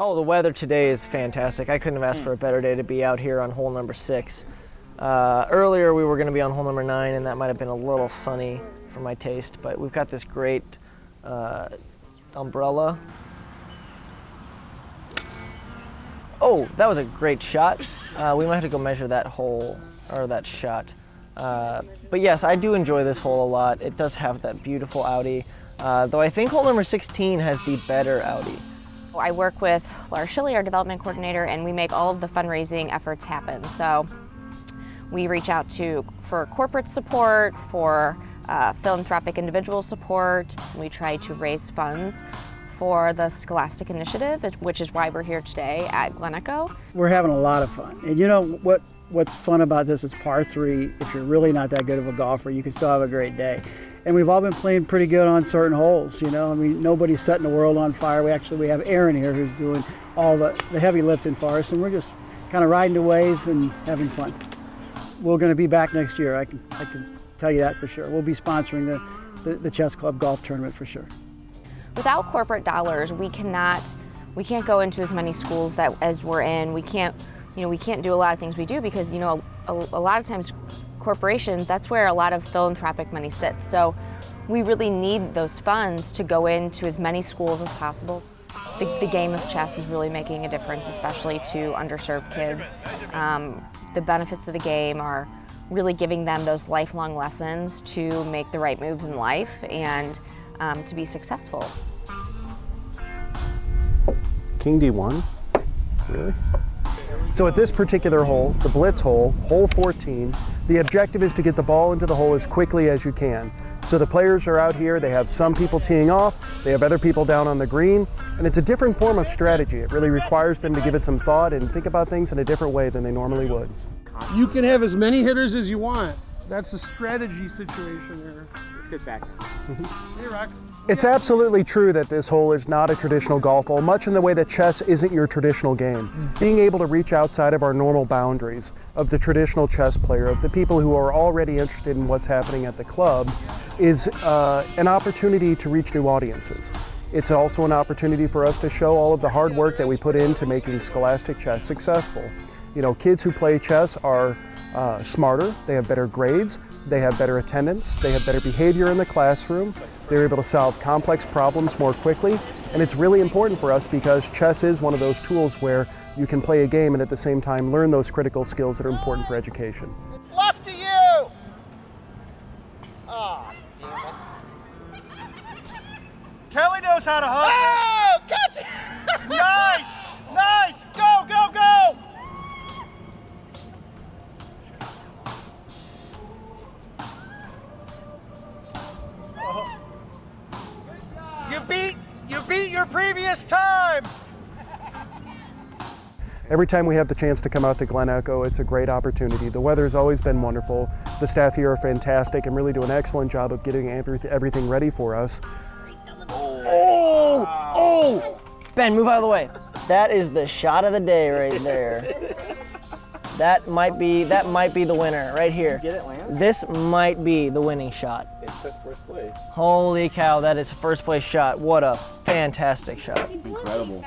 Oh, the weather today is fantastic. I couldn't have asked for a better day to be out here on hole number 6. Earlier we were going to be on hole number 9, and that might have been a little sunny for my taste, but we've got this great umbrella. Oh, that was a great shot. We might have to go measure that hole, or that shot. But yes, I do enjoy this hole a lot. It does have that beautiful outie, though I think hole number 16 has the better outie. I work with Laura Shilley, our development coordinator, and we make all of the fundraising efforts happen. So we reach out for corporate support, for philanthropic individual support. We try to raise funds for the Scholastic Initiative, which is why we're here today at Glen Echo. We're having a lot of fun. And you know what's fun about this is par 3. If you're really not that good of a golfer, you can still have a great day. And we've all been playing pretty good on certain holes, you know. I mean, nobody's setting the world on fire. We have Aaron here who's doing all the heavy lifting for us, and we're just kind of riding the wave and having fun. We're going to be back next year. I can tell you that for sure. We'll be sponsoring the Chess Club golf tournament for sure. Without corporate dollars, we can't go into as many schools as we're in. We can't do a lot of things we do because, you know, a lot of times corporations, that's where a lot of philanthropic money sits. So we really need those funds to go into as many schools as possible. The game of chess is really making a difference, especially to underserved kids. The benefits of the game are really giving them those lifelong lessons to make the right moves in life and to be successful. King D1? Really? So at this particular hole, the blitz hole, hole 14, the objective is to get the ball into the hole as quickly as you can. So the players are out here, they have some people teeing off, they have other people down on the green, and it's a different form of strategy. It really requires them to give it some thought and think about things in a different way than they normally would. You can have as many hitters as you want. That's a strategy situation here. Let's get back. Hey, Rex. It's absolutely true that this hole is not a traditional golf hole, much in the way that chess isn't your traditional game. Being able to reach outside of our normal boundaries of the traditional chess player, of the people who are already interested in what's happening at the club, is an opportunity to reach new audiences. It's also an opportunity for us to show all of the hard work that we put into making Scholastic Chess successful. You know, kids who play chess are smarter, they have better grades, they have better attendance, they have better behavior in the classroom, they're able to solve complex problems more quickly, and it's really important for us because chess is one of those tools where you can play a game and at the same time learn those critical skills that are important for education. It's left to you! Oh, damn it. Kelly knows how to hug. Oh, gotcha! Nice! Nice! Go, go, go! You beat your previous time! Every time we have the chance to come out to Glen Echo, it's a great opportunity. The weather's always been wonderful. The staff here are fantastic and really do an excellent job of getting everything ready for us. Oh! Oh! Ben, move out of the way. That is the shot of the day right there. That might be the winner right here. Get it, Lance? This might be the winning shot. It took first place. Holy cow, that is a first place shot. What a fantastic shot. Incredible.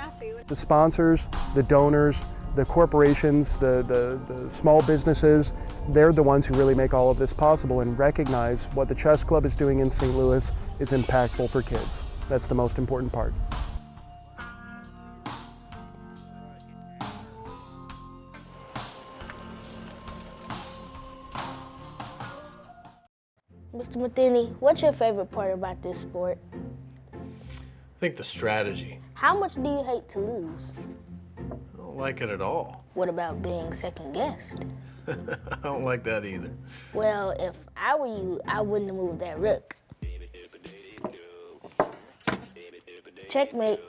The sponsors, the donors, the corporations, the small businesses, they're the ones who really make all of this possible and recognize what the Chess Club is doing in St. Louis is impactful for kids. That's the most important part. Mr. Matheny, what's your favorite part about this sport? I think the strategy. How much do you hate to lose? I don't like it at all. What about being second guessed? I don't like that either. Well, if I were you, I wouldn't have moved that rook. Checkmate.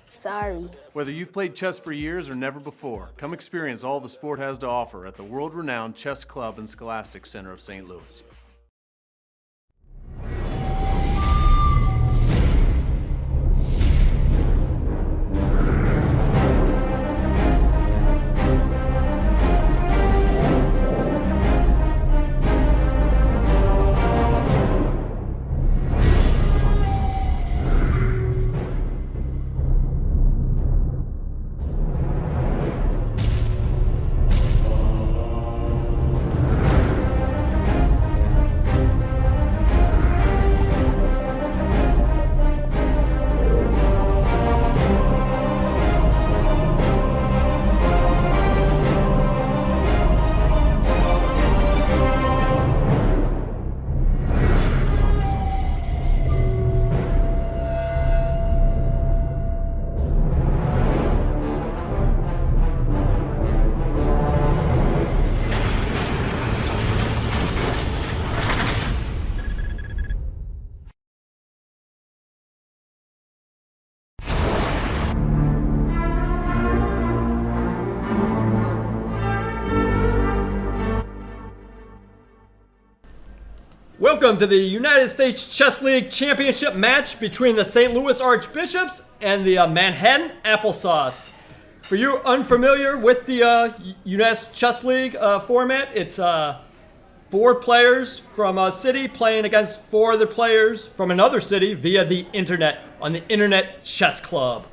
Sorry. Whether you've played chess for years or never before, come experience all the sport has to offer at the world-renowned Chess Club and Scholastic Center of St. Louis. Welcome to the United States Chess League Championship match between the St. Louis Archbishops and the Manhattan Applesauce. For you unfamiliar with the U.S. Chess League format, it's 4 players from a city playing against 4 other players from another city via the internet on the Internet Chess Club.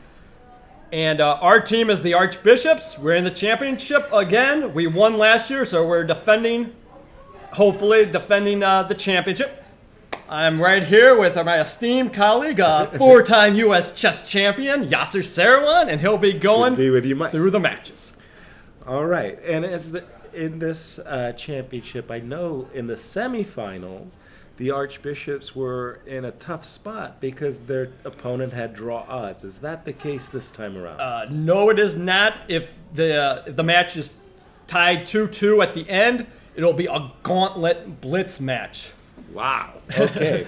And our team is the Archbishops. We're in the championship again. We won last year, so we're hopefully defending the championship. I'm right here with my esteemed colleague, 4-time U.S. chess champion, Yasser Seirawan, and he'll be going with you, Mike. through the matches. All right, and in this championship, I know in the semifinals, the Archbishops were in a tough spot because their opponent had draw odds. Is that the case this time around? No, it is not. If the match is tied 2-2 at the end, it'll be a gauntlet blitz match. Wow. Okay.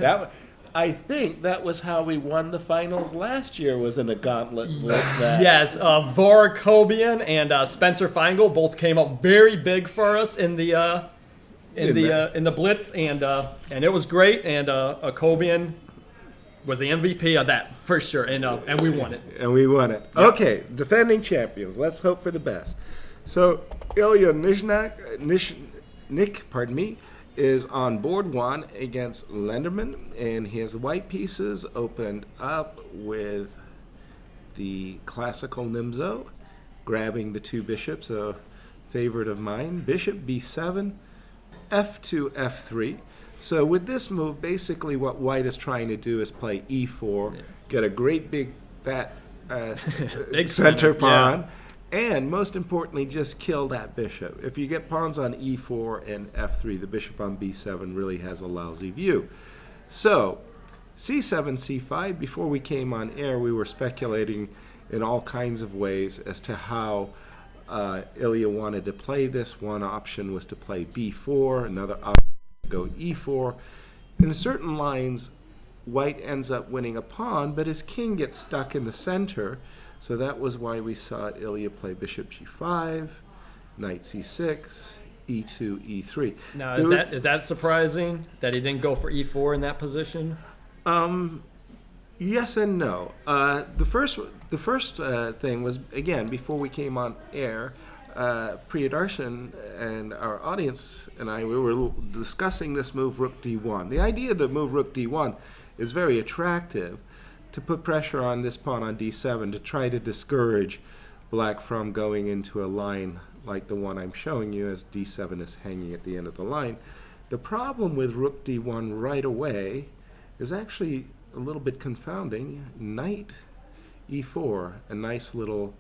I think that was how we won the finals last year, was in a gauntlet blitz match. Yes, Akobian and Spencer Finegold both came up very big for us in the blitz, and it was great. And Akobian was the MVP of that for sure, and we won it. And we won it. Yep. Okay, defending champions. Let's hope for the best. So Illya Nyzhnyk, is on board 1 against Lenderman, and his white pieces opened up with the classical Nimzo, grabbing the 2 bishops, a favorite of mine. Bishop b7, f2, f3. So with this move, basically what white is trying to do is play e4, get a great big fat big center pawn. Yeah. And most importantly, just kill that bishop. If you get pawns on e4 and f3, the bishop on b7 really has a lousy view. So c7, c5, before we came on air, we were speculating in all kinds of ways as to how Illya wanted to play this. One option was to play b4, another option to go e4. In certain lines, white ends up winning a pawn, but his king gets stuck in the center. So that was why we saw Illya play bishop g5, knight c6, e2, e3. Now, is that surprising that he didn't go for e4 in that position? Yes and no. The first thing was, again, before we came on air, Priyadarshan and our audience and I, we were discussing this move rook d1. The idea of the move rook d1 is very attractive, to put pressure on this pawn on d7 to try to discourage black from going into a line like the one I'm showing you, as d7 is hanging at the end of the line. The problem with rook d1 right away is actually a little bit confounding. Knight e4, a nice little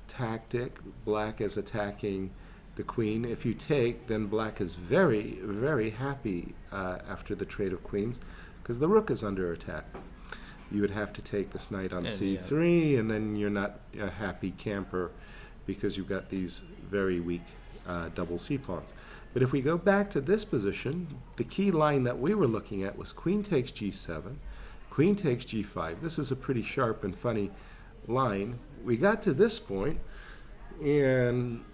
tactic. Black is attacking the queen. If you take, then black is very, very happy after the trade of queens, because the rook is under attack. You would have to take this knight on c3, and then you're not a happy camper because you've got these very weak double c-pawns. But if we go back to this position, the key line that we were looking at was queen takes g7, queen takes g5. This is a pretty sharp and funny line. We got to this point, and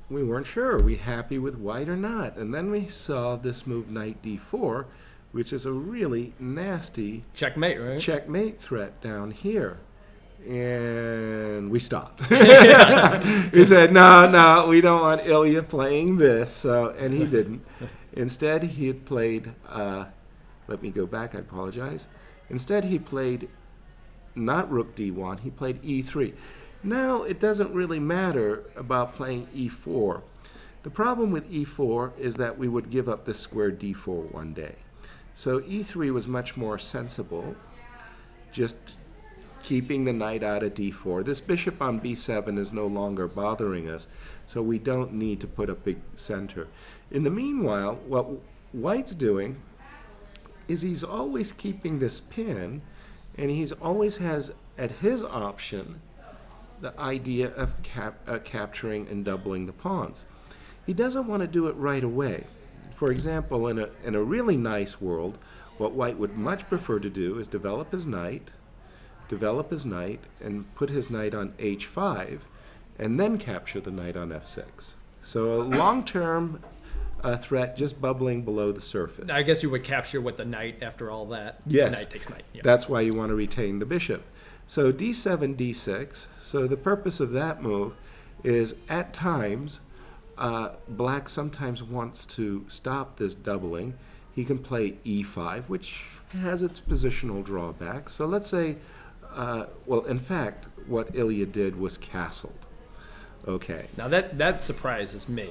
we weren't sure. Are we happy with white or not? And then we saw this move knight d4, which is a really nasty checkmate threat down here. And we stopped. We said, no, we don't want Illya playing this. And he didn't. Instead, he had played, let me go back, I apologize. Instead, he played not rook d1, he played e3. Now, it doesn't really matter about playing e4. The problem with e4 is that we would give up this square d4 one day. So e3 was much more sensible, just keeping the knight out of d4. This bishop on b7 is no longer bothering us, so we don't need to put a big center. In the meanwhile, what white's doing is he's always keeping this pin, and he's always has at his option the idea of capturing and doubling the pawns. He doesn't want to do it right away. For example, in a really nice world, what white would much prefer to do is develop his knight, and put his knight on h5, and then capture the knight on f6. So a long-term threat just bubbling below the surface. I guess you would capture with the knight after all that. Yes. Knight takes knight. Yeah. That's why you want to retain the bishop. So d7, d6. So the purpose of that move is at times, black sometimes wants to stop this doubling. He can play e5, which has its positional drawback. So let's say, well, in fact, what Illya did was castled. Okay. Now that surprises me.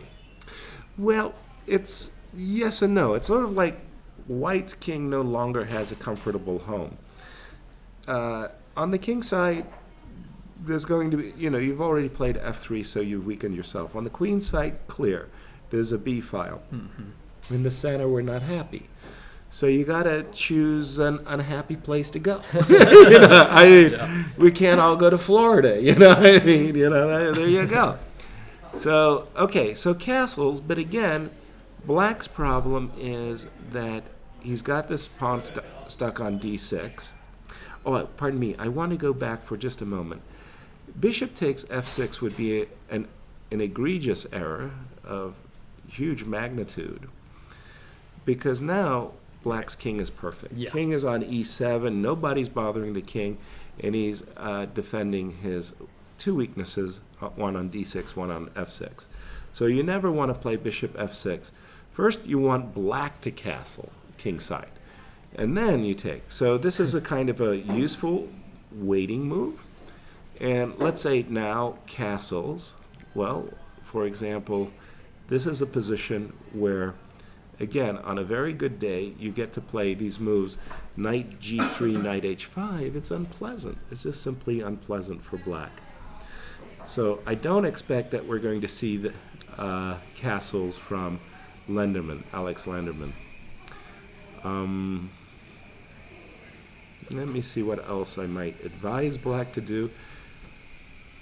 Well, it's yes and no. It's sort of like white's king no longer has a comfortable home. On the king side, there's going to be, you've already played f3, so you've weakened yourself. On the queen side, clear. There's a b file. Mm-hmm. In the center, we're not happy. So you got to choose an unhappy place to go. We can't all go to Florida. There you go. So, okay, so castles, but again, black's problem is that he's got this pawn stuck on d6. Oh, pardon me, I want to go back for just a moment. Bishop takes f6 would be an egregious error of huge magnitude, because now black's king is perfect. Yeah. King is on e7, nobody's bothering the king, and he's defending his two weaknesses, one on d6, one on f6. So you never want to play bishop f6. First, you want black to castle, king side, and then you take. So this is a kind of a useful waiting move. And let's say now castles. Well, for example, this is a position where, again, on a very good day, you get to play these moves, knight g3, knight h5. It's unpleasant. It's just simply unpleasant for black. So I don't expect that we're going to see the castles from Lenderman, Alex Lenderman. Let me see what else I might advise black to do.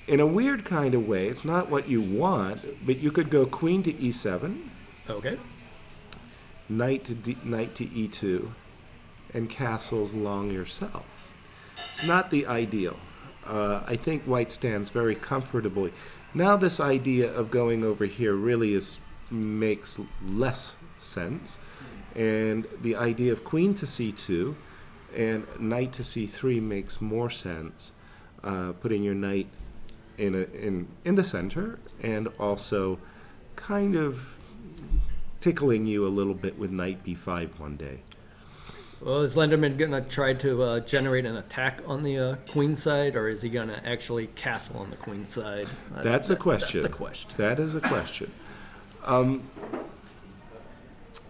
In a weird kind of way, it's not what you want, but you could go queen to e7. Okay. Knight to e2, and castles long yourself. It's not the ideal. I think white stands very comfortably. Now this idea of going over here really makes less sense, and the idea of queen to c2 and knight to c3 makes more sense, putting your knight in the center and also kind of tickling you a little bit with knight b5 one day. Well, is Lenderman going to try to generate an attack on the queen side, or is he going to actually castle on the queen side? That's a question. That's the question. That is a question.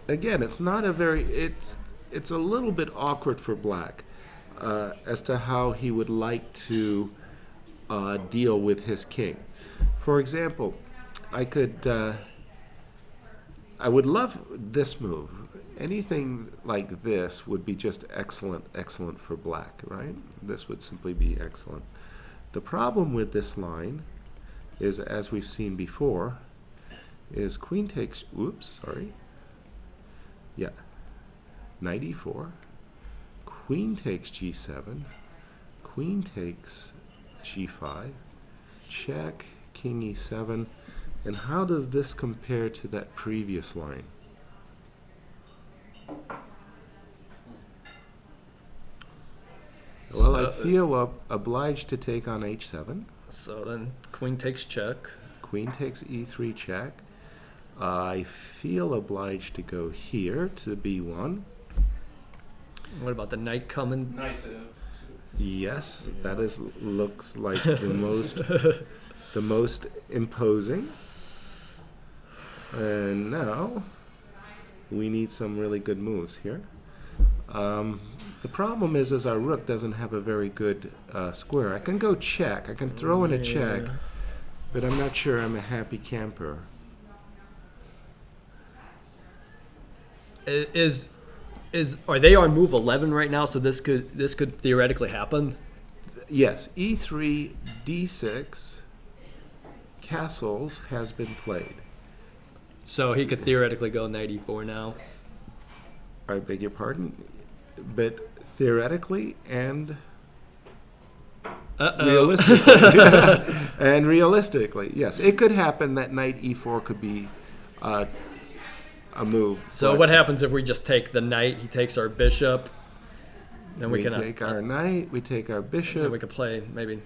Again, it's not a very. It's a little bit awkward for black as to how he would like to deal with his king. For example, I would love this move. Anything like this would be just excellent for black, right? This would simply be excellent. The problem with this line is, as we've seen before, is queen takes, knight e4, queen takes g7, queen takes g5, check, king e7, and how does this compare to that previous line? Well, I feel obliged to take on h7. So then queen takes check. Queen takes e3 check. I feel obliged to go here to b1. What about the knight coming? Knight to Yes, that looks like the most imposing. And now we need some really good moves here. The problem is our rook doesn't have a very good square. I can go check. I can throw in a check, but I'm not sure I'm a happy camper. Are they on move 11 right now? So this could theoretically happen. Yes, e3, d6, castles has been played. So he could theoretically go knight e4 now. I beg your pardon, but theoretically and realistically, yes, it could happen that knight e4 could be a move. So what happens if we just take the knight? He takes our bishop. Then we can take our knight. We take our bishop. Then we can play maybe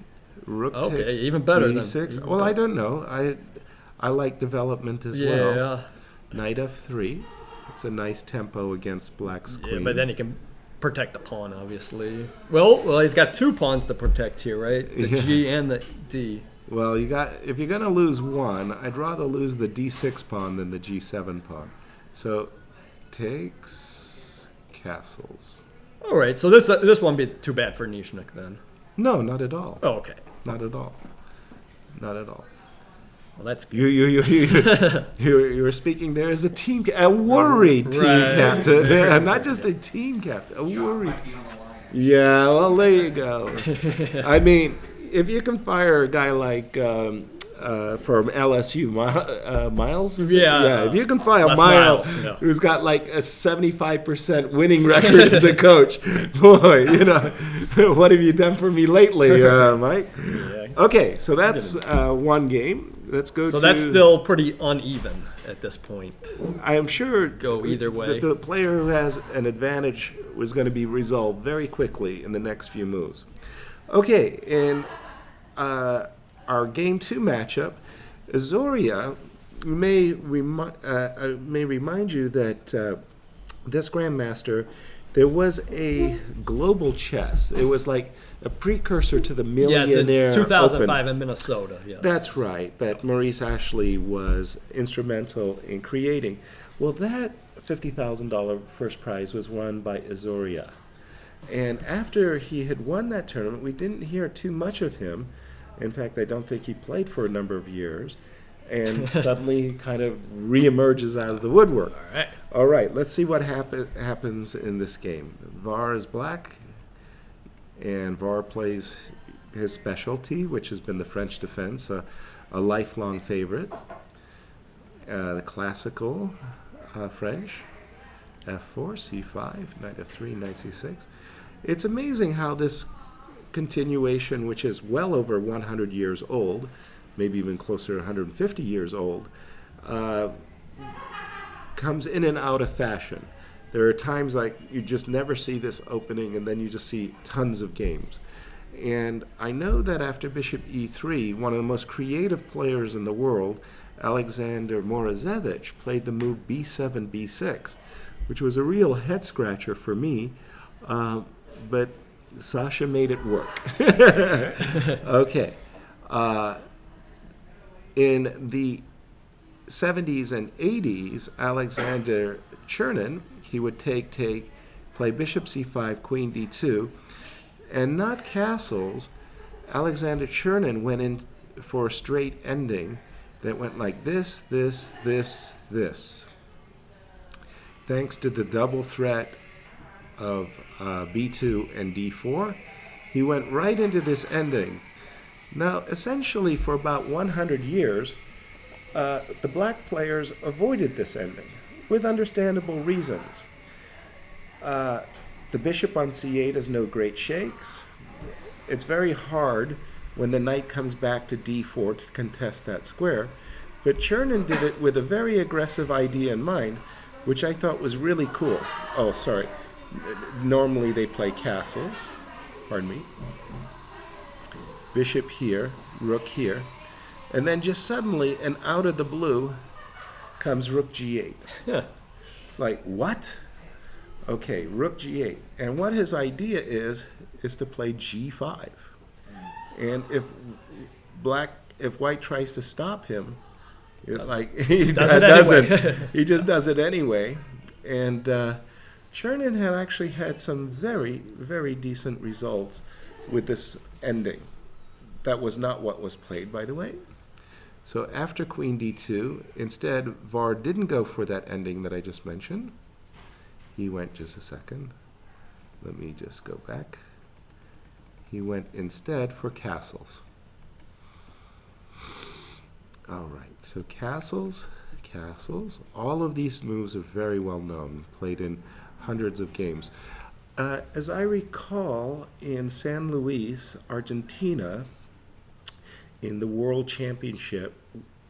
rook. Okay, takes even better d6. than. Well, I don't know. I like development as well. Knight f3. It's a nice tempo against black's queen. Yeah, but then he can protect the pawn, obviously. Well, he's got 2 pawns to protect here, right? The G and the D. Well, if you're gonna lose one, I'd rather lose the d6 pawn than the g7 pawn. So, takes castles. All right, so this won't be too bad for Nyzhnyk then. No, not at all. Oh, okay. Not at all. Not at all. Well, that's good. You were speaking there as a worried team captain, not just a team captain, a worried. Yeah, well, there you go. I mean, if you can fire a guy like from LSU, Miles. If you can fire Miles, who's got like a 75% winning record as a coach, boy, what have you done for me lately, Mike? Okay, so that's one game. Let's go. So that's still pretty uneven at this point. I am sure go either way. The player who has an advantage was going to be resolved very quickly in the next few moves. Okay, in our game 2 matchup, Izoria may remind you that this grandmaster, there was a global chess. It was like a precursor to the Millionaire in 2005 Open. in Minnesota. Yes. That's right, that Maurice Ashley was instrumental in creating. Well, that $50,000 first prize was won by Izoria. And after he had won that tournament, we didn't hear too much of him. In fact, I don't think he played for a number of years. And suddenly kind of reemerges out of the woodwork. All right, let's see what happens in this game. Var is black, and Var plays his specialty, which has been the French defense, a lifelong favorite. The classical French, f4, c5, knight f3, knight c6. It's amazing how this continuation, which is well over 100 years old, maybe even closer to 150 years old, comes in and out of fashion. There are times like you just never see this opening, and then you just see tons of games. And I know that after bishop e3, one of the most creative players in the world, Alexander Morozevich, played the move b7, b6, which was a real head-scratcher for me, but Sasha made it work. Okay. In the 70s and 80s, Alexander Chernin, he would play bishop c5, queen d2, and not castles. Alexander Chernin went in for a straight ending that went like this, this, this, this. Thanks to the double threat of b2 and d4, he went right into this ending. Now, essentially, for about 100 years, the black players avoided this ending, with understandable reasons. The bishop on c8 has no great shakes. It's very hard when the knight comes back to d4 to contest that square, but Chernin did it with a very aggressive idea in mind, which I thought was really cool. Oh, sorry. Normally they play castles. Pardon me. Bishop here, rook here, and then just suddenly and out of the blue comes rook g8. It's like, what? Okay, rook g8. And what his idea is to play g5. And if white tries to stop him, he doesn't. He just does it anyway. And Chernin had actually had some very, very decent results with this ending. That was not what was played, by the way. So after queen d2, instead, Var didn't go for that ending that I just mentioned. He went, just a second. Let me just go back. He went instead for castles. All right, so castles. All of these moves are very well known, played in hundreds of games. As I recall, in San Luis, Argentina, in the World Championship,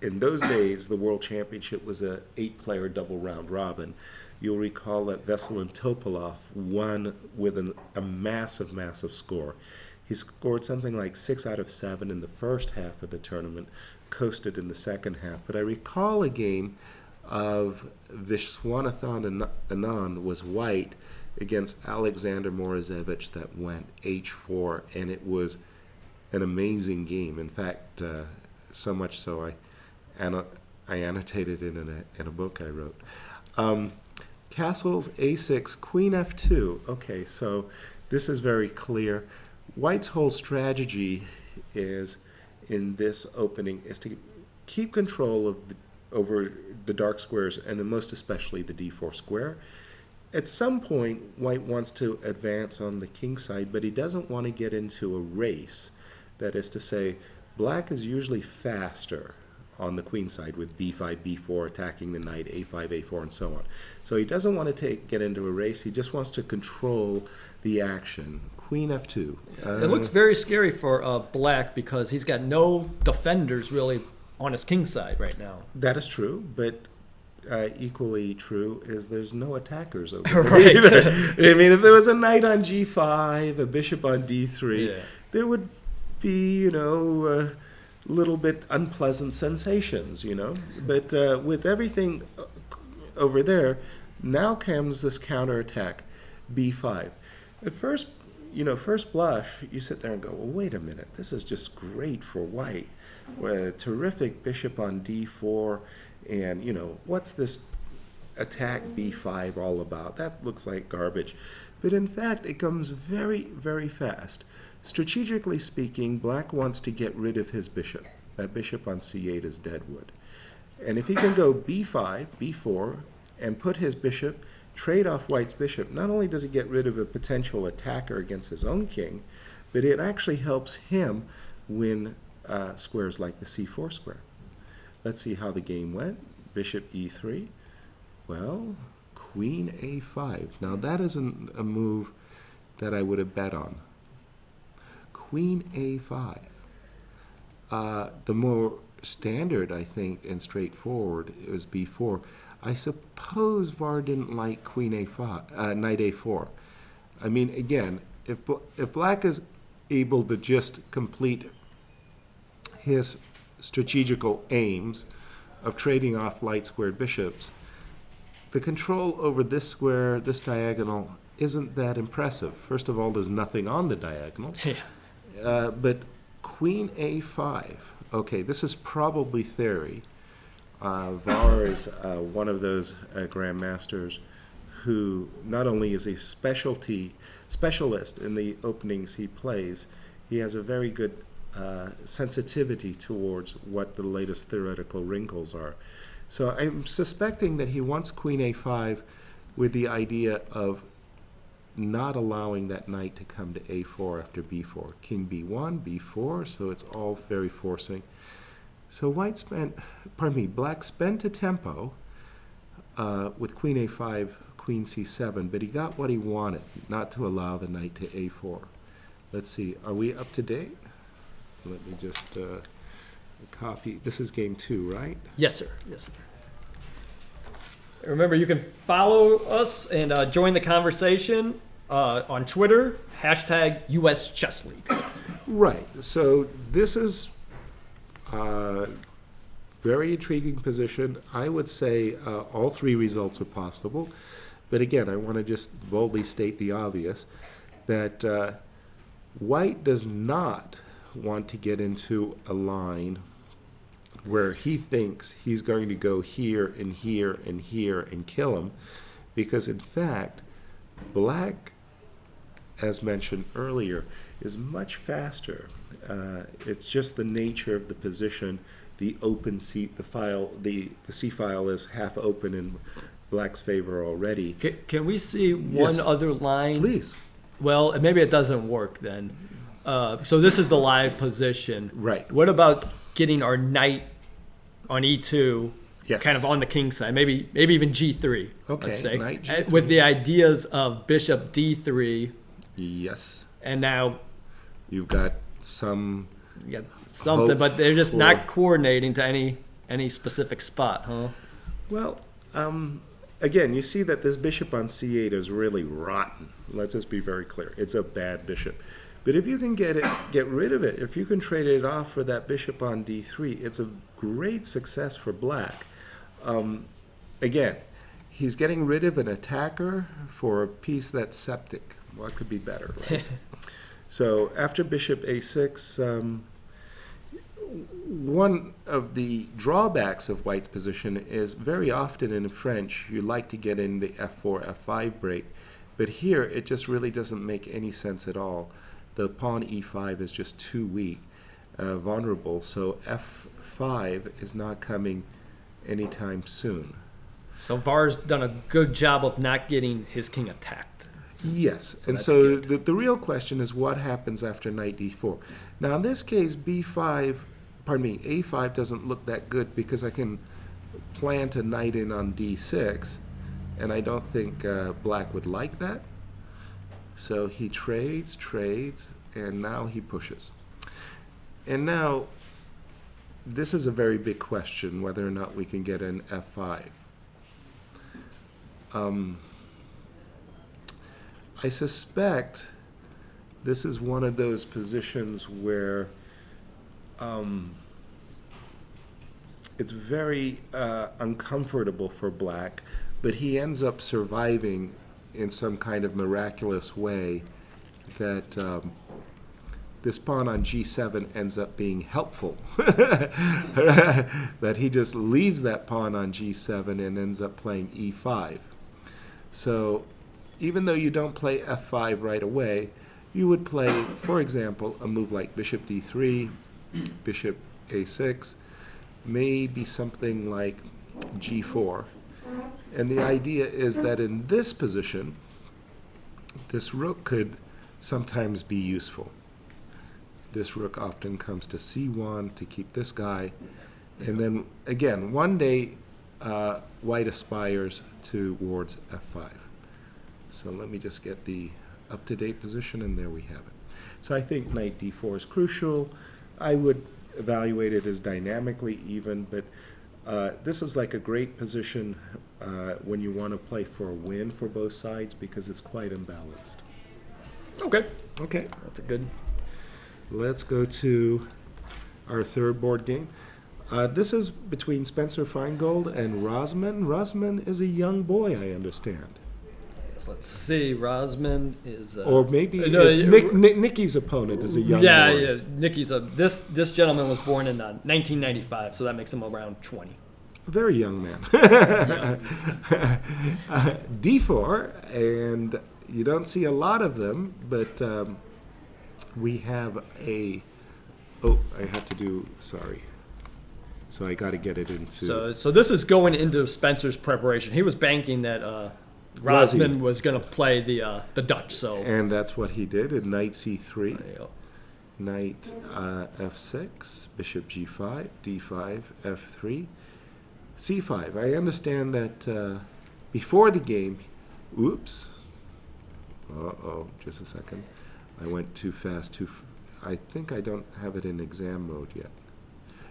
in those days, the World Championship was a 8-player double round robin. You'll recall that Veselin Topalov won with a massive, massive score. He scored something like 6 out of 7 in the first half of the tournament, coasted in the second half. But I recall a game of Viswanathan Anand was white against Alexander Morozevich that went H4, and it was an amazing game. In fact, so much so I annotated it in a book I wrote. Castles A6, Queen F2. Okay, so this is very clear. White's whole strategy is in this opening is to keep control over the dark squares, and then most especially the d4 square. At some point, White wants to advance on the king side, but he doesn't want to get into a race. That is to say, black is usually faster on the queen side with b5, b4, attacking the knight, a5, a4, and so on. So he doesn't want to get into a race. He just wants to control the action. Queen f2. It looks very scary for black because he's got no defenders really on his king side right now. That is true, but equally true is there's no attackers over there. Right. I mean, if there was a knight on g5, a bishop on d3, there would be, a little bit unpleasant sensations, But with everything over there, now comes this counterattack, b5. At first, first blush, you sit there and go, well, wait a minute, this is just great for white. A terrific bishop on d4, and, what's this attack b5 all about? That looks like garbage. But in fact, it comes very, very fast. Strategically speaking, black wants to get rid of his bishop. That bishop on c8 is deadwood. And if he can go b5, b4, and put his bishop, trade off white's bishop, not only does he get rid of a potential attacker against his own king, but it actually helps him win squares like the c4 square. Let's see how the game went. Bishop e3. Well, queen a5. Now that isn't a move that I would have bet on. Queen a5. The more standard, I think, and straightforward is b4. I suppose Var didn't like queen a5, knight a4. I mean, again, if black is able to just complete his strategical aims of trading off light squared bishops, the control over this square, this diagonal, isn't that impressive. First of all, there's nothing on the diagonal. But queen a5, okay, this is probably theory. Var is one of those grandmasters who not only is a specialist in the openings he plays, he has a very good sensitivity towards what the latest theoretical wrinkles are. So I'm suspecting that he wants queen a5 with the idea of not allowing that knight to come to a4 after b4. King b1, b4, so it's all very forcing. So black spent a tempo with queen a5, queen c7, but he got what he wanted, not to allow the knight to a4. Let's see, are we up to date? Let me just copy. This is game 2, right? Yes, sir. Yes, sir. Remember, you can follow us and join the conversation on Twitter, #US Chess League. Right. So this is a very intriguing position. I would say all 3 results are possible. But again, I want to just boldly state the obvious, that white does not want to get into a line where he thinks he's going to go here and here and here and kill him, because in fact, black, as mentioned earlier, is much faster. It's just the nature of the position. The open C, the C file is half open in black's favor already. Can we see one other line? Please. Well, maybe it doesn't work then. So this is the live position. Right. What about getting our knight on e2, kind of on the king side, maybe even g3. Okay, let's say, knight g3. With the ideas of bishop d3. Yes. And now you've got some. You got something, but they're just not coordinating to any specific spot, huh? Well, again, you see that this bishop on c8 is really rotten. Let's just be very clear. It's a bad bishop. But if you can get rid of it, if you can trade it off for that bishop on d3, it's a great success for black. Again, he's getting rid of an attacker for a piece that's septic. What could be better, right? So after bishop a6, one of the drawbacks of white's position is very often in French, you like to get in the f4, f5 break. But here, it just really doesn't make any sense at all. The pawn e5 is just too weak, vulnerable, so f5 is not coming anytime soon. So Var's done a good job of not getting his king attacked. Yes, and so the real question is what happens after knight d4. Now in this case, a5 doesn't look that good because I can plant a knight in on d6, and I don't think black would like that. So he trades, and now he pushes. And now, this is a very big question, whether or not we can get an f5. I suspect this is one of those positions where it's very uncomfortable for black, but he ends up surviving in some kind of miraculous way that this pawn on g7 ends up being helpful. That he just leaves that pawn on g7 and ends up playing e5. So even though you don't play f5 right away, you would play, for example, a move like bishop d3, bishop a6, maybe something like g4. And the idea is that in this position, this rook could sometimes be useful. This rook often comes to c1 to keep this guy. And then, again, one day, white aspires towards f5. So let me just get the up-to-date position, and there we have it. So I think knight d4 is crucial. I would evaluate it as dynamically even, but this is like a great position when you want to play for a win for both sides because it's quite imbalanced. Okay. Okay. That's a good. Let's go to our third board game. This is between Spencer Finegold and Rozman. Rozman is a young boy, I understand. Yes, let's see. Rozman is. Or maybe it's Nicky's opponent is a young boy. Yeah. Nicky's this gentleman was born in 1995, so that makes him around 20. A very young man. D4, and you don't see a lot of them, but we have a. Oh, I have to do. Sorry. So I got to get it into. So this is going into Spencer's preparation. He was banking that Rozman was going to play the Dutch. So. And that's what he did. At knight c3, knight f6, bishop g5, d5, f3, c5. I understand that before the game. Oops. Just a second. I went too fast. I think I don't have it in exam mode yet.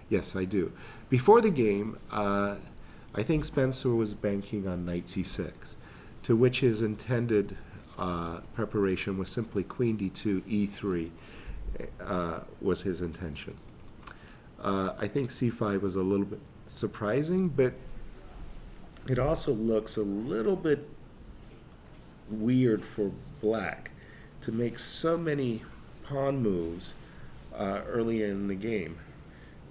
Yes, I do. Before the game, I think Spencer was banking on knight c6, to which his intended preparation was simply queen d2, e3 was his intention. I think c5 was a little bit surprising, but it also looks a little bit weird for black to make so many pawn moves early in the game.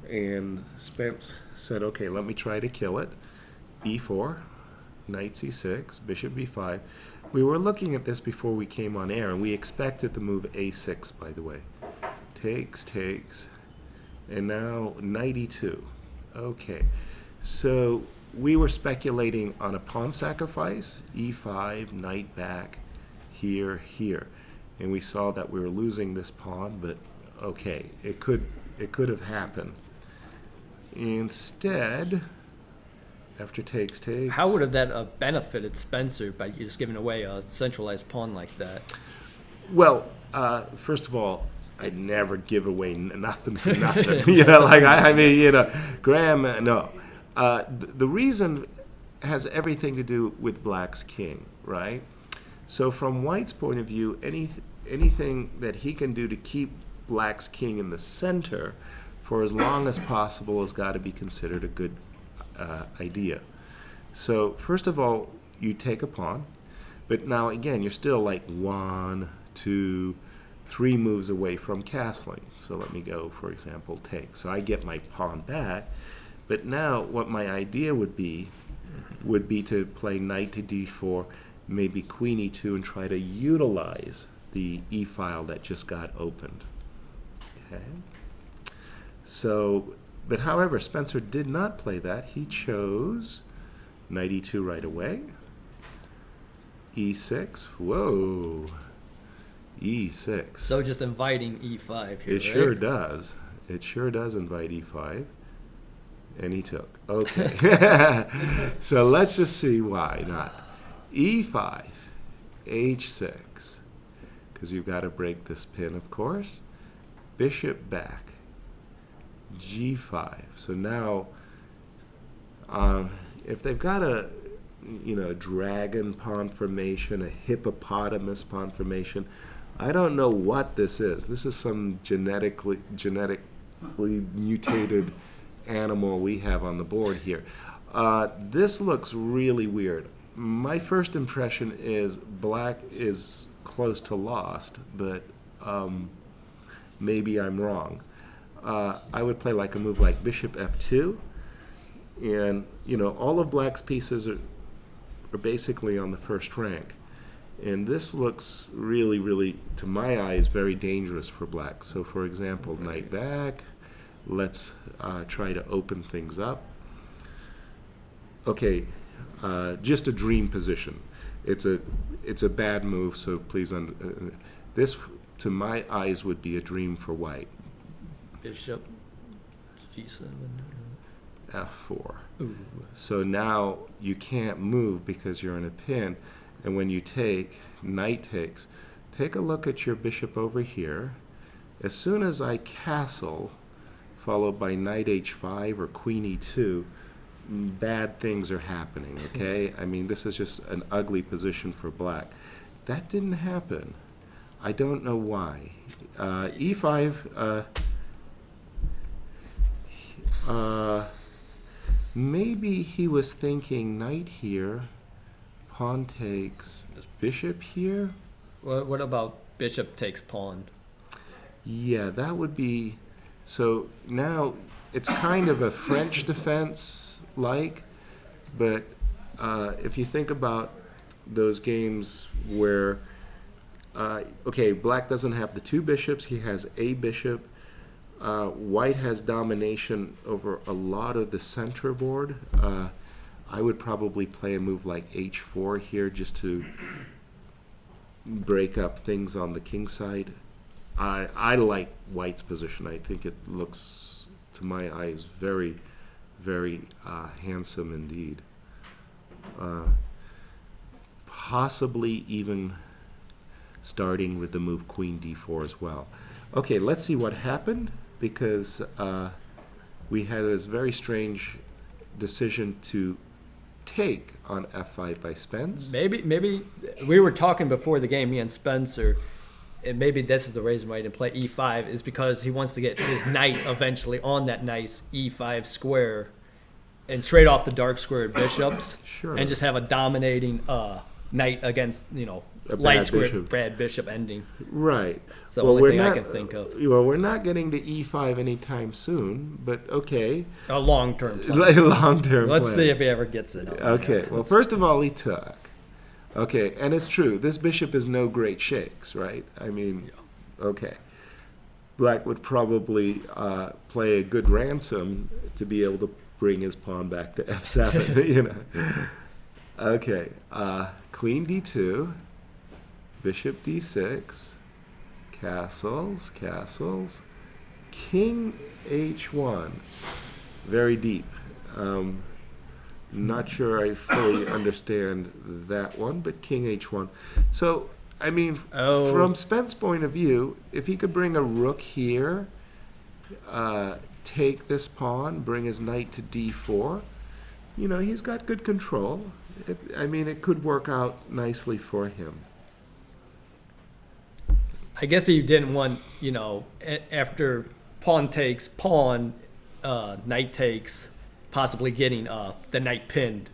And Spence said, okay, let me try to kill it. e4, knight c6, bishop b5. We were looking at this before we came on air, and we expected the move a6, by the way. Takes, and now knight e2. Okay, so we were speculating on a pawn sacrifice, e5, knight back, here. And we saw that we were losing this pawn, but okay, it could have happened. Instead, after takes. How would have that benefited Spencer by just giving away a centralized pawn like that? Well, first of all, I'd never give away nothing for nothing. I mean, Graham, no. The reason has everything to do with black's king, right? So from white's point of view, anything that he can do to keep black's king in the center for as long as possible has got to be considered a good idea. So first of all, you take a pawn, but now again, you're still like 1, 2, 3 moves away from castling. So let me go, for example, take. So I get my pawn back, but now what my idea would be to play knight to d4, maybe queen e2, and try to utilize the e file that just got opened. Okay. So, but however, Spencer did not play that. He chose knight e2 right away. e6. Whoa. e6. So just inviting e5 here, It sure right? does. It sure does invite e5. And he took. Okay. So let's just see why not. e5, h6, because you've got to break this pin, of course. Bishop back, g5. So now, if they've got a dragon pawn formation, a hippopotamus pawn formation, I don't know what this is. This is some genetically mutated animal we have on the board here. This looks really weird. My first impression is black is close to lost, but maybe I'm wrong. I would play like a move like bishop f2, and all of black's pieces are basically on the first rank. And this looks really, really, to my eyes, very dangerous for black. So for example, knight back. Let's try to open things up. Okay, just a dream position. It's a bad move, so please this, to my eyes, would be a dream for white. Bishop g7. f4. Ooh. So now you can't move because you're in a pin, and when you take, knight takes. Take a look at your bishop over here. As soon as I castle, followed by knight h5 or queen e2, bad things are happening, okay? I mean, this is just an ugly position for black. That didn't happen. I don't know why. e5, maybe he was thinking knight here, pawn takes, bishop here. What about bishop takes pawn? Yeah, that would be... So now it's kind of a French defense-like, but if you think about those games where, okay, black doesn't have the 2 bishops, he has a bishop. White has domination over a lot of the center board. I would probably play a move like h4 here just to break up things on the king side. I like white's position. I think it looks, to my eyes, very, very handsome indeed. Possibly even starting with the move queen d4 as well. Okay, let's see what happened, because we had this very strange decision to take on f5 by Spence. Maybe we were talking before the game, me and Spencer, and maybe this is the reason why he didn't play e5, is because he wants to get his knight eventually on that nice e5 square and trade off the dark squared bishops. Sure. And just have a dominating knight against, A light squared bad bishop ending. Right. It's the only thing I can think of. Well, we're not getting to e5 anytime soon, but okay. A long-term plan. A long-term Let's plan. see if he ever gets it. Okay, well, first of all, he took. Okay, and it's true. This bishop is no great shakes, right? I mean, okay. Black would probably play a good ransom to be able to bring his pawn back to f7, Okay, queen d2, bishop d6, castles, king h1, very deep. Not sure I fully understand that one, but king h1. So, I mean, from Spence's point of view, if he could bring a rook here, take this pawn, bring his knight to d4, he's got good control. It could work out nicely for him. I guess he didn't want, after pawn takes pawn, knight takes, possibly getting the knight pinned.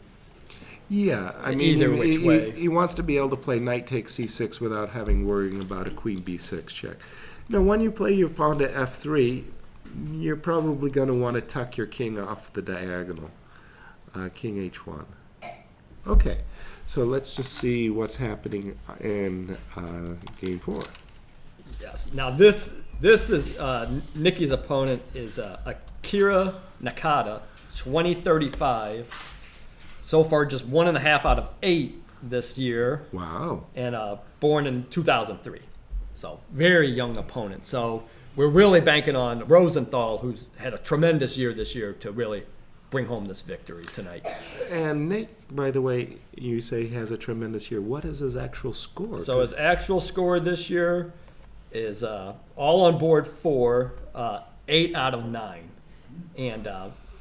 Yeah, either which way. He wants to be able to play knight takes c6 without having worrying about a queen b6 check. Now, when you play your pawn to f3, you're probably going to want to tuck your king off the diagonal. King h1. Okay, so let's just see what's happening in game 4. Yes. Now this is Nicky's opponent is Akira Nakada, 2035. So far, just 1.5 out of 8 this year. Wow. And born in 2003. So very young opponent. So we're really banking on Rosenthal, who's had a tremendous year this year, to really bring home this victory tonight. And Nick, by the way, you say he has a tremendous year. What is his actual score? So his actual score this year is all on board for 8 out of 9. And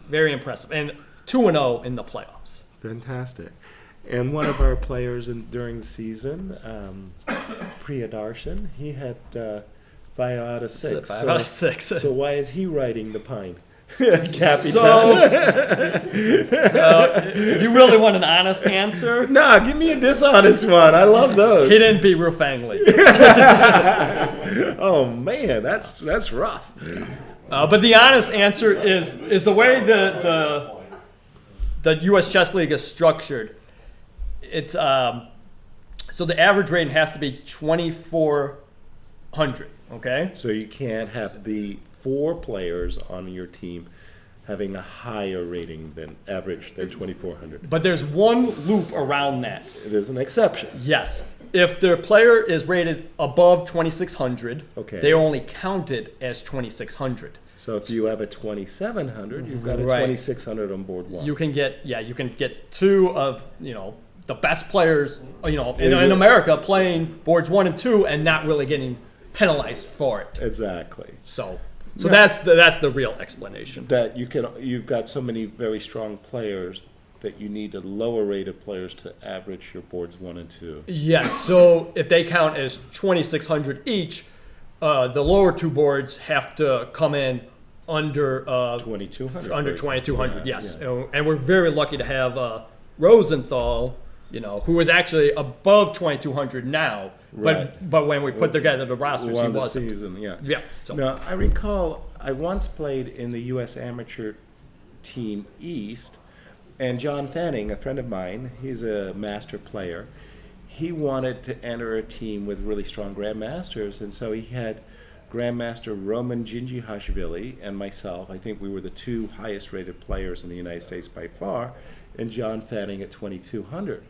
very impressive. And 2-0 in the playoffs. Fantastic. And one of our players during the season, Priyadarshan, he had 5 out of 6. 5 out of 6. So why is he riding the pine? So if you really want an honest answer, no, give me a dishonest one. I love those. He didn't beat Rufang Li. Oh man, that's rough. But the honest answer is the way the U.S. Chess League is structured. It's so the average rating has to be 2,400. Okay. So you can't have the 4 players on your team having a higher rating than 2,400. But there's one loop around that. There's an exception. Yes. If their player is rated above 2,600, okay, they are only counted as 2,600. So if you have a 2,700, you've got a 2,600 on board 1. You can get 2 of the best players in America playing boards 1 and 2 and not really getting penalized for it. Exactly. So that's the real explanation. That you've got so many very strong players that you need a lower rate of players to average your boards 1 and 2. Yes. So if they count as 2,600 each, the lower 2 boards have to come in under 2,200. Under 2,200, yeah, yes. Yeah. And we're very lucky to have Rosenthal, who is actually above 2,200 now. Right. But when we put together the rosters, he wasn't. Season, yeah. Yeah. So. Now, I recall I once played in the U.S. Amateur Team East, and John Fanning, a friend of mine, he's a master player, he wanted to enter a team with really strong grandmasters, and so he had Grandmaster Roman Djindjiashvili and myself. I think we were the 2 highest rated players in the United States by far, and John Fanning at 2,200.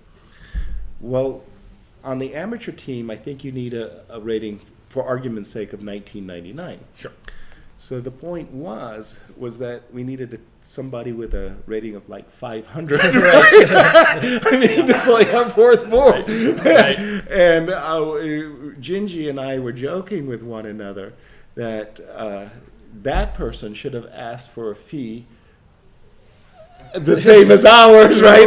Well, on the amateur team, I think you need a rating, for argument's sake, of 1999. Sure. So the point was that we needed somebody with a rating of like 500, right? To play our 4th board. Right. And Gingy and I were joking with one another that that person should have asked for a fee the same as ours, right?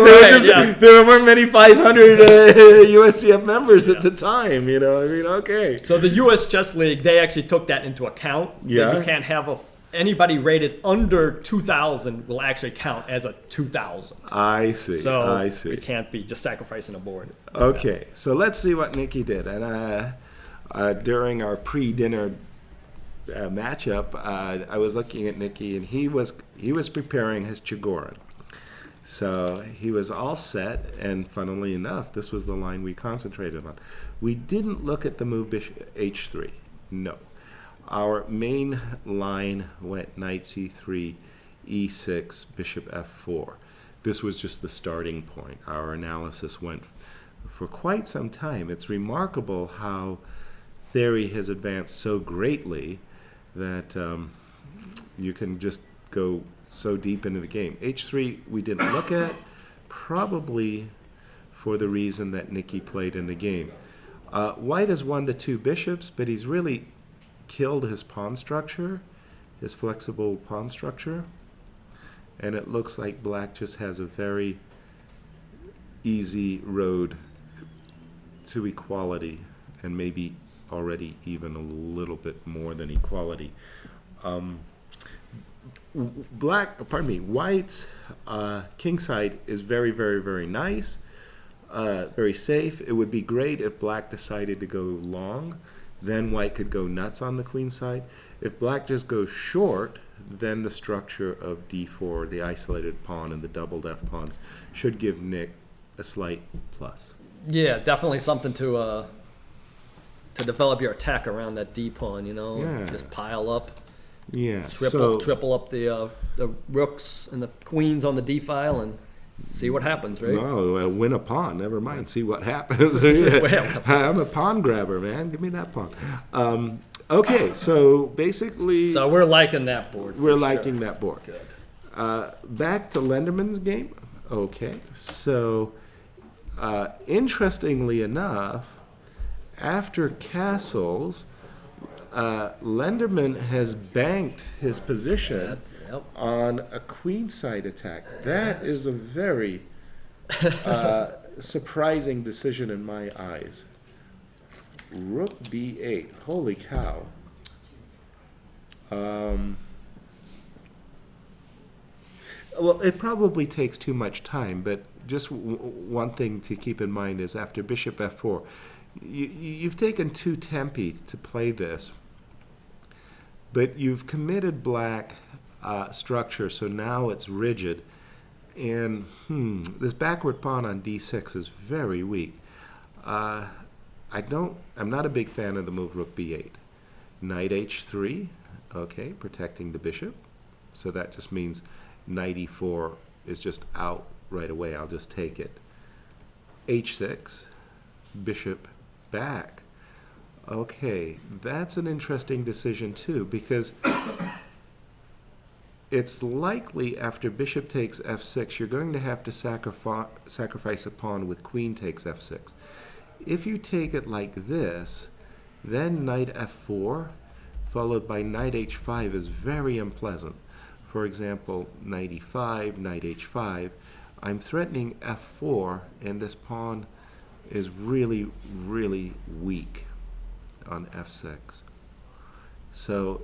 There weren't many 500 USCF members at the time, okay. So the U.S. Chess League, they actually took that into account. Yeah. You can't have anybody rated under 2,000 will actually count as a 2,000. I see. So we can't be just sacrificing a board. Okay, so let's see what Nicky did. And during our pre-dinner matchup, I was looking at Nicky, and he was preparing his Chigorin. So he was all set, and funnily enough, this was the line we concentrated on. We didn't look at the move bishop h3. No. Our main line went knight c3, e6, bishop f4. This was just the starting point. Our analysis went for quite some time. It's remarkable how theory has advanced so greatly that you can just go so deep into the game. h3 we didn't look at, probably for the reason that Nicky played in the game. White has won the 2 bishops, but he's really killed his pawn structure, his flexible pawn structure. and it looks like black just has a very easy road to equality, and maybe already even a little bit more than equality. White's kingside is very, very, very nice, very safe. It would be great if black decided to go long, then white could go nuts on the queen side. If black just goes short, then the structure of d4, the isolated pawn and the doubled f pawns, should give Nick a slight plus. Yeah, definitely something to develop your attack around that D pawn, Yeah. Just pile up. Yeah. Triple up the rooks and the queens on the D file and see what happens, right? No, win a pawn. Never mind. See what happens. I'm a pawn grabber, man. Give me that pawn. Okay, so basically... So we're liking that board. We're liking that board. Good. Back to Lenderman's game. Okay, so interestingly enough, after castles, Lenderman has banked his position on a queenside attack. That is a very surprising decision in my eyes. Rook b8. Holy cow. Well, it probably takes too much time, but just one thing to keep in mind is after bishop f4, you've taken 2 tempi to play this, but you've committed black structure, so now it's rigid. And this backward pawn on d6 is very weak. I'm not a big fan of the move rook b8. Knight h3, okay, protecting the bishop. So that just means knight e4 is just out right away. I'll just take it. h6, bishop back. Okay, that's an interesting decision too, because it's likely after bishop takes f6, you're going to have to sacrifice a pawn with queen takes f6. If you take it like this, then knight f4 followed by knight h5 is very unpleasant. For example, knight e5, knight h5. I'm threatening f4, and this pawn is really, really weak on f6. So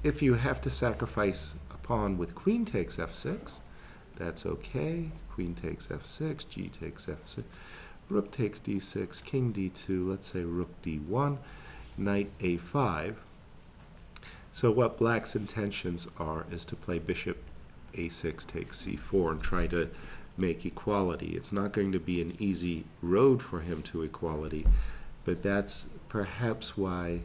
if you have to sacrifice a pawn with queen takes f6, that's okay. Queen takes f6, g takes f6. Rook takes d6, king d2, let's say rook d1, knight a5. So what black's intentions are is to play bishop a6 takes c4 and try to make equality. It's not going to be an easy road for him to equality, but that's perhaps why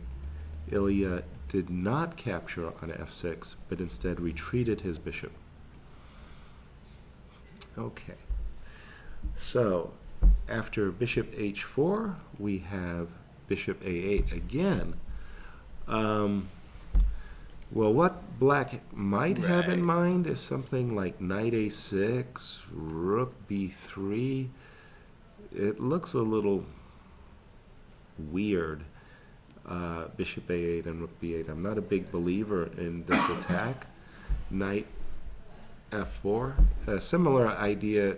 Illya did not capture on f6, but instead retreated his bishop. Okay, so after bishop h4, we have bishop a8 again. Well, what black might have in mind is something like knight a6, rook b3. It looks a little weird, bishop a8 and rook b8. I'm not a big believer in this attack. Knight f4. A similar idea.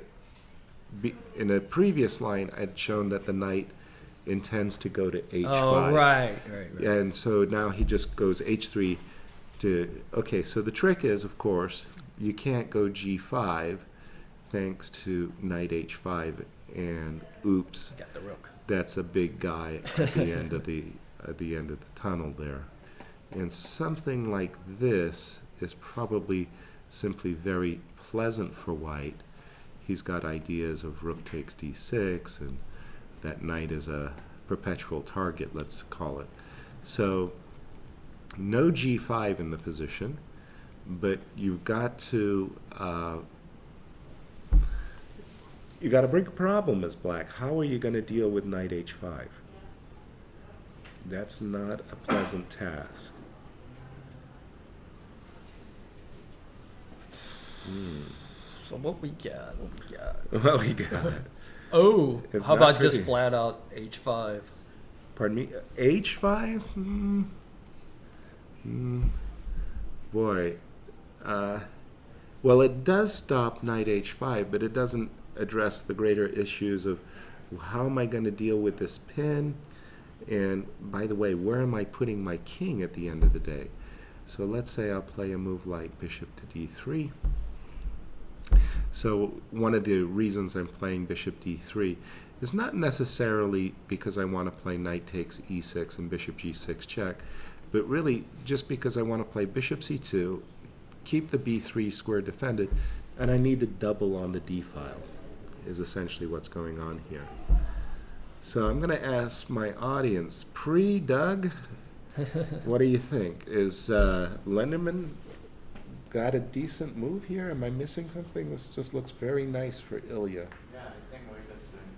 In a previous line, I'd shown that the knight intends to go to h5. Oh, right. And so now he just goes h3 to... Okay, so the trick is, of course, you can't go g5 thanks to knight h5, and oops, got the rook. That's a big guy at the end of the tunnel there. And something like this is probably simply very pleasant for white. He's got ideas of rook takes d6, and that knight is a perpetual target, let's call it. So no g5 in the position, but you've got to bring a problem as black. How are you going to deal with knight h5? That's not a pleasant task. So what we got? What we got? Oh, It's how not about just pretty. flat out h5? Pardon me? h5? Boy. Well, Well, it does stop knight h5, but it doesn't address the greater issues of how am I going to deal with this pin? And by the way, where am I putting my king at the end of the day? So let's say I'll play a move like bishop to d3. So one of the reasons I'm playing bishop d3 is not necessarily because I want to play knight takes e6 and bishop g6 check, but really just because I want to play bishop c2, keep the b3 square defended, and I need to double on the d file, is essentially what's going on here. So I'm going to ask my audience, pre-Doug, what do you think? Is Lenderman got a decent move here? Am I missing something? This just looks very nice for Illya. Yeah, I think White is doing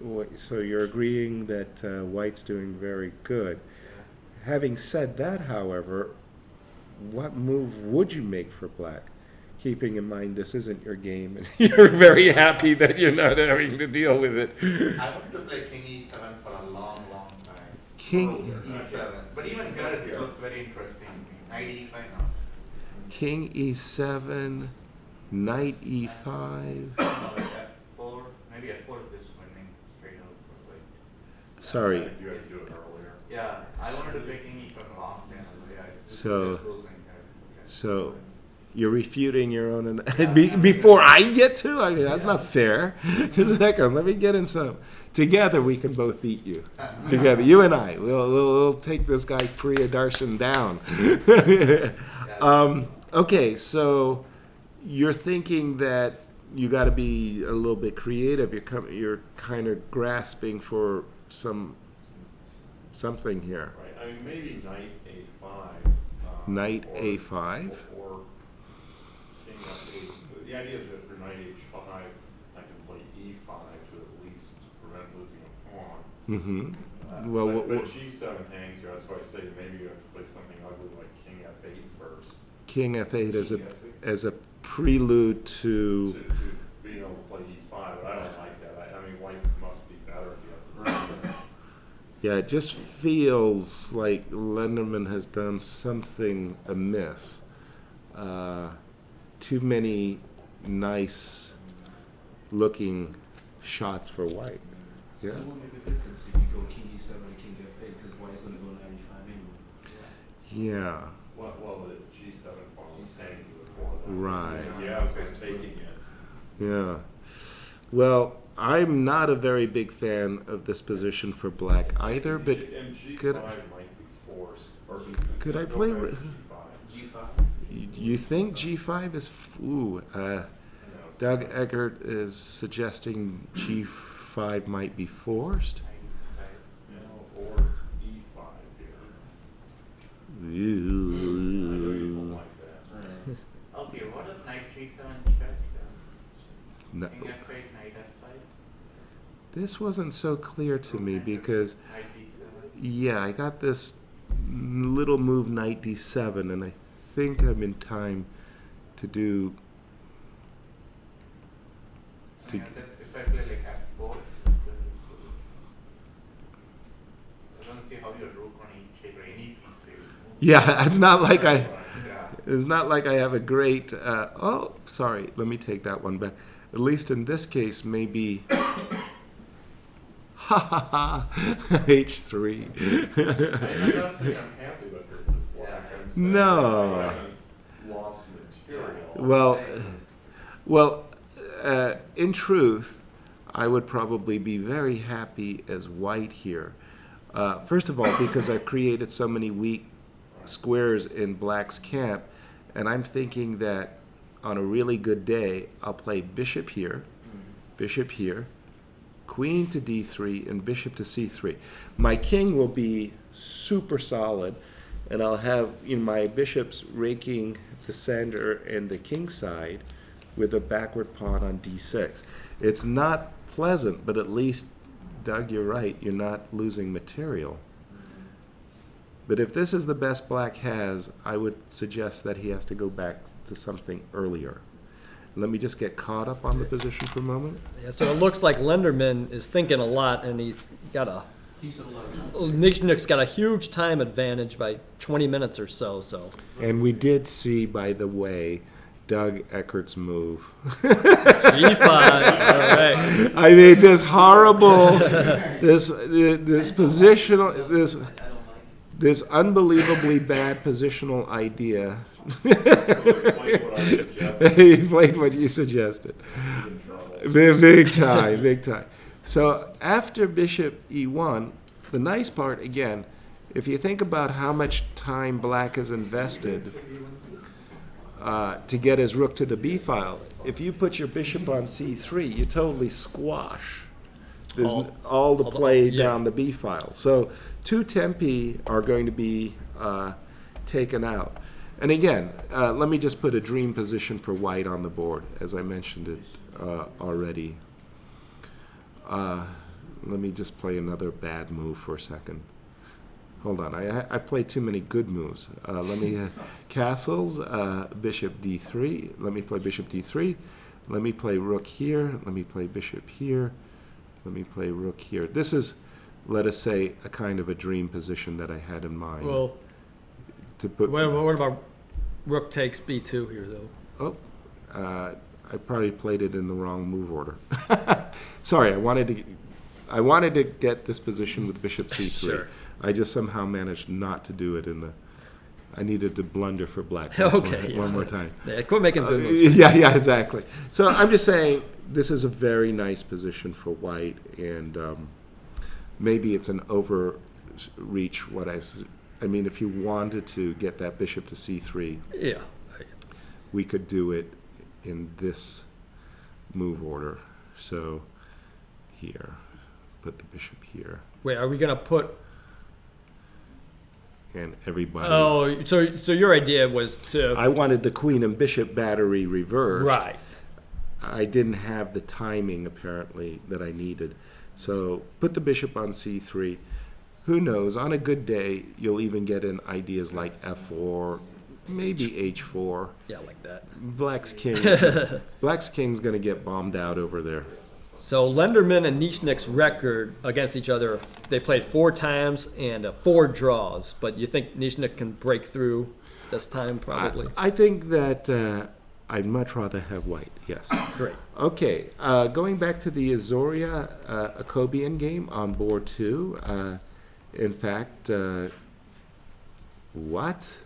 really good. So you're agreeing that White's doing very good. Having said that, however, what move would you make for Black? Keeping in mind this isn't your game and you're very happy that you're not having to deal with it. I wanted to play King E7 for a long, long time. King E7. But even here it looks very interesting. Knight E5 now. King E7, Knight E5. F4, maybe F4 is winning straight out for White. Sorry. You had to do it earlier. Yeah, I wanted to play King E7 long time. Yeah, it's So, just losing here. so you're refuting your own before I get to? I mean, that's not fair. Just a second, let me get in some. Together we can both beat you. Together, you and I. We'll take this guy Priyadarshan down. Okay, so you're thinking that you got to be a little bit creative. You're kind of grasping for something here. Right. I mean, maybe knight a5. Knight a5. Or king f8. The idea is that for knight h5, I can play e5 to at least prevent losing a pawn. Mm-hmm. Well, but g7 hangs here. That's why I say maybe you have to play something ugly like king f8 first. King f8 as a prelude to being able to play e5. I don't like that. I mean, white must be better if you have to. Yeah, it just feels like Lenderman has done something amiss. Too many nice looking shots for white. Yeah. It won't make a difference if you go king e7 and king f8 because white's going to go knight e5 anyway. Yeah. Well, the g7 pawn was hanging before that. Right. Yeah, I was taking it. Yeah. Well, I'm not a very big fan of this position for black either, but And g5 could might be forced. Or could I play? g5. You think g5 is? Ooh, Doug Eggert is suggesting g5 might be forced. Or e5 here. Ew. Okay, what if knight g7 check? No. King f8, knight f5? This wasn't so clear to me because, Knight d7? yeah, I got this little move knight d7, and I think I'm in time to do. If I play like f4, I don't see how your rook on e8 or any piece really moves. Yeah, it's not like It's not like I have a great. Oh, sorry. Let me take that one back. At least in this case, maybe. Ha ha ha. H3. I'm not saying I'm happy with this as black. I'm saying No. I haven't lost material. Well, in truth, I would probably be very happy as white here. First of all, because I've created so many weak squares in black's camp, and I'm thinking that on a really good day, I'll play bishop here, queen to d3, and bishop to c3. My king will be super solid, and I'll have my bishops raking the center and the king side with a backward pawn on d6. It's not pleasant, but at least, Doug, you're right, you're not losing material. But if this is the best black has, I would suggest that he has to go back to something earlier. Let me just get caught up on the position for a moment. Yeah, so it looks like Lenderman is thinking a lot, and he's got a. Nyzhnyk's got a huge time advantage by 20 minutes or so. And we did see, by the way, Doug Eckert's move. G5. All right. I mean, this horrible, this positional, this unbelievably bad positional idea. He played what you suggested. Big time, big time. So after bishop e1, the nice part, again, if you think about how much time black has invested to get his rook to the b file, if you put your bishop on c3, you totally squash all the play down the b file. So two tempi are going to be taken out. And again, let me just put a dream position for white on the board, as I mentioned it already. Let me just play another bad move for a second. Hold on, I played too many good moves. Let me, castles, bishop d3. Let me play bishop d3. Let me play rook here. Let me play bishop here. Let me play rook here. This is, let us say, a kind of a dream position that I had in mind. Well, to put what about rook takes b2 here, though? Oh, I probably played it in the wrong move order. Sorry, I wanted to get this position with bishop c3. Sure. I just somehow managed not to do it in the. I needed to blunder for black one more time. Yeah, quit making good moves. Yeah, exactly. So I'm just saying this is a very nice position for white, and maybe it's an overreach. I mean, if you wanted to get that bishop to c3, yeah, we could do it in this move order. So here, put the bishop here. Wait, are we gonna put? And everybody. Oh, so your idea was to. I wanted the queen and bishop battery reversed. Right. I didn't have the timing apparently that I needed, so put the bishop on c3. Who knows? On a good day, you'll even get in ideas like f4, maybe h4. Yeah, like that. Black's king's going to get bombed out over there. So Lenderman and Nyzhnyk's record against each other, they played 4 times and 4 draws. But you think Nyzhnyk can break through this time, probably? I think that I'd much rather have white, yes. Great. Okay, going back to the Izoria Akobian game on board 2. In fact, what?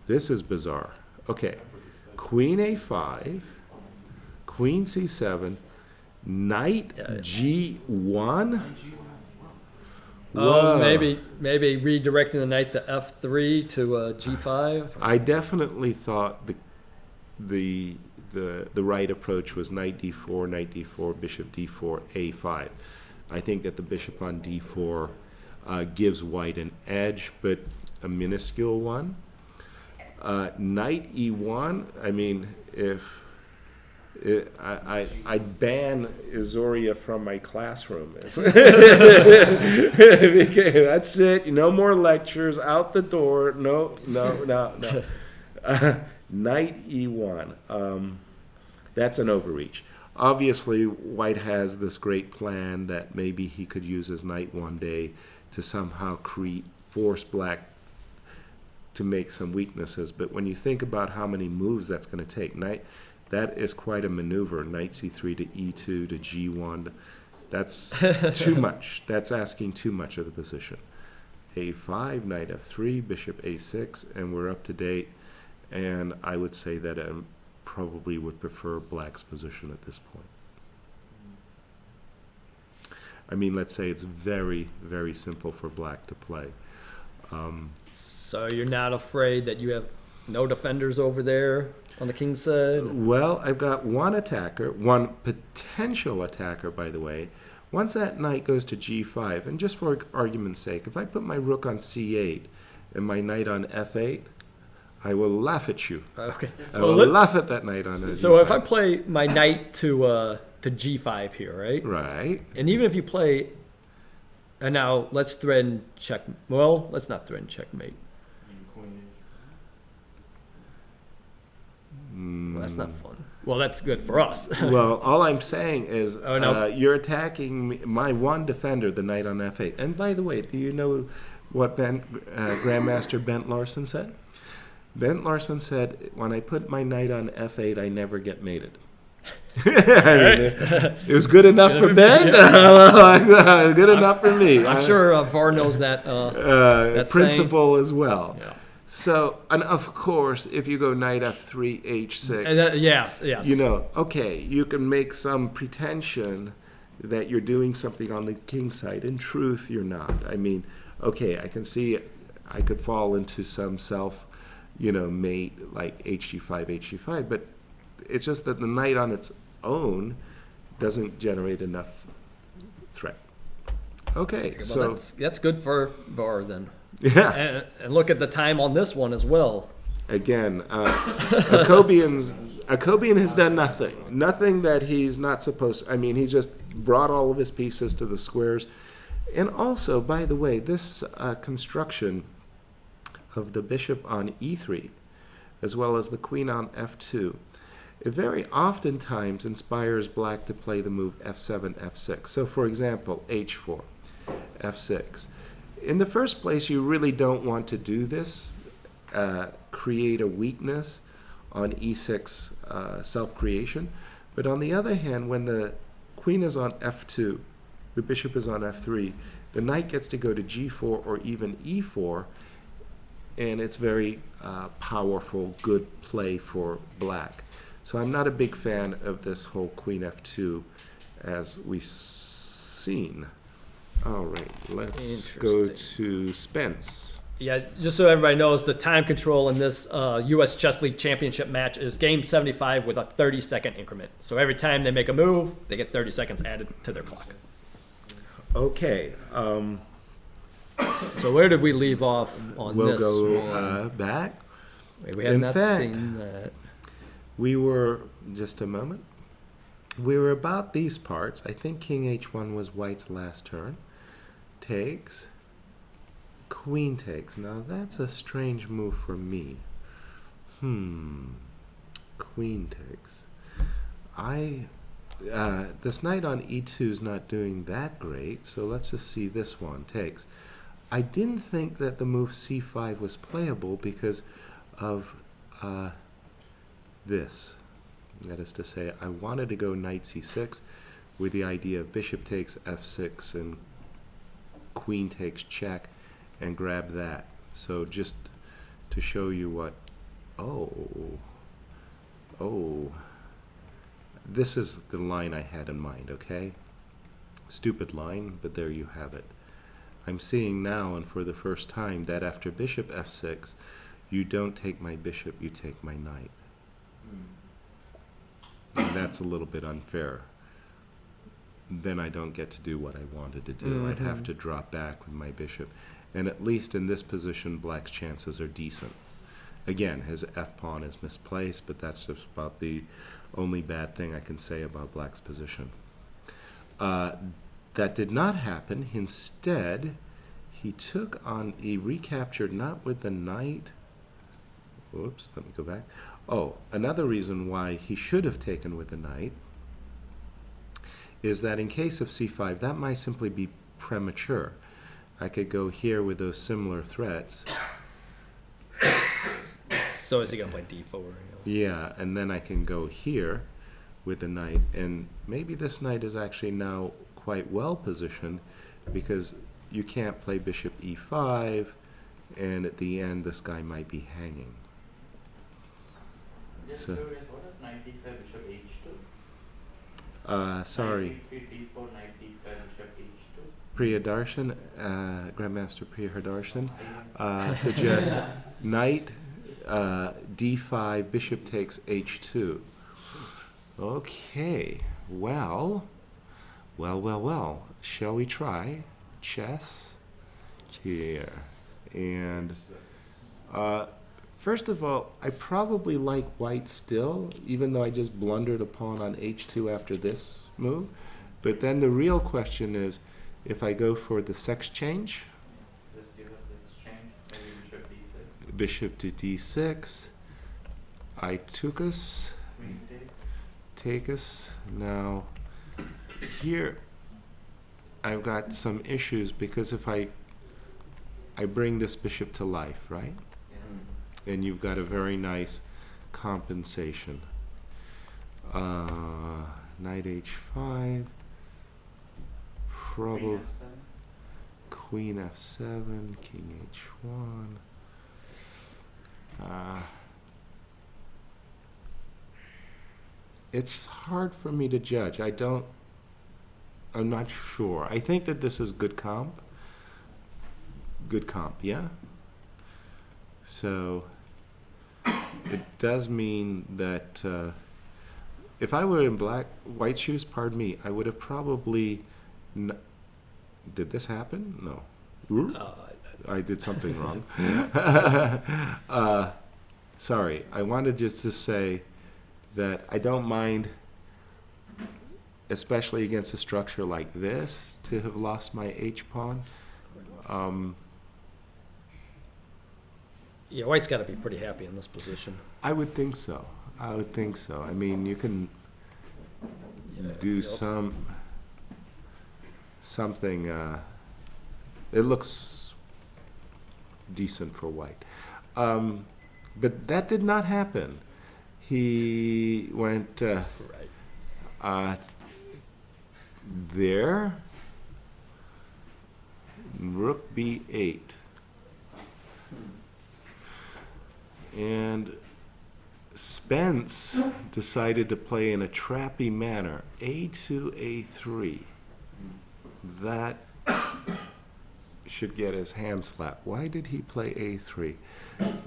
This is bizarre. Okay, queen a5, queen c7, knight g1. Oh, maybe redirecting the knight to f3 to g5. I definitely thought the right approach was knight d4, bishop d4, a5. I think that the bishop on d4 gives white an edge, but a minuscule one. Knight e1. I mean, if I'd ban Izoria from my classroom. That's it. No more lectures. Out the door. No. Knight e1. That's an overreach. Obviously, white has this great plan that maybe he could use his knight one day to somehow force black to make some weaknesses. But when you think about how many moves that's going to take, that is quite a maneuver. Knight c3 to e2 to g1. That's too much. That's asking too much of the position. a5, knight f3, bishop a6, and we're up to date. And I would say that I probably would prefer black's position at this point. I mean, let's say it's very, very simple for black to play. So you're not afraid that you have no defenders over there on the king's side? Well, I've got one potential attacker, by the way. Once that knight goes to g5, and just for argument's sake, if I put my rook on c8 and my knight on f8, I will laugh at you. Okay. I will laugh at that knight on so g5. So if I play my knight to g5 here, right? Right. And even if you play, and now let's threaten check. Well, let's not threaten checkmate. Well, that's not fun. Well, that's good for us. Well, all I'm saying is you're attacking my one defender, the knight on f8. And by the way, do you know what Grandmaster Bent Larson said? Bent Larson said, when I put my knight on f8, I never get mated. It was good enough for Ben. Good enough for me. I'm sure Var knows that principle saying as well. Yeah. So, and of course, if you go knight f3, h6, yes, you know, okay, you can make some pretension that you're doing something on the king side. In truth, you're not. I mean, okay, I can see I could fall into some mate like hg5, but it's just that the knight on its own doesn't generate enough threat. Okay, well, so that's good for Var then. Yeah. And look at the time on this one as well. Again, Akobian has done nothing. Nothing that he's not supposed to. I mean, he just brought all of his pieces to the squares. And also, by the way, this construction of the bishop on e3, as well as the queen on f2, it very oftentimes inspires black to play the move f7, f6. So, for example, h4, f6. In the first place, you really don't want to do this, create a weakness on e6 self-creation. But on the other hand, when the queen is on f2, the bishop is on f3, the knight gets to go to g4 or even e4, and it's very powerful, good play for black. So I'm not a big fan of this whole queen f2 as we've seen. All right, let's go to Spence. Yeah, just so everybody knows, the time control in this U.S. Chess League Championship match is game 75 with a 30-second increment. So every time they make a move, they get 30 seconds added to their clock. Okay. So where did we leave off on we'll this? We'll go back. We have not seen that. We were, just a moment, we were about these parts. I think king h1 was white's last turn. Takes. Queen takes. Now that's a strange move for me. Queen takes. This knight on e2 is not doing that great, so let's just see this one. Takes. I didn't think that the move c5 was playable because of this. That is to say, I wanted to go knight c6 with the idea of bishop takes f6 and queen takes check and grab that. So just to show you what, this is the line I had in mind, okay? Stupid line, but there you have it. I'm seeing now, and for the first time, that after bishop f6, you don't take my bishop, you take my knight. And that's a little bit unfair. Then I don't get to do what I wanted to do. I'd have to drop back with my bishop. And at least in this position, black's chances are decent. Again, his f-pawn is misplaced, but that's just about the only bad thing I can say about black's position. That did not happen. Instead, he recaptured not with the knight. Oops, let me go back. Oh, another reason why he should have taken with the knight is that in case of c5, that might simply be premature. I could go here with those similar threats. So is he going to play d4? Yeah, and then I can go here with the knight, and maybe this knight is actually now quite well positioned because you can't play bishop e5, and at the end this guy might be hanging. So, what if knight d5, bishop h2? Sorry. Knight d3, d4, knight d5, bishop h2. Priyadarshan, Grandmaster Priyadarshan, suggests knight d5, bishop takes h2. Okay, well. Shall we try chess here? And first of all, I probably like white still, even though I just blundered a pawn on h2 after this move. But then the real question is, if I go for the sex change, Just give up the exchange, maybe bishop d6. bishop to d6, I took us, Queen takes. take us. Now, here I've got some issues because if I bring this bishop to life, right? and you've got a very nice compensation. Knight h5, probably queen f7, king h1. It's hard for me to judge. I'm not sure. I think that this is good comp. Good comp, yeah? So it does mean that if I were in white shoes, pardon me, I would have probably... Did this happen? No. I did something wrong. Sorry, I wanted just to say that I don't mind, especially against a structure like this, to have lost my h-pawn. Yeah, white's got to be pretty happy in this position. I would think so. I mean, you can do something. It looks decent for white. But that did not happen. He went there. Rook b8. And Spence decided to play in a trappy manner. a2, a3. That should get his hand slapped. Why did he play a3?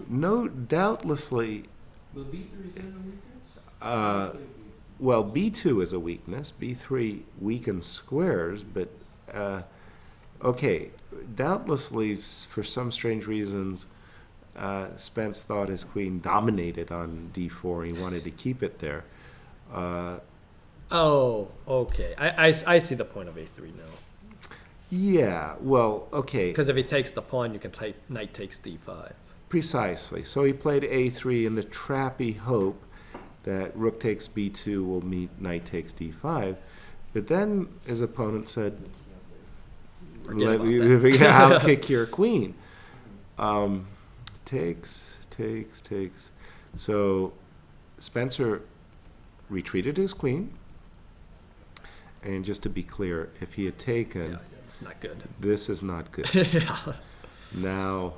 No, doubtlessly. But b3 is a weakness? Well, b2 is a weakness. b3 weakens squares, but okay. Doubtlessly, for some strange reasons, Spence thought his queen dominated on d4. He wanted to keep it there. Oh, okay. I see the point of a3 now. Yeah, well, okay. Because if he takes the pawn, you can play knight takes d5. Precisely. So he played a3 in the trappy hope that rook takes b2 will meet knight takes d5. But then his opponent said, I'll kick your queen. Takes. So Spencer retreated his queen. And just to be clear, if he had taken, it's not good. This is not good. Now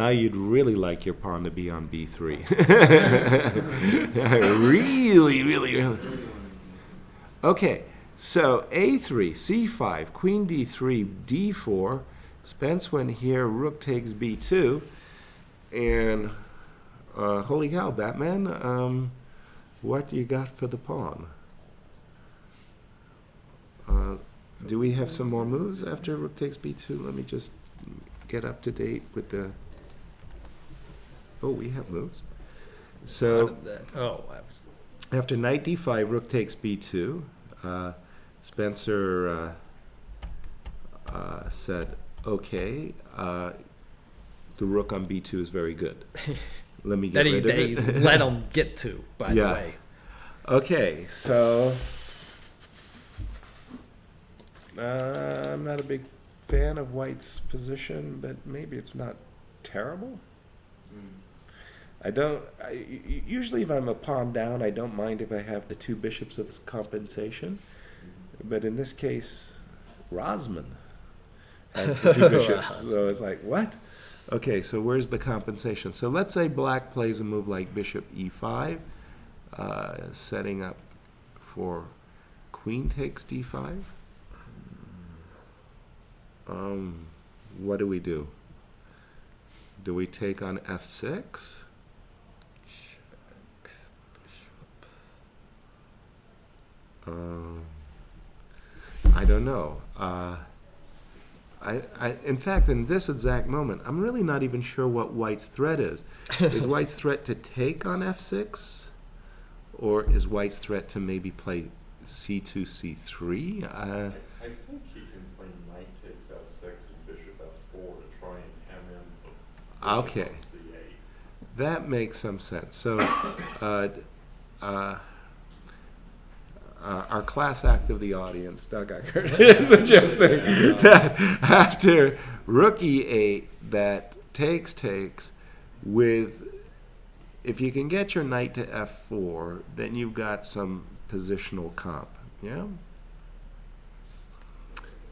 you'd really like your pawn to be on b3. really. Okay, so a3, c5, queen d3, d4. Spence went here, rook takes b2. And holy cow, Batman, what do you got for the pawn? Do we have some more moves after rook takes b2? Let me just get up to date with the... Oh, we have moves. So after knight d5, rook takes b2. Spencer said, okay, the rook on b2 is very good. Let me get rid of it. Let him get to, by the way. Okay, so... I'm not a big fan of white's position, but maybe it's not terrible. Usually if I'm a pawn down, I don't mind if I have the two bishops of compensation. But in this case, Rozman has the two bishops. So it's like, what? Okay, so where's the compensation? So let's say black plays a move like bishop e5, setting up for queen takes d5. What do we do? Do we take on f6? I don't know. In fact, in this exact moment, I'm really not even sure what white's threat is. Is white's threat to take on f6? Or is white's threat to maybe play c2, c3? I think he can play knight takes f6 and bishop f4 to try and hem in. Okay. That makes some sense. So, our class act of the audience, Doug Eckert, is suggesting that after rook e8, that takes with if you can get your knight to f4, then you've got some positional comp. Yeah?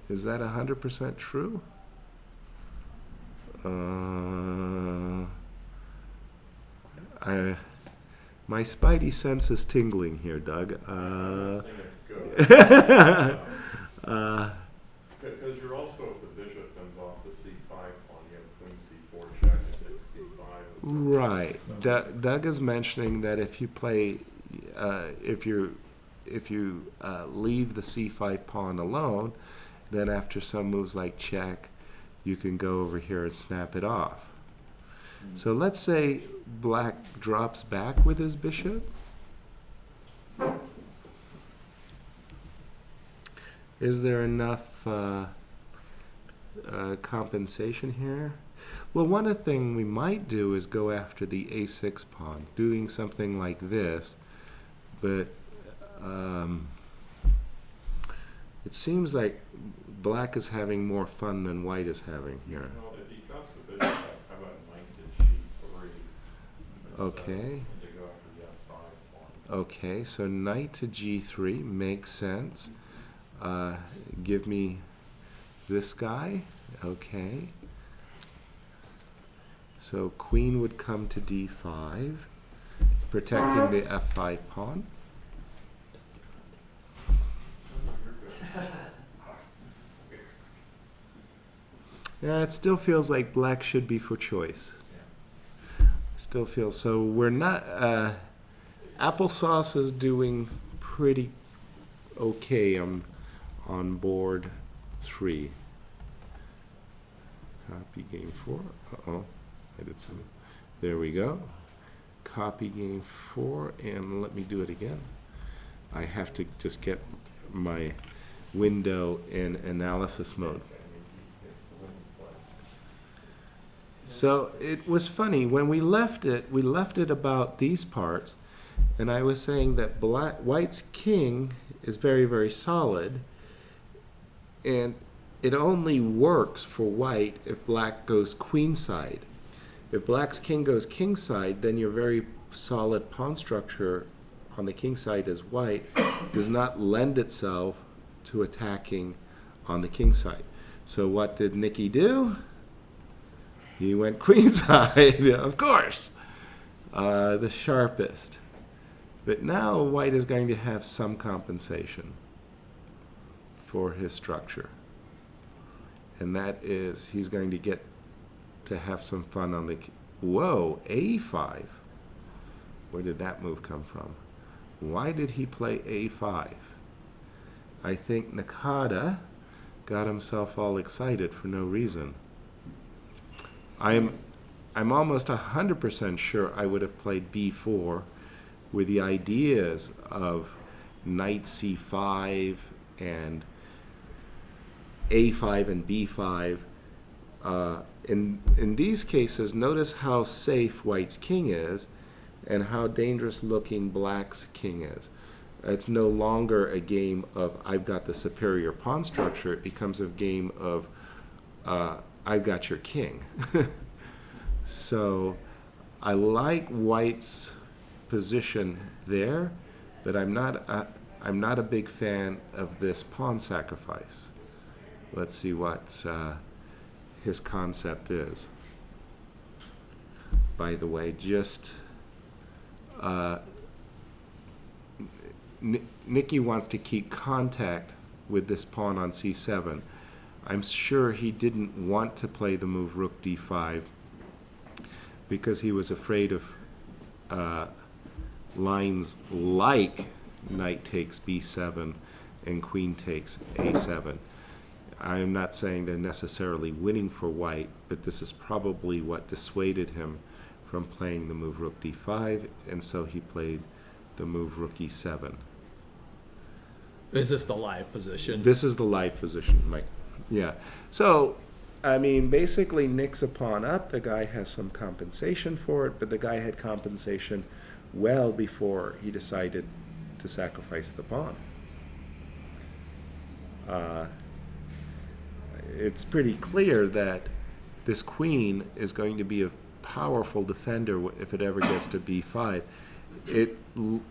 Is that 100% true? My spidey sense is tingling here, Doug. I think it's good. Because you're also, if the bishop comes off the c5 pawn, you have queen c4 check and hit c5. Right. Doug is mentioning that if you play, if you leave the c5 pawn alone, then after some moves like check, you can go over here and snap it off. So let's say black drops back with his bishop. Is there enough compensation here? Well, one thing we might do is go after the a6 pawn, doing something like this, but it seems like black is having more fun than white is having here. Well, if he cuts the bishop, how about knight to g3? Okay. To go after the f5 pawn. Okay, so knight to g3 makes sense. Give me this guy. Okay. So queen would come to d5, protecting the f5 pawn. Yeah, it still feels like black should be for choice. Still feels so. We're not. Applesauce is doing pretty okay on board 3. Copy game 4. Uh-oh, I did something. There we go. Copy game 4, and let me do it again. I have to just get my window in analysis mode. So it was funny when we left it about these parts, and I was saying that white's king is very, very solid, and it only works for white if black goes queenside. If black's king goes kingside, then your very solid pawn structure on the king side as white does not lend itself to attacking on the king side. So what did Nicky do? He went queenside, of course, the sharpest. But now white is going to have some compensation for his structure. And that is, he's going to get to have some fun on the, whoa, a5. Where did that move come from? Why did he play a5? I think Nakada got himself all excited for no reason. I'm almost 100% sure I would have played b4 with the ideas of knight c5 and a5 and b5. In these cases, notice how safe white's king is and how dangerous looking black's king is. It's no longer a game of I've got the superior pawn structure. It becomes a game of I've got your king. So I like white's position there, but I'm not a big fan of this pawn sacrifice. Let's see what his concept is. By the way, just Nicky wants to keep contact with this pawn on c7. I'm sure he didn't want to play the move rook d5 because he was afraid of lines like knight takes b7 and queen takes a7. I'm not saying they're necessarily winning for white, but this is probably what dissuaded him from playing the move rook d5, and so he played the move rook e7. Is this the live position? This is the live position, Mike. Yeah. So, I mean, basically Nick's a pawn up. The guy has some compensation for it, but the guy had compensation well before he decided to sacrifice the pawn. It's pretty clear that this queen is going to be powerful defender if it ever gets to b5. It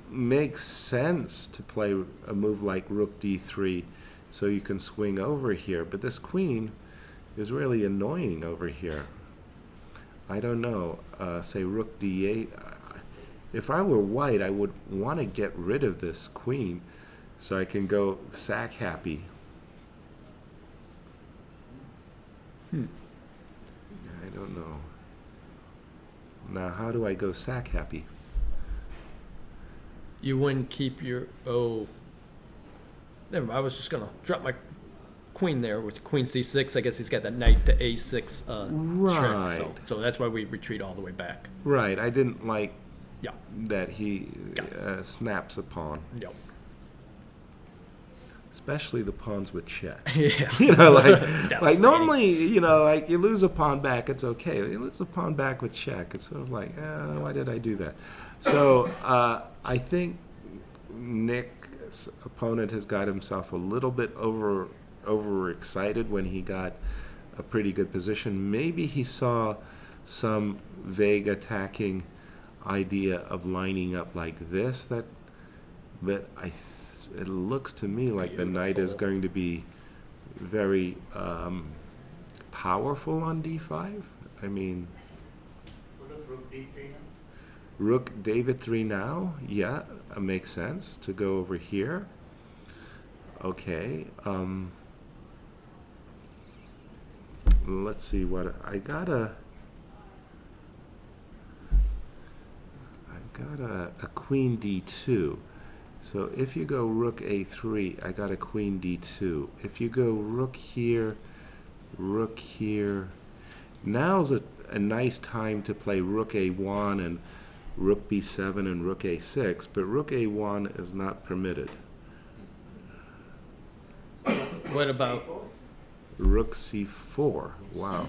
makes sense to play a move like rook d3 so you can swing over here, but this queen is really annoying over here. I don't know, say rook d8. If I were white, I would want to get rid of this queen so I can go sack happy. I don't know. Now, how do I go sack happy? You wouldn't keep your... Oh. Never mind. I was just going to drop my queen there with queen c6. I guess he's got that knight to a6 right. trick. So that's why we retreat all the way back. Right. I didn't like yeah. that he snaps a pawn. Yep. Especially the pawns with check. Yeah. You know, like normally, you know, like you lose a pawn back, it's okay. You lose a pawn back with check, it's sort of like, why did I do that? So I think Nick's opponent has got himself a little bit overexcited when he got a pretty good position. Maybe he saw some vague attacking idea of lining up like this. But it looks to me like the knight is going to be very powerful on d5. I mean, rook d3 now? Rook David 3 now? Yeah, it makes sense to go over here. Okay. Let's see what I got a queen d2. So if you go rook a3, I got a queen d2. If you go rook here, now's a nice time to play rook a1 and rook b7 and rook a6, but rook a1 is not permitted. What about rook c4? Wow.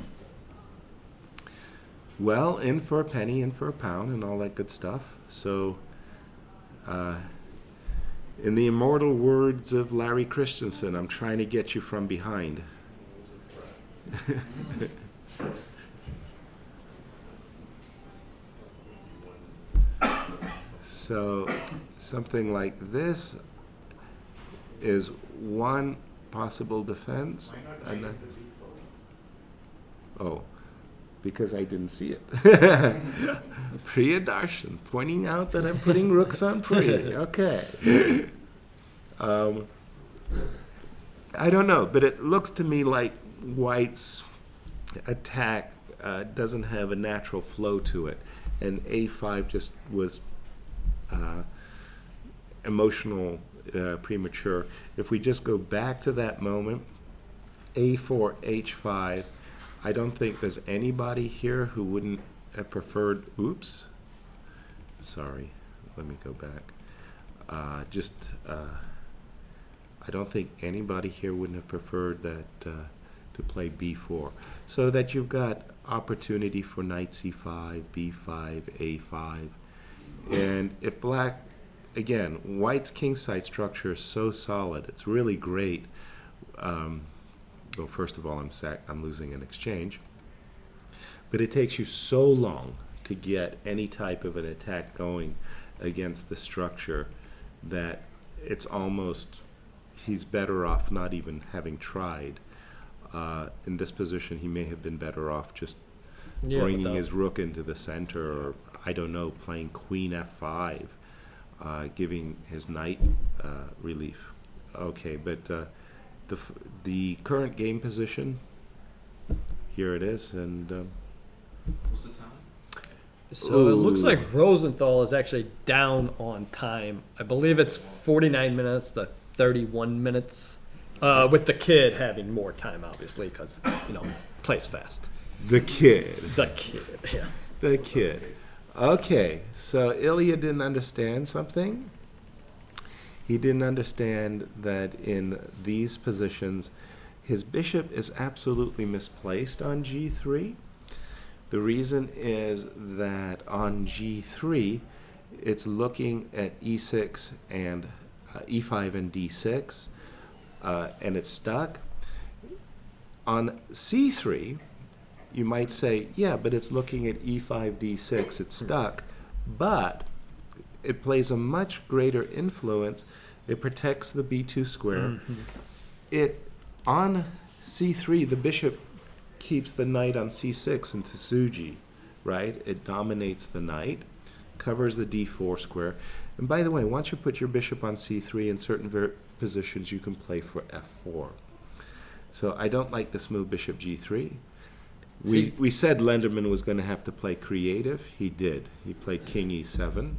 Well, in for a penny, in for a pound, and all that good stuff. So, in the immortal words of Larry Christensen, I'm trying to get you from behind. So, something like this is one possible defense. And then, oh, because I didn't see it. Priya Darshan, pointing out that I'm putting rooks on Priya. Okay. I don't know, but it looks to me like White's attack doesn't have a natural flow to it. And a5 just was emotional, premature. If we just go back to that moment, a4, h5, I don't think there's anybody here who wouldn't have preferred, oops, sorry, let me go back. I don't think anybody here wouldn't have preferred that to play b4. So that you've got opportunity for knight c5, b5, a5. And if black, again, white's kingside structure is so solid, it's really great. Well, first of all, I'm losing an exchange. But it takes you so long to get any type of an attack going against the structure that it's almost, he's better off not even having tried. In this position, he may have been better off just bringing his rook into the center, or, I don't know, playing queen f5, giving his knight relief. Okay, but the current game position, here it is, and what's the time? So it looks like Rosenthal is actually down on time. I believe it's 49 minutes to 31 minutes, with the kid having more time, obviously, because, you know, plays fast. The kid. Yeah. The kid. Okay, so Illya didn't understand something. He didn't understand that in these positions, his bishop is absolutely misplaced on g3. The reason is that on g3, it's looking at e6 and e5 and d6, and it's stuck. On c3, you might say, yeah, but it's looking at e5, d6, it's stuck. But it plays a much greater influence. It protects the b2 square. It, on c3, the bishop keeps the knight on c6 into Tsuji, right? It dominates the knight, covers the d4 square. And by the way, once you put your bishop on c3 in certain positions, you can play for f4. So I don't like this move, bishop g3. We said Lenderman was going to have to play creative. He did. He played king e7.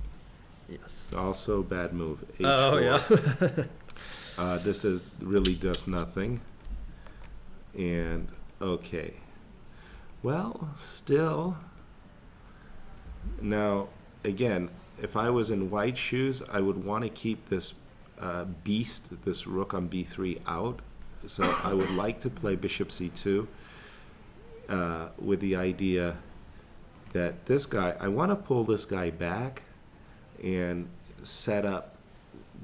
Yes. Also a bad move. H4. Oh, yeah. This really does nothing. And, okay. Well, still. Now, again, if I was in white shoes, I would want to keep this beast, this rook on b3 out. So I would like to play bishop c2 with the idea that this guy, I want to pull this guy back and set up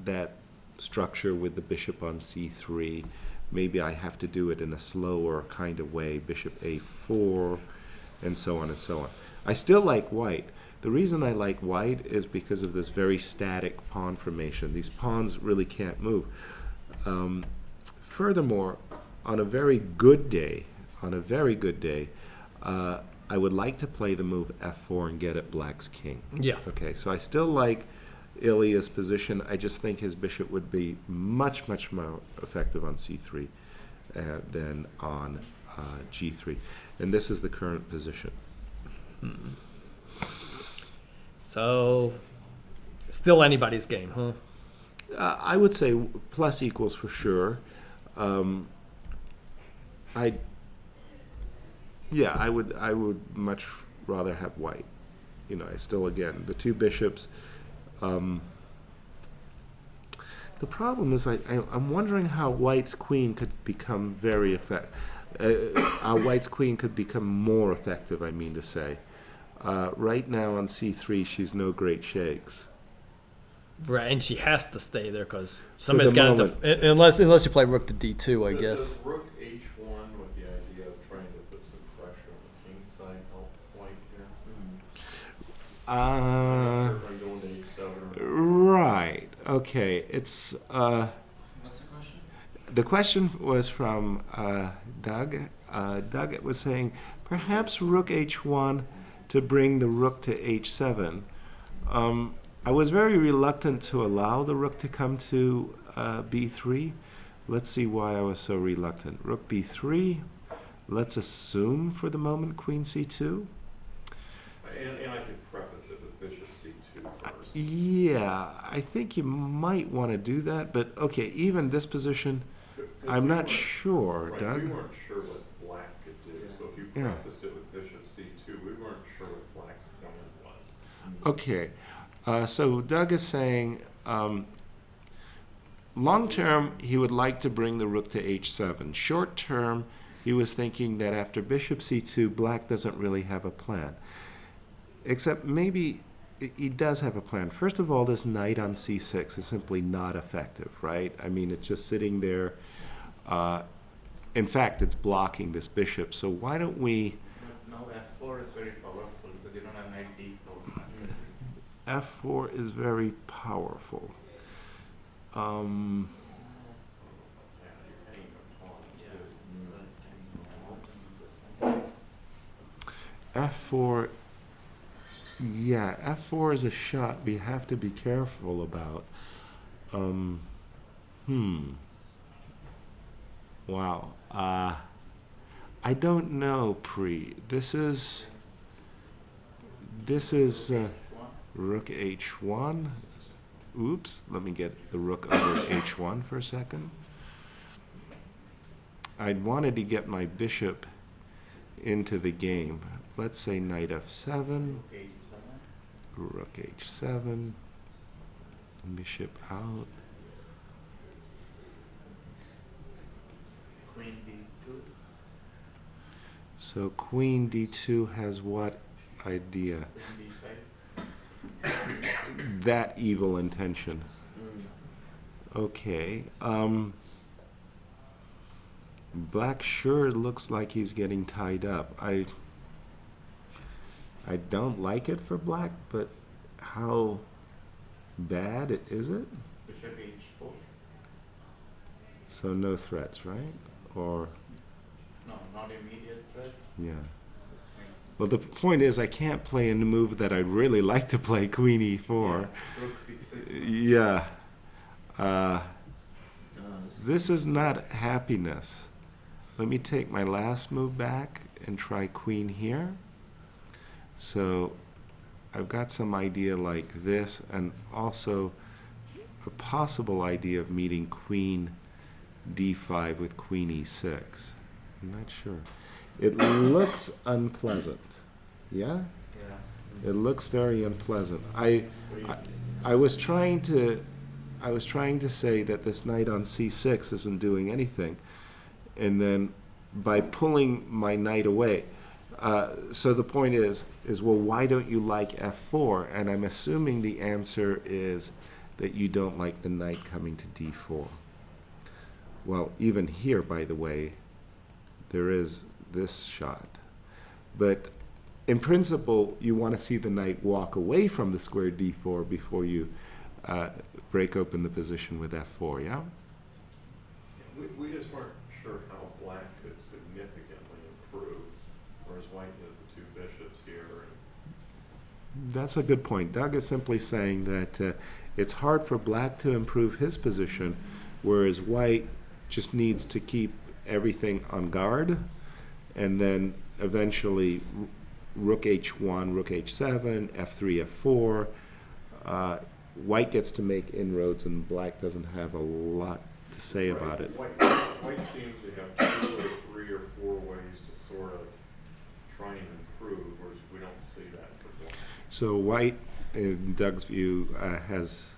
that structure with the bishop on c3. Maybe I have to do it in a slower kind of way, bishop a4, and so on and so on. I still like white. The reason I like white is because of this very static pawn formation. These pawns really can't move. Furthermore, on a very good day, I would like to play the move f4 and get at black's king. Yeah. Okay, so I still like Illya's position. I just think his bishop would be much, much more effective on c3 than on g3. And this is the current position. So, still anybody's game, huh? I would say plus equals for sure. I would much rather have white. You know, I still, again, the two bishops. The problem is I'm wondering how white's queen could become very effective. How white's queen could become more effective, I mean to say. Right now on c3, she's no great shakes. Right, and she has to stay there because somebody's got to, unless you play rook to d2, I guess. Does rook h1 with the idea of trying to put some pressure on the king side help white here? Going to h7. Right. Okay. It's. What's the question? The question was from Doug. Doug was saying perhaps rook h1 to bring the rook to h7. I was very reluctant to allow the rook to come to b3. Let's see why I was so reluctant. Rook b3. Let's assume for the moment queen c2. And I could preface it with bishop c2 first. Yeah, I think you might want to do that. But okay, even this position, I'm not sure, right, Doug. we weren't sure what black could do. So if you prefaced it with bishop c2, we weren't sure what black's plan was. Okay. So Doug is saying, long term, he would like to bring the rook to h7. Short term, he was thinking that after bishop c2, black doesn't really have a plan. Except maybe he does have a plan. First of all, this knight on c6 is simply not effective, right? I mean, it's just sitting there. In fact, it's blocking this bishop. So why don't we... Now f4 is very powerful because you don't have knight d4. f4 is very powerful. F4, yeah, f4 is a shot we have to be careful about. Wow. I don't know, Pri. This is rook h1. Oops, let me get the rook over h1 for a second. I wanted to get my bishop into the game. Let's say knight f7, rook h7, bishop out. Queen d2. So queen d2 has what idea? That evil intention. Okay. Black sure looks like he's getting tied up. I don't like it for black, but how bad is it? Bishop H4. So no threats, right? Or No, not immediate threat. yeah. Well, the point is, I can't play a move that I'd really like to play, Queen E4. Yeah, Rook C6. Yeah. This is not happiness. Let me take my last move back and try Queen here. So I've got some idea like this, and also a possible idea of meeting Queen D5 with Queen E6. I'm not sure. It looks unpleasant. Yeah? Yeah. It looks very unpleasant. I was trying to say that this knight on C6 isn't doing anything, and then by pulling my knight away. So the point is well, why don't you like F4? And I'm assuming the answer is that you don't like the knight coming to D4. Well, even here, by the way, there is this shot. But in principle, you want to see the knight walk away from the square D4 before you break open the position with F4, yeah? We just weren't sure how black could significantly improve, whereas white has the two bishops here. That's a good point. Doug is simply saying that it's hard for black to improve his position, whereas white just needs to keep everything on guard, and then eventually Rook H1, Rook H7, F3, F4. White gets to make inroads, and black doesn't have a lot to say about it. White seems to have 2 or 3 or 4 ways to sort of try and improve, whereas we don't see that for black. So white, in Doug's view, has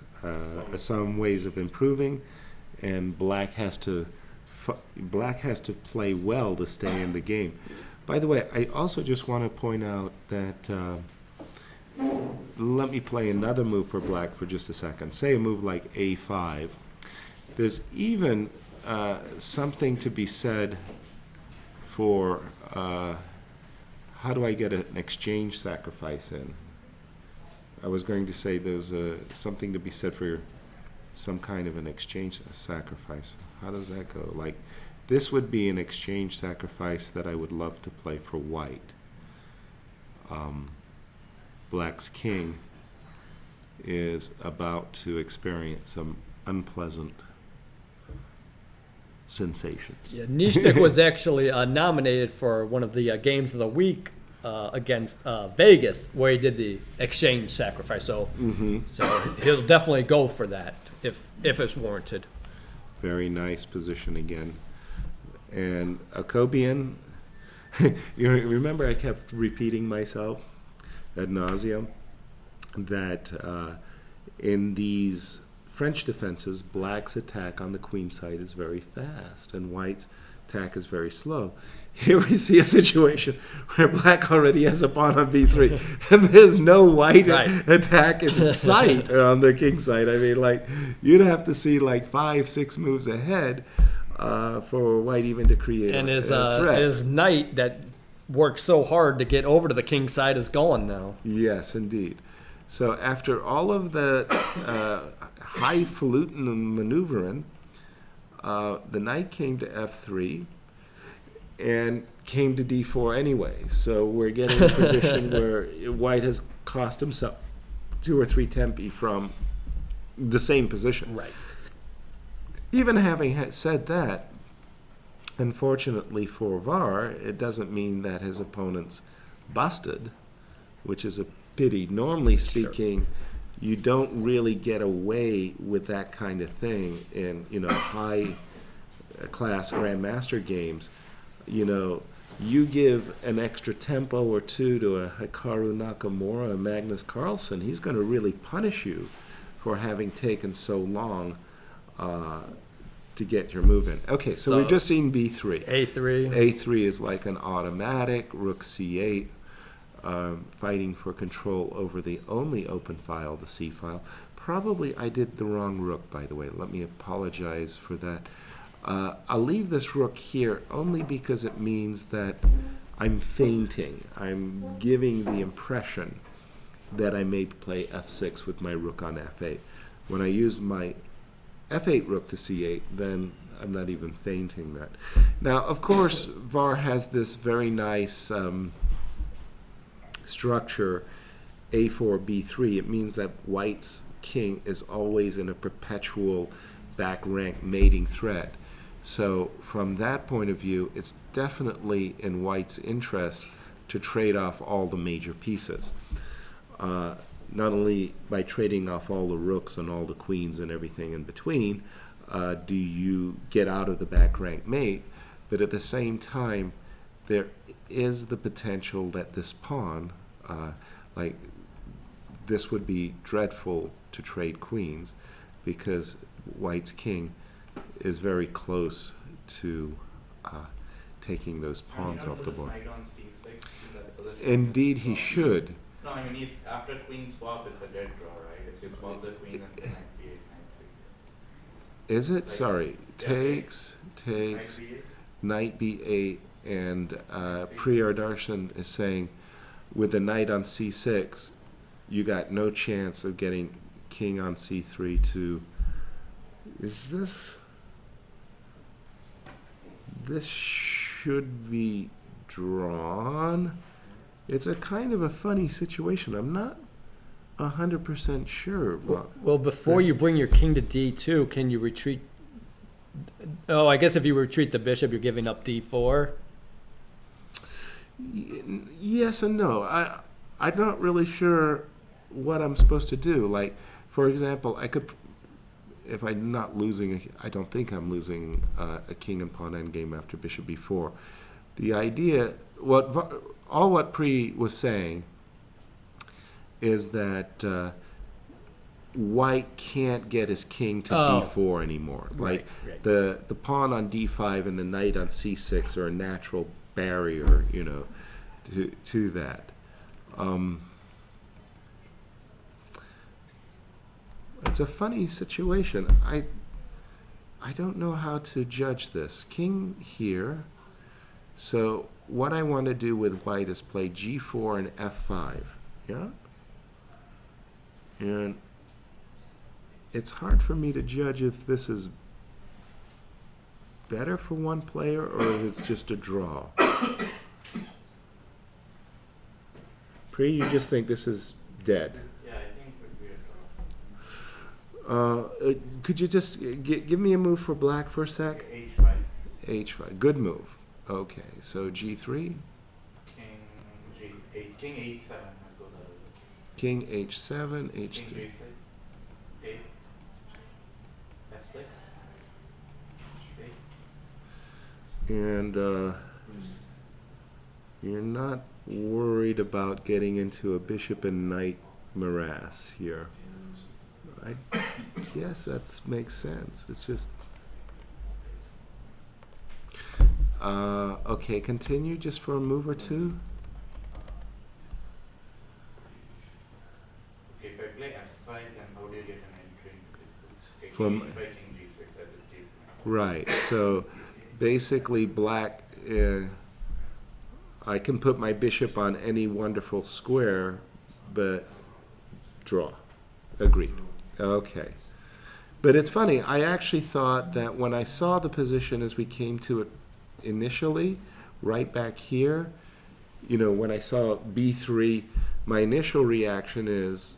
some ways of improving, and black has to play well to stay in the game. By the way, I also just want to point out that let me play another move for black for just a second. Say a move like A5. There's even something to be said for how do I get an exchange sacrifice in? I was going to say there's something to be said for some kind of an exchange sacrifice. How does that go? Like, this would be an exchange sacrifice that I would love to play for white. Black's king is about to experience some unpleasant sensations. Yeah, Nyzhnyk was actually nominated for one of the games of the week against Vegas, where he did the exchange sacrifice. So, so he'll definitely go for that if it's warranted. Very nice position again. And Akobian, you remember I kept repeating myself ad nauseum that in these French defenses, black's attack on the queen side is very fast and white's attack is very slow. Here we see a situation where black already has a pawn on b3 and there's no white attack in sight on the king side. I mean, like, you'd have to see like 5-6 moves ahead for white even to create a threat. His knight that worked so hard to get over to the king side is gone now. Yes, indeed. So after all of the highfalutin maneuvering, the knight came to f3 and came to d4 anyway. So we're getting a position where white has cost himself 2 or 3 tempi from the same position. Right. Even having said that, unfortunately for Var, it doesn't mean that his opponent's busted, which is a pity. Normally speaking, you don't really get away with that kind of thing in, high class grandmaster games. You give an extra tempo or two to a Hikaru Nakamura, a Magnus Carlsen, he's going to really punish you for having taken so long to get your move in. Okay, so we've just seen B3. A3. A3 is like an automatic, Rook C8, fighting for control over the only open file, the C file. Probably I did the wrong rook, by the way. Let me apologize for that. I'll leave this rook here only because it means that I'm feinting. I'm giving the impression that I may play f6 with my rook on f8. When I use my f8 rook to c8, then I'm not even feinting that. Now, of course, Var has this very nice structure, a4, b3. It means that white's king is always in a perpetual back rank mating thread. So from that point of view, it's definitely in white's interest to trade off all the major pieces. Not only by trading off all the rooks and all the queens and everything in between, do you get out of the back rank mate, but at the same time, there is the potential that this pawn, like this would be dreadful to trade queens because white's king is very close to taking those pawns off the board. Indeed, he should. No, I mean, if after queen swap, it's a dead draw, right? If you swap the queen and knight b8, knight c8. Is it? Sorry. Takes, knight b8, and Priyadarsan is saying with the knight on c6, you got no chance of getting king on c3 to... Is this... This should be drawn. It's a kind of a funny situation. I'm not 100% sure. Well, before you bring your king to d2, can you retreat? Oh, I guess if you retreat the bishop, you're giving up d4. Yes and no. I'm not really sure what I'm supposed to do. Like, for example, I could, if I'm not losing, I don't think I'm losing a king and pawn endgame after bishop b4. The idea, all what Pri was saying is that white can't get his king to b4 anymore. Like the pawn on d5 and the knight on c6 are a natural barrier, you know, to that. It's a funny situation. I don't know how to judge this. King here. So what I want to do with white is play g4 and f5. Yeah? And it's hard for me to judge if this is better for one player or if it's just a draw. Pri, you just think this is dead? Yeah, I think it would be a draw. Could you just give me a move for black for a sec? h5. h5. Good move. Okay, so g3. King g8. King h7. King h7, h3. King g6. 8. f6. And you're not worried about getting into a bishop and knight morass here. I guess that makes sense. It's just... okay, continue just for a move or two. Okay, if I play f5, then how do you get an entry? From King g6 at this gate. right, so basically black, I can put my bishop on any wonderful square, but draw. Agreed. Okay. But it's funny, I actually thought that when I saw the position as we came to it initially, right back here, you know, when I saw b3, my initial reaction is,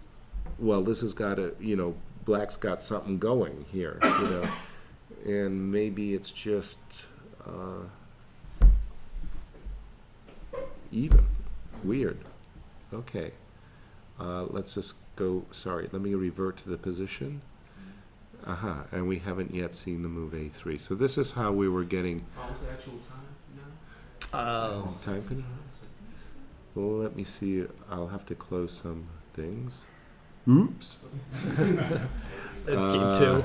well, this has got to, you know, black's got something going here, you know, and maybe it's just even. Weird. Okay. Let's just go, sorry, let me revert to the position. And we haven't yet seen the move a3. So this is how we were getting... What's the actual time now? Time for... Well, let me see. I'll have to close some things. Oops. That's game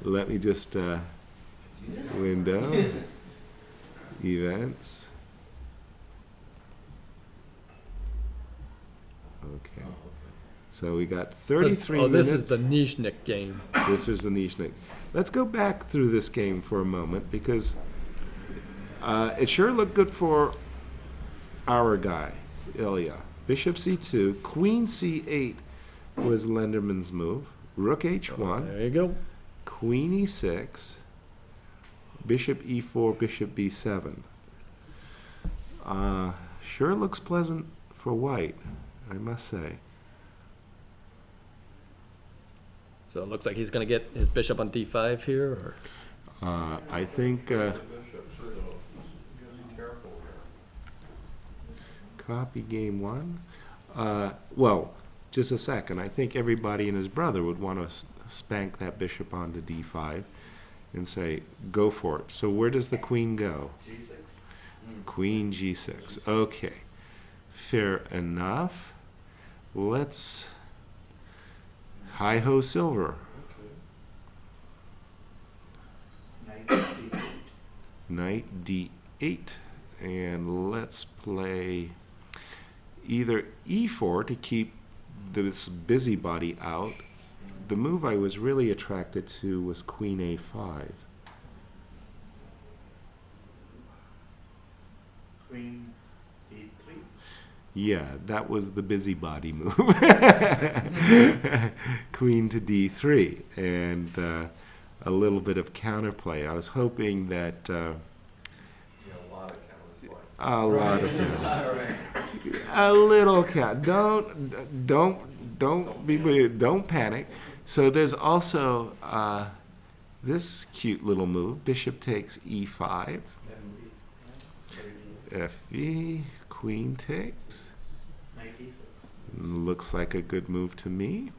2. Let me just... window. Events. Okay. So we got 33 minutes. This is the Nyzhnyk game. This is the Nyzhnyk. Let's go back through this game for a moment because it sure looked good for our guy, Illya. Bishop c2, queen c8 was Lenderman's move. Rook h1. There you go. Queen e6. Bishop e4, bishop b7. Sure looks pleasant for white, I must say. So it looks like he's going to get his bishop on d5 here? Or? I think... copy game one. Well, just a second. I think everybody and his brother would want to spank that bishop onto d5 and say, go for it. So where does the queen go? G6. Queen g6. Okay. Fair enough. Let's hi-ho silver. Knight d8. And let's play either e4 to keep this busybody out. The move I was really attracted to was queen a5. Queen e3. Yeah, that was the busybody move. Queen to d3 and a little bit of counterplay. I was hoping that a lot of counterplay. A little count. Don't panic. So there's also this cute little move. Bishop takes e5. Fe. Queen takes. Looks like a good move to me.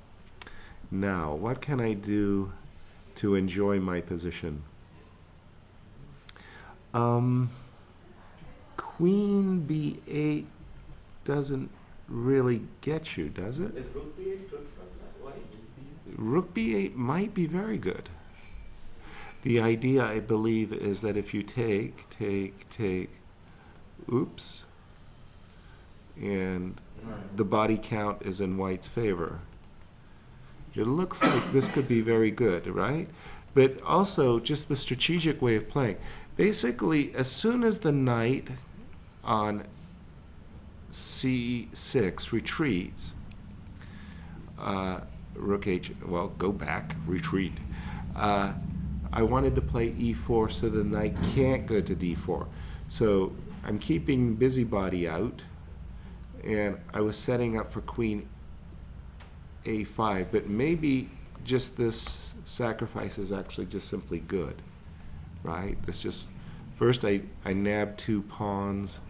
Now, what can I do to enjoy my position? Queen b8 doesn't really get you, does it? Is rook b8 good for white? Rook b8 might be very good. The idea, I believe, is that if you take, oops, and the body count is in white's favor. It looks like this could be very good, right? But also just the strategic way of playing. Basically, as soon as the knight on c6 retreats, rook h, well, go back, retreat. I wanted to play e4 so the knight can't go to d4. So I'm keeping busybody out, and I was setting up for queen a5, but maybe just this sacrifice is actually just simply good, right? This just, first I nabbed 2 pawns,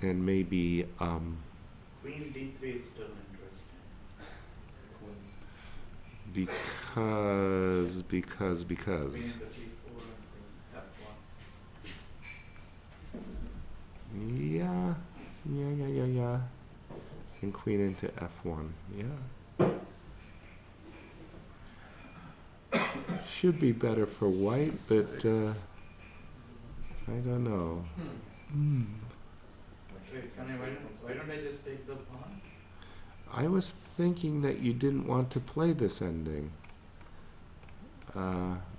and maybe Queen d3 is still interesting. because Queen into c4 and f1. yeah, and queen into f1, yeah. Should be better for white, but I don't know. Wait, why don't I just take the pawn? I was thinking that you didn't want to play this ending.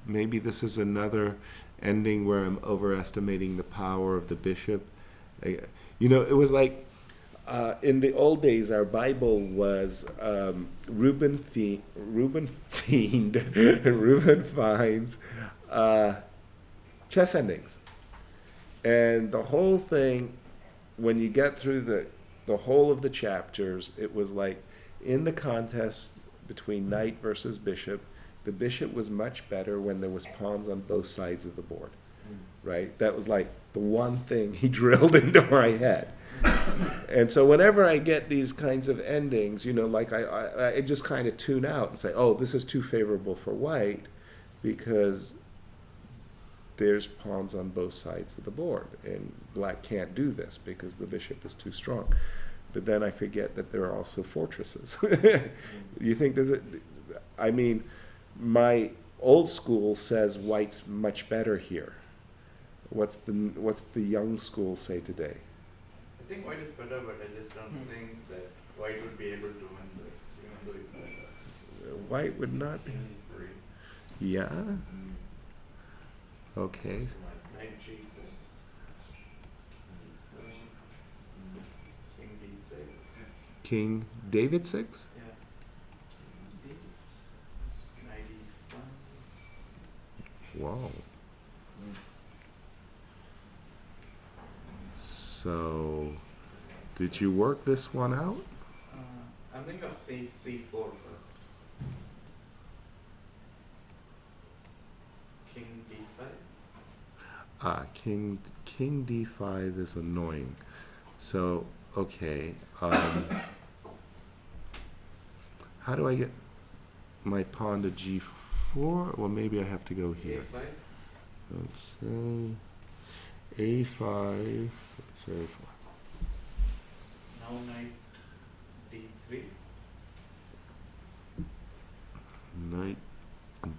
Maybe this is another ending where I'm overestimating the power of the bishop. You know, it was like in the old days, our Bible was Reuben finds chess endings. And the whole thing, when you get through the whole of the chapters, it was like in the contest between knight versus bishop, the bishop was much better when there was pawns on both sides of the board, right? That was like the one thing he drilled into my head. And so whenever I get these kinds of endings, you know, like I just kind of tune out and say, oh, this is too favorable for white because there's pawns on both sides of the board, and black can't do this because the bishop is too strong. But then I forget that there are also fortresses. You think, I mean, my old school says white's much better here. What's the young school say today? I think white is better, but I just don't think that white would be able to win this. You know? White would not be. Yeah. Okay. Knight G6. King D6. King David 6? Yeah. Knight E5. Wow. So, did you work this one out? I'm thinking of C4 first. King D5. King D5 is annoying. So, okay. How do I get my pawn to G4? Well, maybe I have to go here. Okay. A5. Let's say A5. Now knight D3. Knight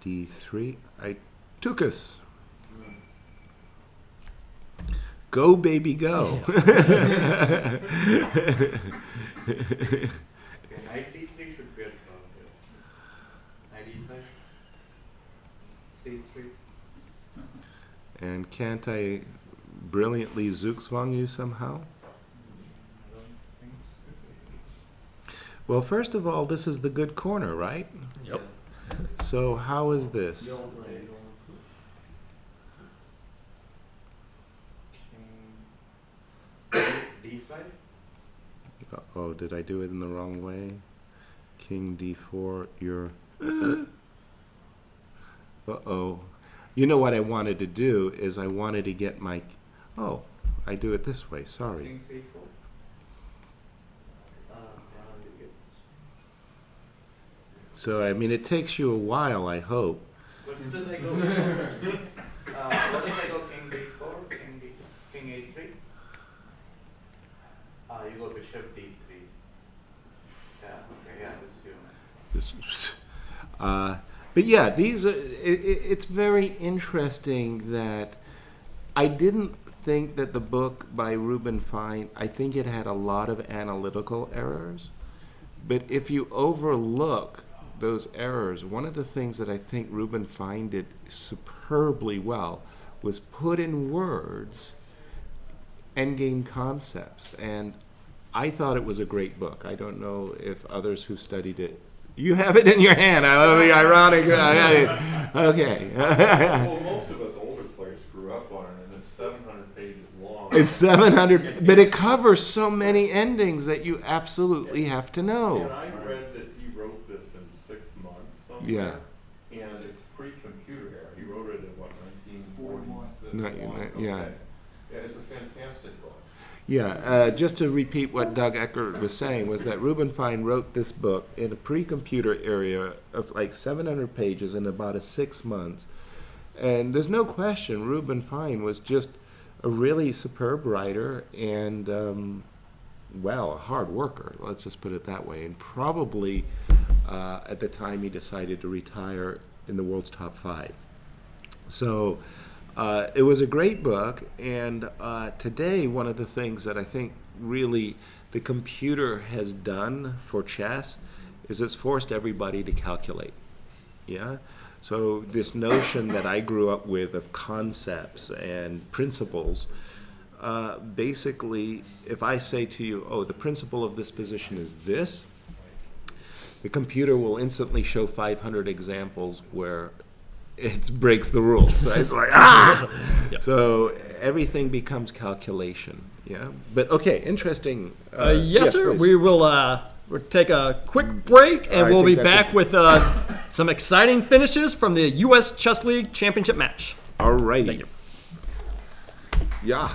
D3. I took us. Go, baby, go. Okay, knight D3 should be a draw here. Knight E5. C3. And can't I brilliantly Zugzwang you somehow? I don't think so. Well, first of all, this is the good corner, right? Yep. So how is this? D5? Oh, did I do it in the wrong way? King D4, you're... Uh-oh. You know what I wanted to do is I wanted to get my... Oh, I do it this way, sorry. King C4. So, I mean, it takes you a while, I hope. But still I go. What if I go King D4, King A3? You go Bishop D3. Yeah. Okay. Yeah. This you. But yeah, these are, it's very interesting that I didn't think that the book by Reuben Fine, I think it had a lot of analytical errors. But if you overlook those errors, one of the things that I think Reuben Fine did superbly well was put in words endgame concepts. And I thought it was a great book. I don't know if others who studied it. You have it in your hand. I love the ironic. Okay. Well, most of us older players grew up on it, and it's 700 pages long. It's 700, but it covers so many endings that you absolutely have to know. And I read that he wrote this in 6 months somewhere. Yeah. And it's pre-computer era. He wrote it in, what, 1946? Yeah. Okay. Yeah, it's a fantastic book. Yeah, just to repeat what Doug Eckert was saying, was that Reuben Fine wrote this book in a pre-computer area of like 700 pages in about 6 months. And there's no question Reuben Fine was just a really superb writer and, well, a hard worker, let's just put it that way. And probably at the time he decided to retire in the world's top 5. So it was a great book, and today one of the things that I think really the computer has done for chess is it's forced everybody to calculate. Yeah? So this notion that I grew up with of concepts and principles, basically, if I say to you, oh, the principle of this position is this, the computer will instantly show 500 examples where it breaks the rules. Right? It's like, ah! Yep. So everything becomes calculation. Yeah. But okay, interesting. Yes, sir. Please. We will we'll take a quick break, and we'll be back with some exciting finishes from the U.S. Chess League Championship match. All righty. Thank you. Yeah.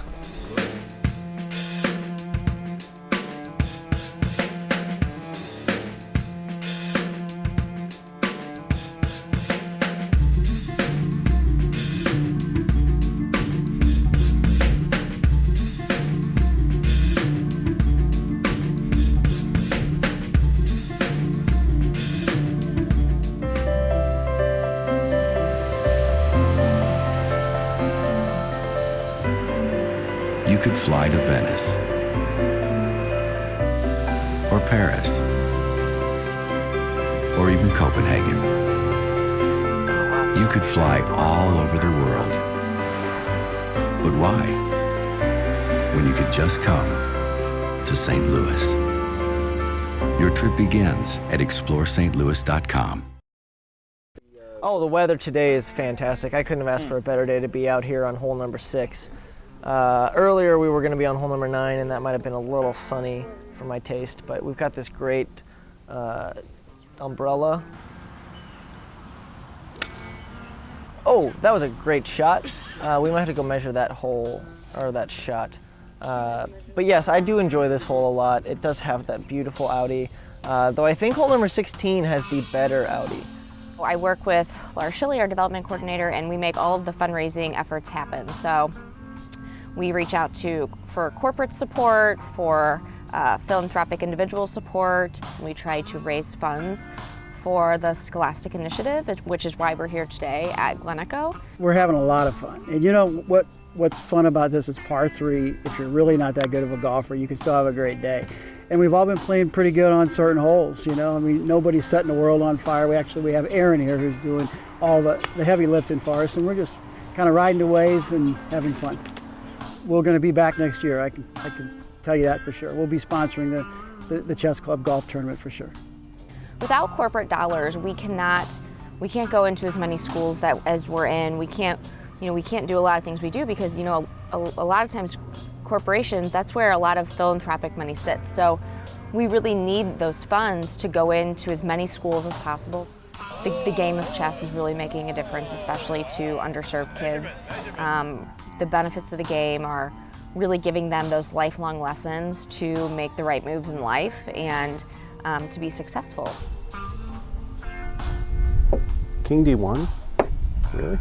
You could fly to Venice or Paris or even Copenhagen. You could fly all over the world. But why? When you could just come to St. Louis. Your trip begins at exploreStLouis.com. Oh, the weather today is fantastic. I couldn't have asked for a better day to be out here on hole number 6. Earlier we were going to be on hole number 9, and that might have been a little sunny for my taste, but we've got this great umbrella. Oh, that was a great shot. We might have to go measure that hole, or that shot. But yes, I do enjoy this hole a lot. It does have that beautiful outie, though I think hole number 16 has the better outie. I work with Laura Shilley, our development coordinator, and we make all of the fundraising efforts happen. So we reach out for corporate support, for philanthropic individual support. We try to raise funds for the Scholastic Initiative, which is why we're here today at Glen Echo. We're having a lot of fun. And you know what's fun about this is par 3. If you're really not that good of a golfer, you can still have a great day. And we've all been playing pretty good on certain holes, you know. I mean, nobody's setting the world on fire. We have Aaron here who's doing all the heavy lifting for us, and we're just kind of riding the wave and having fun. We're going to be back next year. I can tell you that for sure. We'll be sponsoring the Chess Club golf tournament for sure. Without corporate dollars, we can't go into as many schools as we're in. We can't do a lot of things we do because, you know, a lot of times corporations, that's where a lot of philanthropic money sits. So we really need those funds to go into as many schools as possible. The game of chess is really making a difference, especially to underserved kids. The benefits of the game are really giving them those lifelong lessons to make the right moves in life and to be successful. King D1? Really?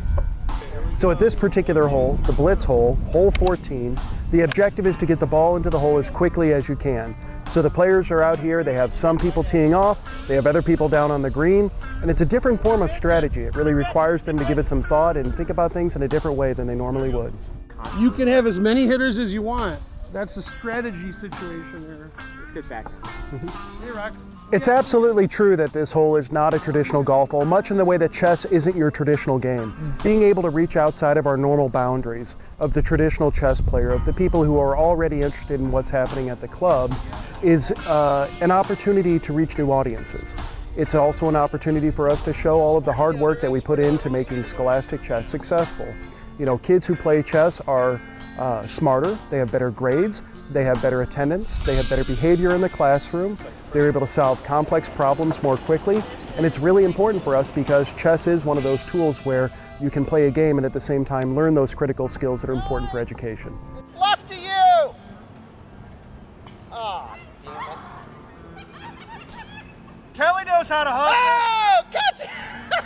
So at this particular hole, the blitz hole, hole 14, the objective is to get the ball into the hole as quickly as you can. So the players are out here, they have some people teeing off, they have other people down on the green, and it's a different form of strategy. It really requires them to give it some thought and think about things in a different way than they normally would. You can have as many hitters as you want. That's a strategy situation here. Let's get back now. Hey, Rex. It's absolutely true that this hole is not a traditional golf hole, much in the way that chess isn't your traditional game. Being able to reach outside of our normal boundaries of the traditional chess player, of the people who are already interested in what's happening at the club, is an opportunity to reach new audiences. It's also an opportunity for us to show all of the hard work that we put into making Scholastic Chess successful. You know, kids who play chess are smarter, they have better grades, they have better attendance, they have better behavior in the classroom, they're able to solve complex problems more quickly, and it's really important for us because chess is one of those tools where you can play a game and at the same time learn those critical skills that are important for education. It's left to you! Oh, damn it. Kelly knows how to hunt. Oh, catch it!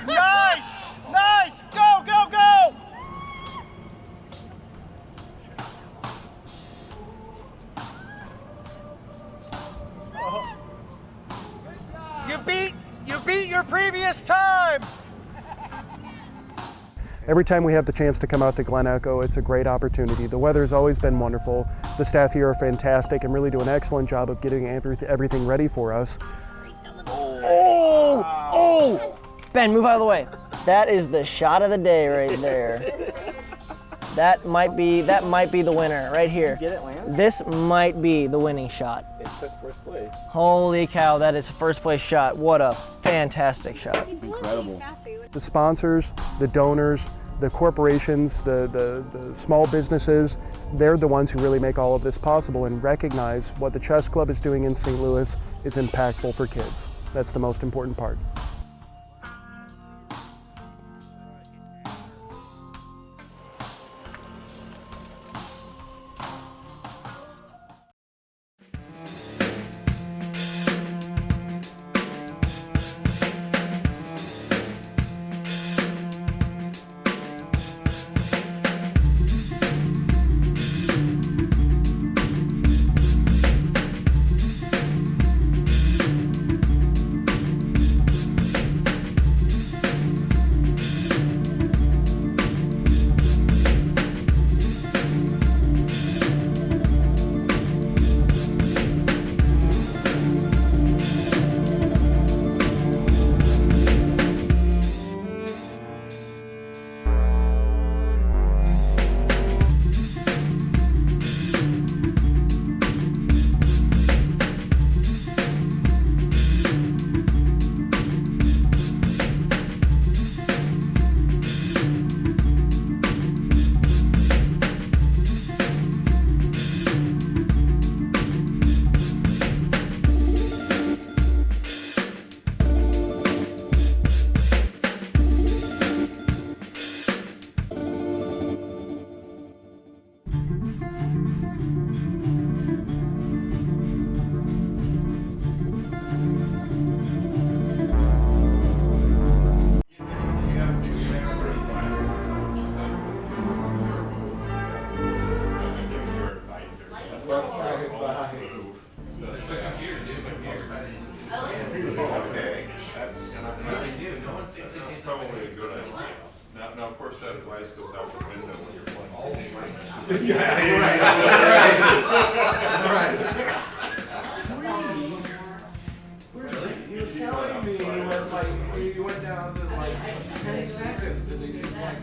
Nice! Nice! Go, go, go! You beat your previous time. Every time we have the chance to come out to Glen Echo, it's a great opportunity. The weather's always been wonderful. The staff here are fantastic and really do an excellent job of getting everything ready for us. Oh! Oh! Ben, move out of the way. That is the shot of the day right there. That might be the winner right here. Get it, Lance? This might be the winning shot. It took first place. Holy cow, that is a first place shot. What a fantastic shot. Incredible. The sponsors, the donors, the corporations, the small businesses, they're the ones who really make all of this possible and recognize what the Chess Club is doing in St. Louis is impactful for kids. That's the most important part. of course, that advice goes out the window when you're playing. He was telling me he was like, he went down to like 10 seconds and he didn't like.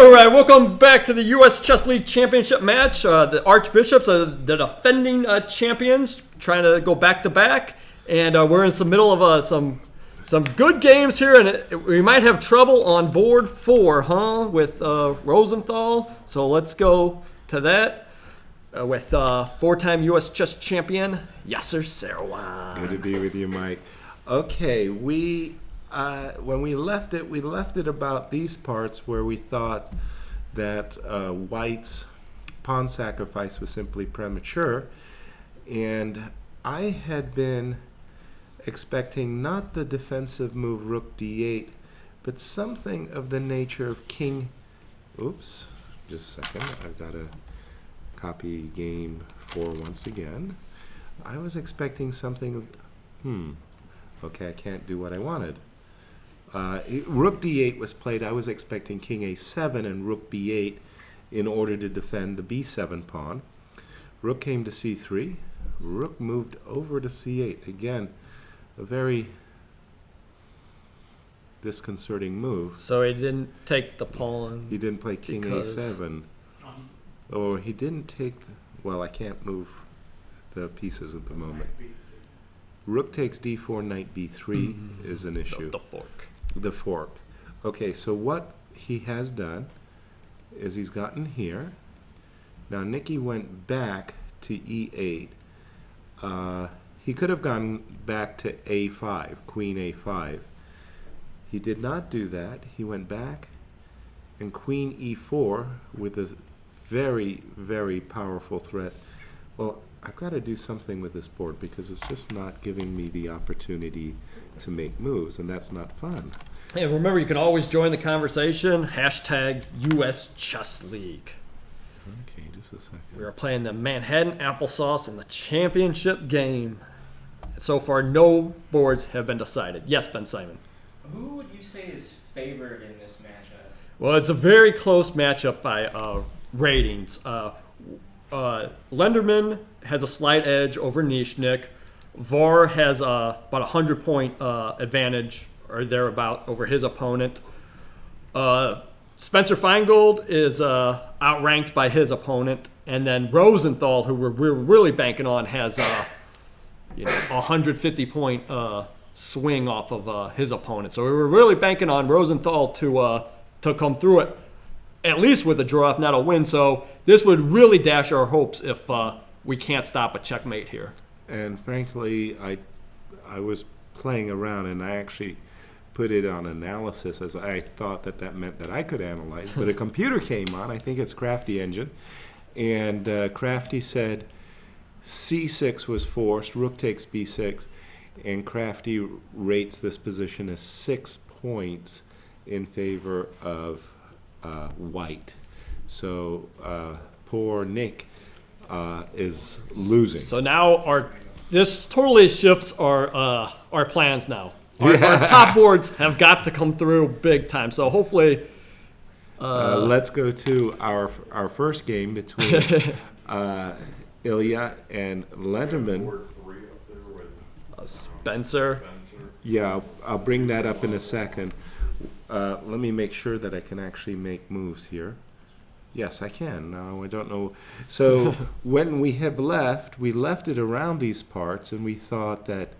All right, welcome back to the U.S. Chess League Championship match. The Archbishops are the defending champions, trying to go back-to-back. And we're in the middle of some good games here, and we might have trouble on board 4, with Rosenthal. So let's go to that with 4-time U.S. chess champion Yasser Seirawan. Good to be with you, Mike. Okay, when we left it about these parts where we thought that White's pawn sacrifice was simply premature, and I had been expecting not the defensive move rook d8, but something of the nature of king. Oops, just a second. I've got to copy game 4 once again. I was expecting something of, okay, I can't do what I wanted. Rook d8 was played. I was expecting king a7 and rook b8 in order to defend the b7 pawn. Rook came to c3. Rook moved over to c8. Again, a very disconcerting move. So he didn't take the pawn. He didn't play king a7. Or he didn't take, well, I can't move the pieces at the moment. Rook takes d4, knight b3 is an issue. The fork. The fork. Okay, so what he has done is he's gotten here. Now Nicky went back to e8. He could have gone back to a5, queen a5. He did not do that. He went back and queen e4 with a very, very powerful threat. Well, I've got to do something with this board because it's just not giving me the opportunity to make moves, and that's not fun. Hey, remember, you can always join the conversation. Hashtag US Chess League. Okay, just a second. We are playing the Manhattan Applesauce in the championship game. So far, no boards have been decided. Yes, Ben Simon. Who would you say is favored in this matchup? Well, it's a very close matchup by ratings. Lenderman has a slight edge over Nyzhnyk. Var has about a 100-point advantage or thereabout over his opponent. Spencer Finegold is outranked by his opponent, and then Rosenthal, who we're really banking on, has a 150-point swing off of his opponent. So we were really banking on Rosenthal to come through it, at least with a draw, if not a win. So this would really dash our hopes if we can't stop a checkmate here. And frankly, I was playing around, and I actually put it on analysis as I thought that meant that I could analyze. But a computer came on, I think it's Crafty Engine, and Crafty said c6 was forced, rook takes b6, and Crafty rates this position as 6 points in favor of White. So poor Nick is losing. So now this totally shifts our plans now. Our top boards have got to come through big time. So hopefully, let's go to our first game between Illya and Lenderman. Spencer. Yeah, I'll bring that up in a second. Let me make sure that I can actually make moves here. Yes, I can. No, I don't know. So when we left it around these parts, and we thought that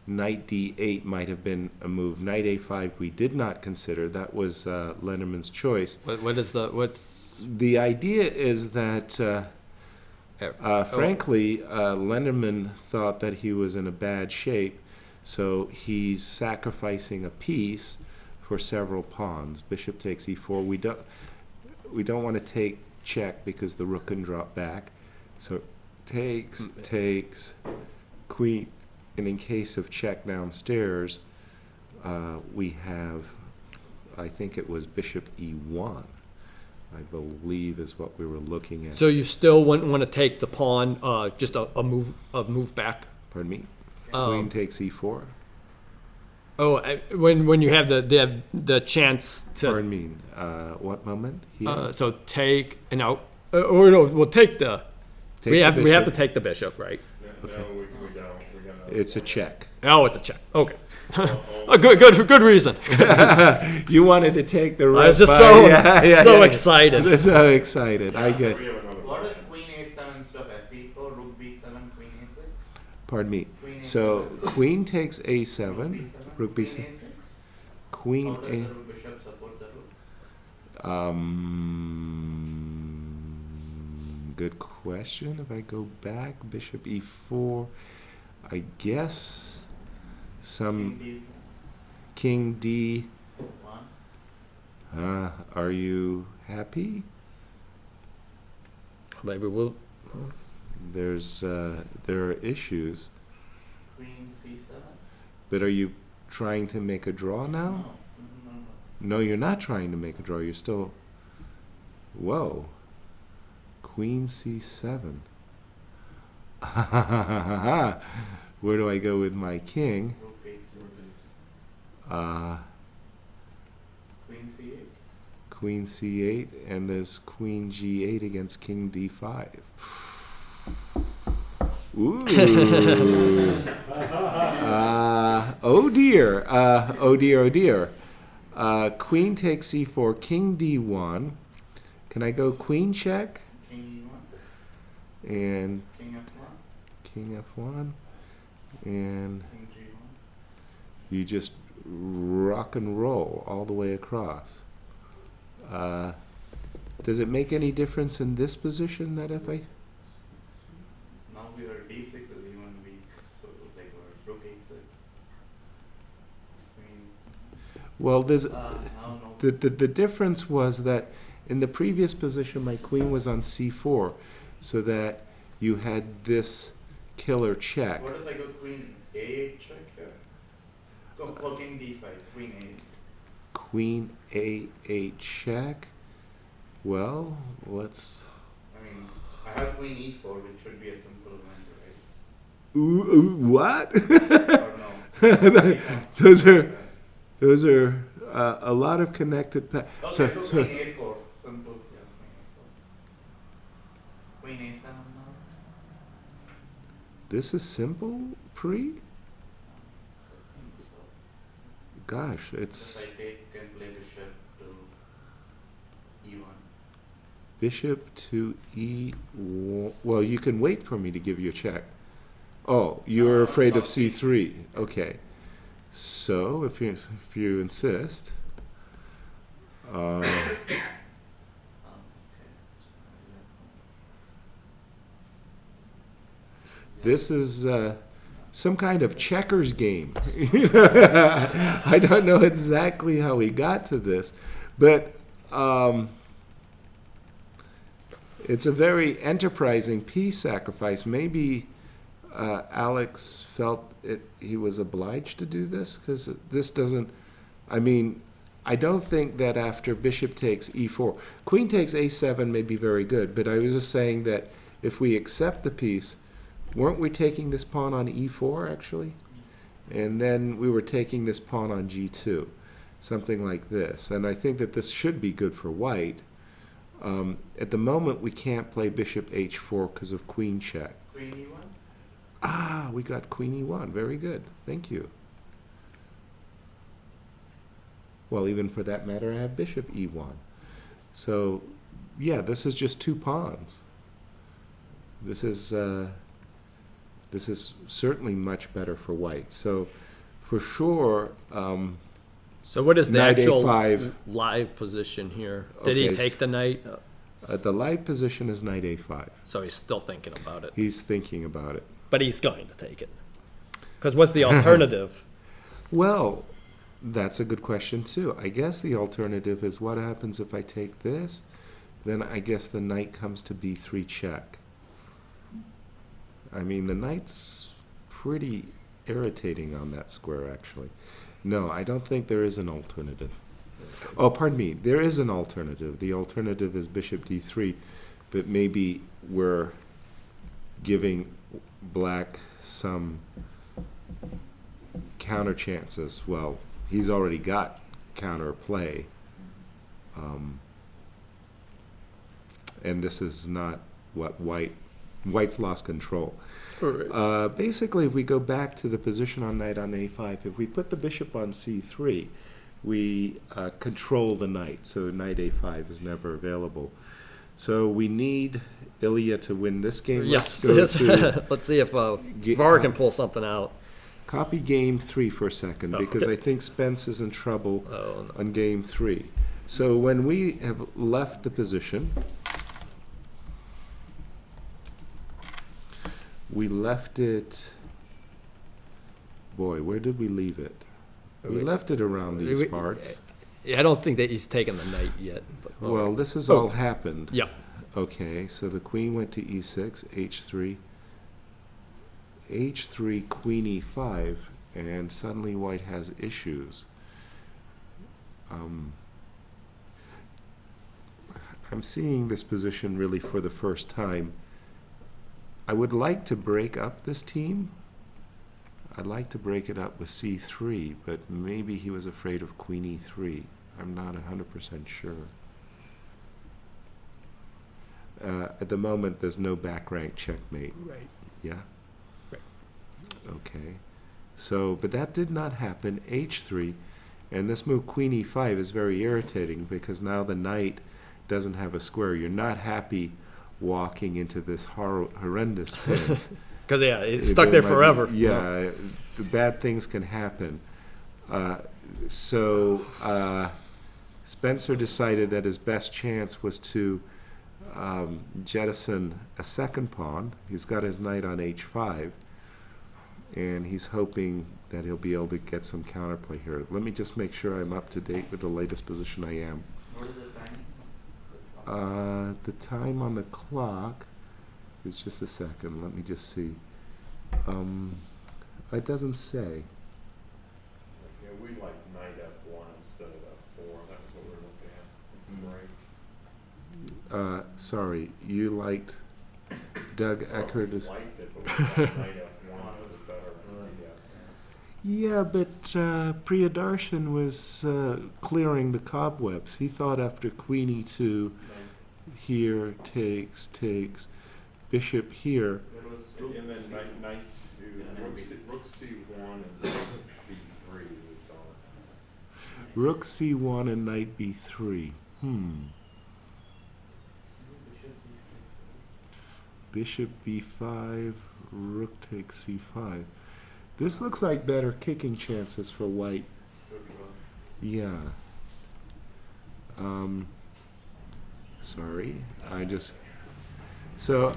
knight d8 might have been a move. Knight a5 we did not consider. That was Lenderman's choice. What's the idea is that frankly, Lenderman thought that he was in a bad shape, so he's sacrificing a piece for several pawns. Bishop takes e4. We don't want to take check because the rook can drop back. So takes, queen, and in case of check downstairs, we have, I think it was bishop e1, I believe is what we were looking at. So you still wouldn't want to take the pawn, just a move back? Pardon me? Queen takes e4. Oh, when you have the chance to. Pardon me. What moment? So take and out. Or no, we'll take the. We have to take the bishop, right? Yeah, okay. No, we don't. We're gonna It's a check. Oh, it's a check. Okay. A good reason. You wanted to take the risk. I was just so excited. So excited. I get. What if Queen A7 instead of Fe4, Rook B7, Queen A6? Pardon me. Queen So A7. Queen takes A7, Rook B7, Queen How does the rook bishop support the rook? Good question. If I go back, Bishop E4, I guess some King D. Are you happy? Maybe we'll. There are issues. Queen C7. But are you trying to make a draw now? No, you're not trying to make a draw. You're still. Whoa. Queen C7. Where do I go with my king? Queen C8. Queen C8, and there's Queen G8 against King D5. Ooh. Oh dear. Oh dear, oh dear. Queen takes C4, King D1. Can I go Queen check? King E1. And King F1. King F1. And King G1. you just rock and roll all the way across. Does it make any difference in this position that if I... Now we are D6 is even weak, so like we're Rook A6. Well, there's no. the difference was that in the previous position my queen was on C4, so that you had this killer check. What if I go Queen A8 check here? Go for King D5, Queen A8. Queen A8 check. Well, let's. I mean, I have Queen E4, which should be a simple Ooh, event, right? what? Or no? Those are a lot of connected. Okay, So Queen A4, simple. Yeah, Queen A4. Queen A7 now. This is simple, Pre? Gosh, it's. If I can play bishop to E1. Bishop to E1. Well, you can wait for me to give you a check. Oh, you're afraid of C3. Okay. So, if you insist. This is some kind of checkers game. I don't know exactly how we got to this, but it's a very enterprising piece sacrifice. Maybe Alex felt he was obliged to do this, because this doesn't, I mean, I don't think that after bishop takes e4, queen takes a7 may be very good, but I was just saying that if we accept the piece, weren't we taking this pawn on e4 actually? And then we were taking this pawn on g2, something like this. And I think that this should be good for white. At the moment, we can't play bishop h4 because of queen check. Queen e1? Ah, we got queen e1. Very good. Thank you. Well, even for that matter, I have bishop e1. So, yeah, this is just two pawns. This is certainly much better for white. So, for sure. So what is the knight actual a5. live position here? Did he take the knight? The live position is knight a5. So he's still thinking about it. He's thinking about it. But he's going to take it. Because what's the alternative? Well, that's a good question too. I guess the alternative is what happens if I take this? Then I guess the knight comes to b3 check. I mean, the knight's pretty irritating on that square, actually. No, I don't think there is an alternative. Oh, pardon me. There is an alternative. The alternative is bishop d3, but maybe we're giving black some counter chances. Well, he's already got counter play. And this is not what white white's lost control. Right. Basically, if we go back to the position on knight on a5, if we put the bishop on c3, we control the knight, so knight a5 is never available. So we need Illya to win this game. Yes. Let's see if Var can pull something out. Copy game 3 for a second, because I think Spence is in trouble on game 3. So when we have left the position, we left it, boy, where did we leave it? We left it around these parts. I don't think that he's taken the knight yet. But, well, this has all happened. Yeah. Okay, so the queen went to e6, h3, h3, queen e5, and suddenly white has issues. I'm seeing this position really for the first time. I would like to break up this team. I'd like to break it up with c3, but maybe he was afraid of queen e3. I'm not 100% sure. At the moment, there's no back rank checkmate. Right. Yeah? Right. Okay. So, but that did not happen. h3, and this move queen e5 is very irritating because now the knight doesn't have a square. You're not happy walking into this horrendous thing. Because, yeah, it's stuck there forever. Yeah, the bad things can happen. So Spencer decided that his best chance was to jettison a second pawn. He's got his knight on h5, and he's hoping that he'll be able to get some counterplay here. Let me just make sure I'm up to date with the latest position I am. What is the time? The time on the clock is just a second. Let me just see. It doesn't say. Yeah, we like knight f1 instead of f4. That was what we were looking at. Right. Sorry, you liked Doug Eckert. Liked it, but we thought knight f1 was a better idea. Yeah, but Priyadarshan was clearing the cobwebs. He thought after queen e2, here takes, bishop here. And then knight rook c1 and knight b3 was on. Rook c1 and knight b3. Bishop b5, rook takes c5. This looks like better kicking chances for white. Yeah. Sorry, I just... So...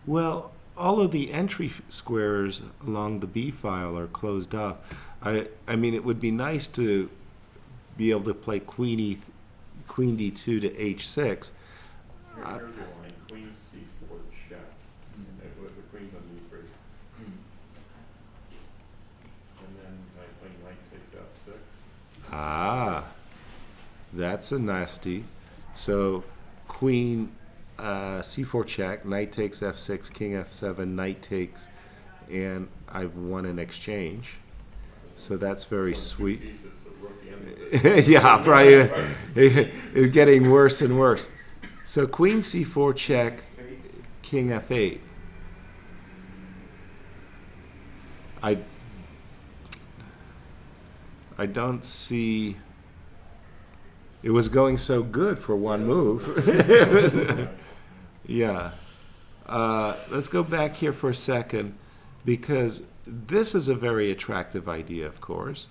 Well, all of the entry squares along the B file are closed off. I mean, it would be nice to be able to play queen d2 to h6. Here's the line, queen c4 check. The queen's on e3. And then I play knight takes f6. Ah, that's a nasty. So queen c4 check, knight takes f6, king f7, knight takes, and I've won an exchange. So that's very sweet. Yeah, probably it's getting worse and worse. So queen c4 check, king f8. I don't see. It was going so good for one move. Yeah. Let's go back here for a second, because this is a very attractive idea, of course.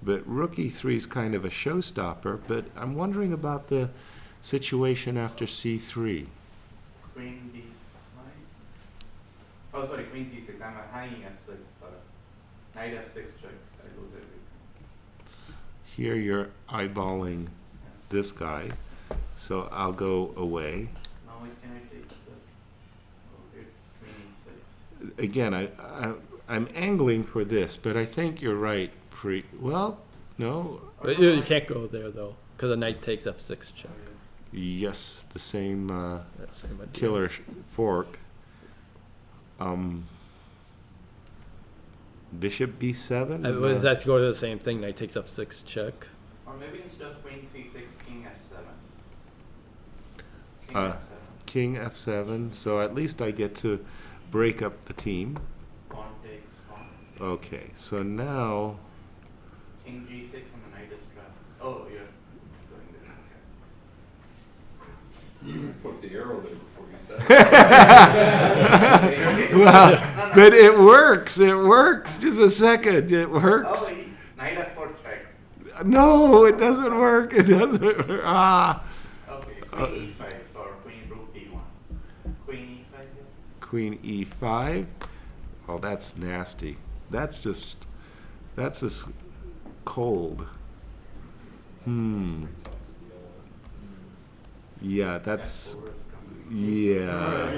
But rook e3 is kind of a showstopper. But I'm wondering about the situation after c3. Queen d5. Oh, sorry, queen c6. I'm hanging f6. Knight f6 check. I lose everything. Here you're eyeballing this guy, so I'll go away. Now can I take the queen e6? Again, I'm angling for this, but I think you're right. Well, no. You can't go there though, because the knight takes f6 check. Yes, the same same idea. killer fork. Bishop b7. Does that go to the same thing? Knight takes f6 check. Or maybe instead of queen c6, king f7. King F7. So at least I get to break up the team. Pawn takes pawn. Okay, so now. King G6 and the knight is trapped. Oh, you're going there. Okay. You put the arrow there before you said it. Well, but it works. It works. Just a second. It works. Oh, knight F4 checks. No, it doesn't work. It doesn't work. Ah. Okay, queen E5 or queen rook D1. Queen E5 here. Queen E5. Oh, that's nasty. That's just cold. Yeah, that's, yeah.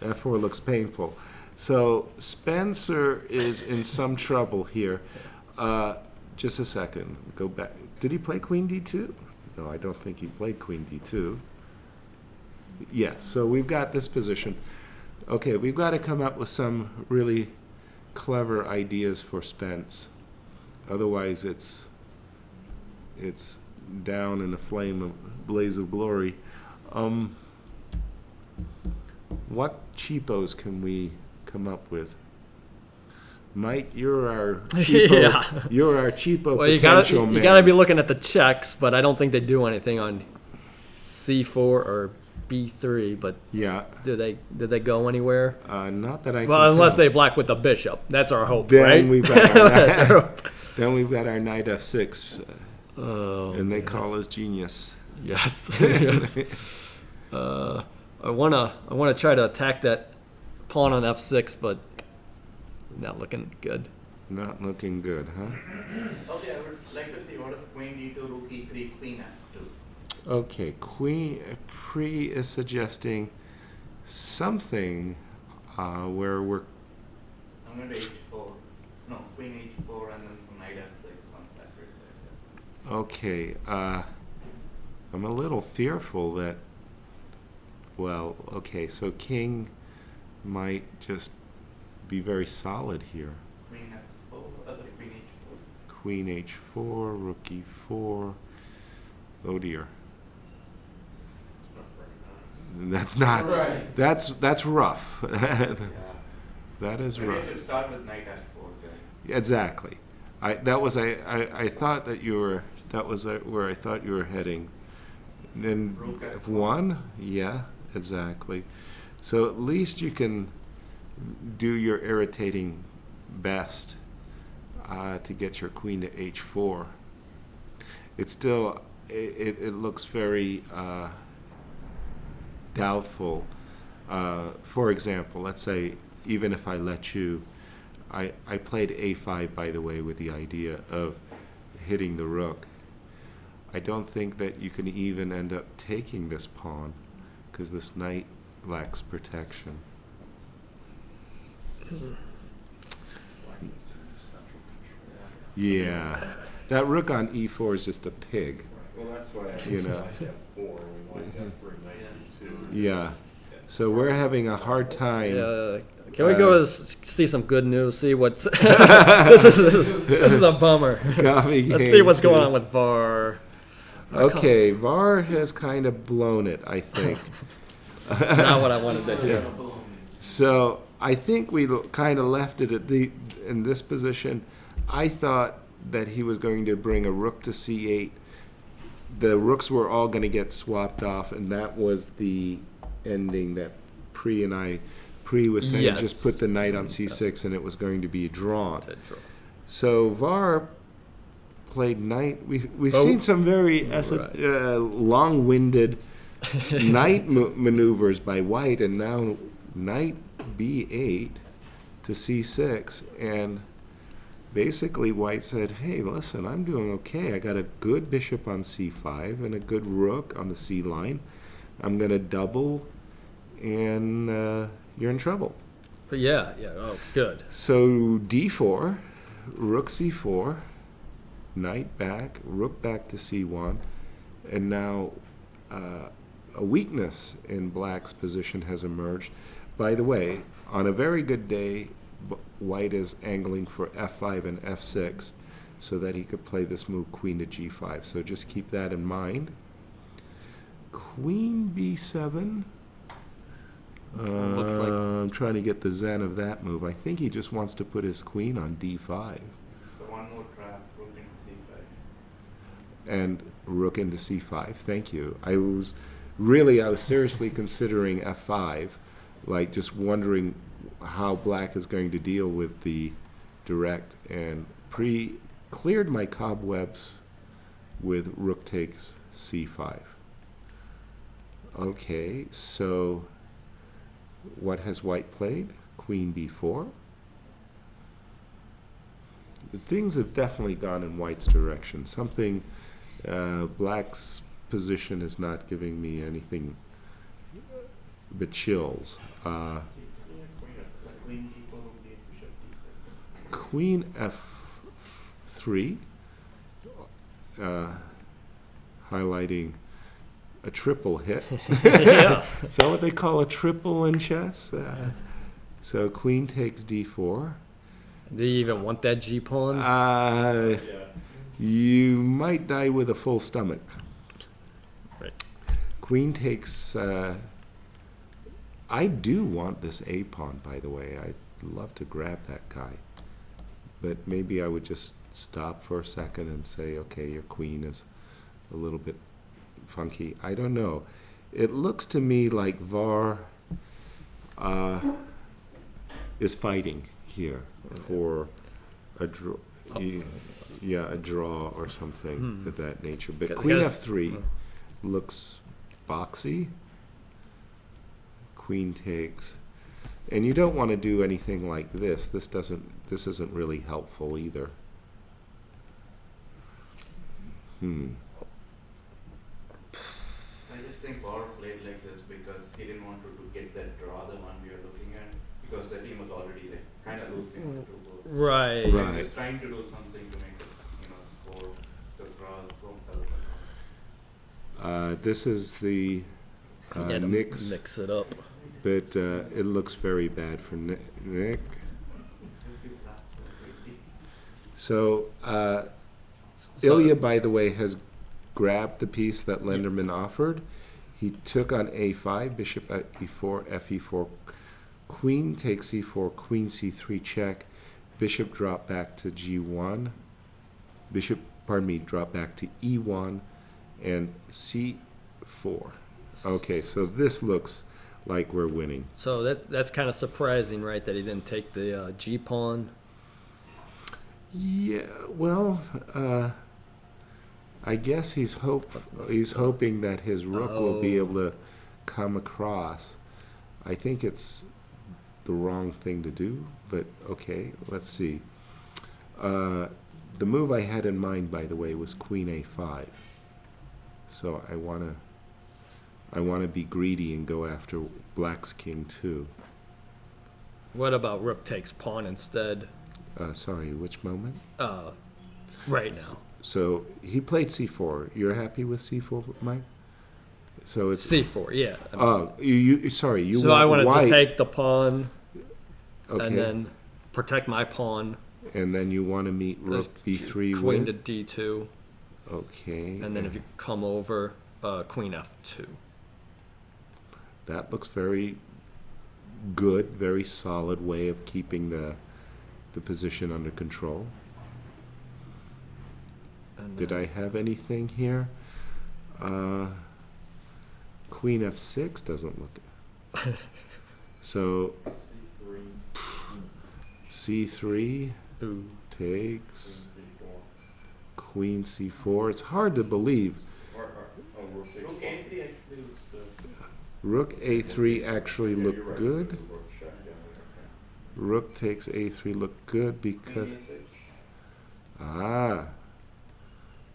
F4 looks painful. So Spencer is in some trouble here. Just a second, go back. Did he play Queen D2? No, I don't think he played Queen D2. Yes, so we've got this position. Okay, we've got to come up with some really clever ideas for Spence. Otherwise, it's down in a blaze of glory. What cheapos can we come up with? Mike, you're our cheapo. Yeah. You're our cheapo Well, potential man. you gotta be looking at the checks, but I don't think they do anything on C4 or B3. But yeah, did they go anywhere? Not that I. Well, can unless tell. they black with the bishop. That's our hope, Then right? we've got our then we've got our knight F6, and they call us genius. Yes. Yes. I wanna try to attack that pawn on F6, but not looking good. Not looking good, huh? Okay, I would like to see what if queen D2, rook E3, queen F2. Okay, Pre is suggesting something where we're. I'm going to H4. No, queen H4 and then some knight F6 on separate. Okay, I'm a little fearful that. Well, okay, so king might just be very solid here. Queen F4, sorry, queen H4. Queen H4, rook E4. Oh dear. That's not. Right. That's rough. That is Maybe rough. I should start with knight F4 then. Exactly. I thought that you were. That was where I thought you were heading. Then Rook F1. F1. Yeah, exactly. So at least you can do your irritating best to get your queen to H4. It's still. It looks very doubtful. For example, let's say even if I let you, I played A5, by the way, with the idea of hitting the rook. I don't think that you can even end up taking this pawn because this knight lacks protection. Yeah, that rook on E4 is just a pig. Well, that's why I You know. knight F4. We want F3, knight D2. Yeah. So we're having a hard time. Can we go see some good news? See what's this is a bummer. Let's see what's going on with VAR. Okay, VAR has kind of blown it, I think. It's not what I wanted to hear. So I think we kind of left it in this position. I thought that he was going to bring a rook to C8. The rooks were all going to get swapped off, and that was the ending that Pre was saying. Yes. Just put the knight on C6, and it was going to be drawn. So VAR played knight. We've seen some very long-winded knight maneuvers by White, and now knight B8 to C6, and basically White said, hey, listen, I'm doing okay. I got a good bishop on C5 and a good rook on the C line. I'm going to double, and you're in trouble. But yeah, oh, good. So D4, rook C4, knight back, rook back to C1, and now a weakness in Black's position has emerged. By the way, on a very good day, White is angling for F5 and F6 so that he could play this move queen to G5. So just keep that in mind. Queen b7. Looks like I'm trying to get the zen of that move. I think he just wants to put his queen on d5. So one more trap, rook into c5. And rook into c5. Thank you. I was seriously considering f5, like just wondering how black is going to deal with the direct, and cleared my cobwebs with rook takes c5. Okay, so what has white played? Queen b4. Things have definitely gone in white's direction. Something, black's position is not giving me anything but chills. Queen f3, highlighting a triple hit. Yeah. Is that what they call a triple in chess? So queen takes d4. Do you even want that G pawn? You might die with a full stomach. Right. Queen takes. I do want this a pawn, by the way. I'd love to grab that guy, but maybe I would just stop for a second and say, okay, your queen is a little bit funky. I don't know. It looks to me like Var is fighting here for a draw. Yeah, a draw or something of that nature. But queen f3 looks boxy. Queen takes, and you don't want to do anything like this. This isn't really helpful either. I just think Var played like this because he didn't want to get that draw, the one we are looking at, because the team was already like kind of losing on the two boards. Right. He was just trying to do something to make it, score the draw from the This is the Nyzhnyk. Mix it up. But it looks very bad for Nyzhnyk. So Illya, by the way, has grabbed the piece that Lenderman offered. He took on a5, bishop at e4, fe4, queen takes e4, queen c3 check, bishop drop back to g1, drop back to e1, and c4. Okay, so this looks like we're winning. So that's kind of surprising, right, that he didn't take the G pawn? Yeah, well, I guess he's hoping that his rook will be able to come across. I think it's the wrong thing to do, but okay, let's see. The move I had in mind, by the way, was queen a5. So I want to be greedy and go after black's king too. What about rook takes pawn instead? Sorry, which moment? Right now. So he played c4. You're happy with c4, Mike? So it's c4, yeah. Sorry, you so want I want to white. just take the pawn, Okay. and then protect my pawn. And then you want to meet rook b3 queen with? to d2. Okay. And then if you come over, queen f2. That looks very good, very solid way of keeping the position under control. Did I have anything here? Queen f6 doesn't look. So c3 takes queen c4. It's hard to believe. Rook a3 actually looked good. Rook takes a3 looked good because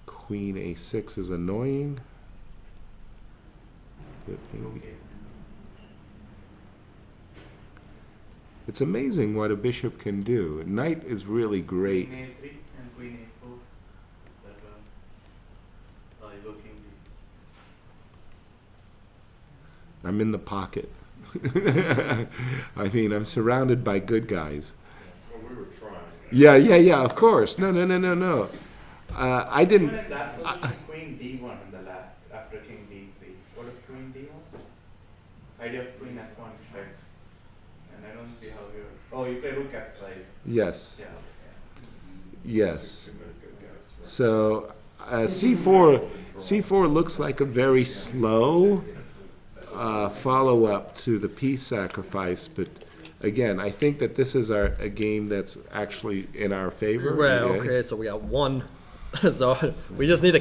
queen a6 is annoying. It's amazing what a bishop can do. Knight is really great. Queen a3 and queen a4. I'm in the pocket. I mean, I'm surrounded by good guys. Well, we were trying. Yeah, of course. No. I didn't. Even in that position, queen d1 in the left after king d3. What if idea of queen f1 check, and I don't see how you're. Oh, you play rook f5. Yes. Yeah. Yes. So c4 looks like a very slow follow-up to the piece sacrifice, but again, I think that this is a game that's actually in our favor. Right, okay, so we got one. So we just need to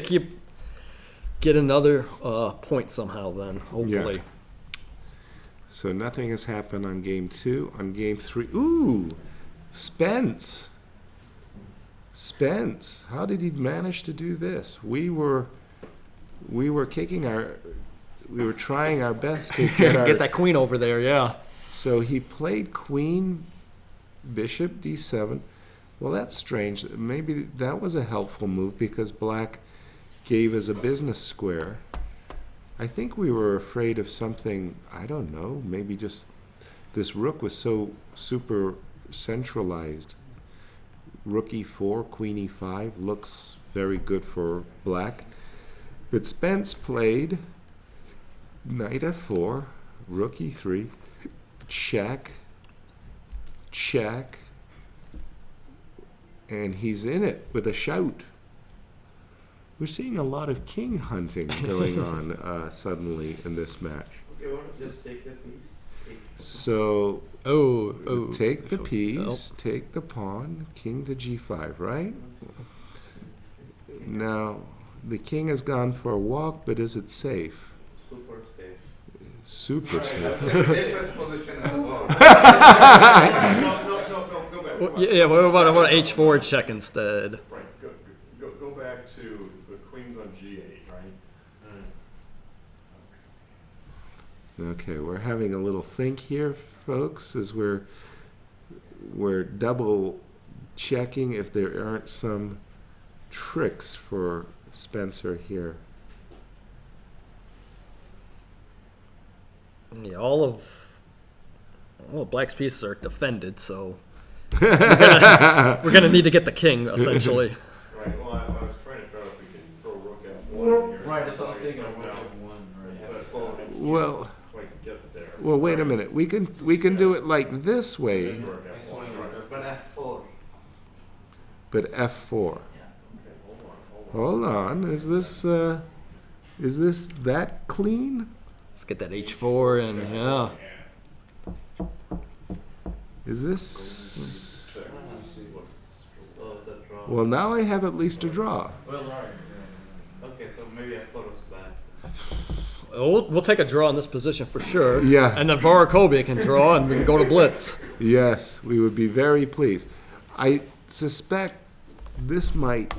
get another point somehow then, hopefully. Yeah. So nothing has happened on game 2. On game 3, ooh, Spence, how did he manage to do this? We were trying our best to get that queen over there, yeah. So he played queen, bishop d7. Well, that's strange. Maybe that was a helpful move because black gave us a business square. I think we were afraid of something, I don't know, maybe just this rook was so super centralized. Rook e4, queen e5 looks very good for black. But Spence played knight f4, rook e3, check, check, and he's in it with a shout. We're seeing a lot of king hunting going on suddenly in this match. Okay, well, just take the piece. So, oh, take the piece, take the pawn, king to g5, right? Now, the king has gone for a walk, but is it safe? Super safe. Super safe. Safest position in the world. No, go back. Well, yeah, what about h4 check instead? Right, go back to the queen's on g8, right? Okay, we're having a little think here, folks, as we're double checking if there aren't some tricks for Spencer here. Yeah, all of black's pieces are defended, so we're gonna need to get the king essentially. Right. Well, I was trying to figure out if we can throw rook f1 here. Right, that's what I was thinking of, rook f1, right. Well, get there. well, wait a minute. We can do it like this way. But f4. But f4. Hold on. Is this that clean? Let's get that h4 and yeah. Is this? Well, now I have at least a draw. Okay, so maybe f4 was bad. We'll take a draw in this position for sure. Yeah. And then Akobian can draw and we can go to blitz. Yes, we would be very pleased. I suspect this might.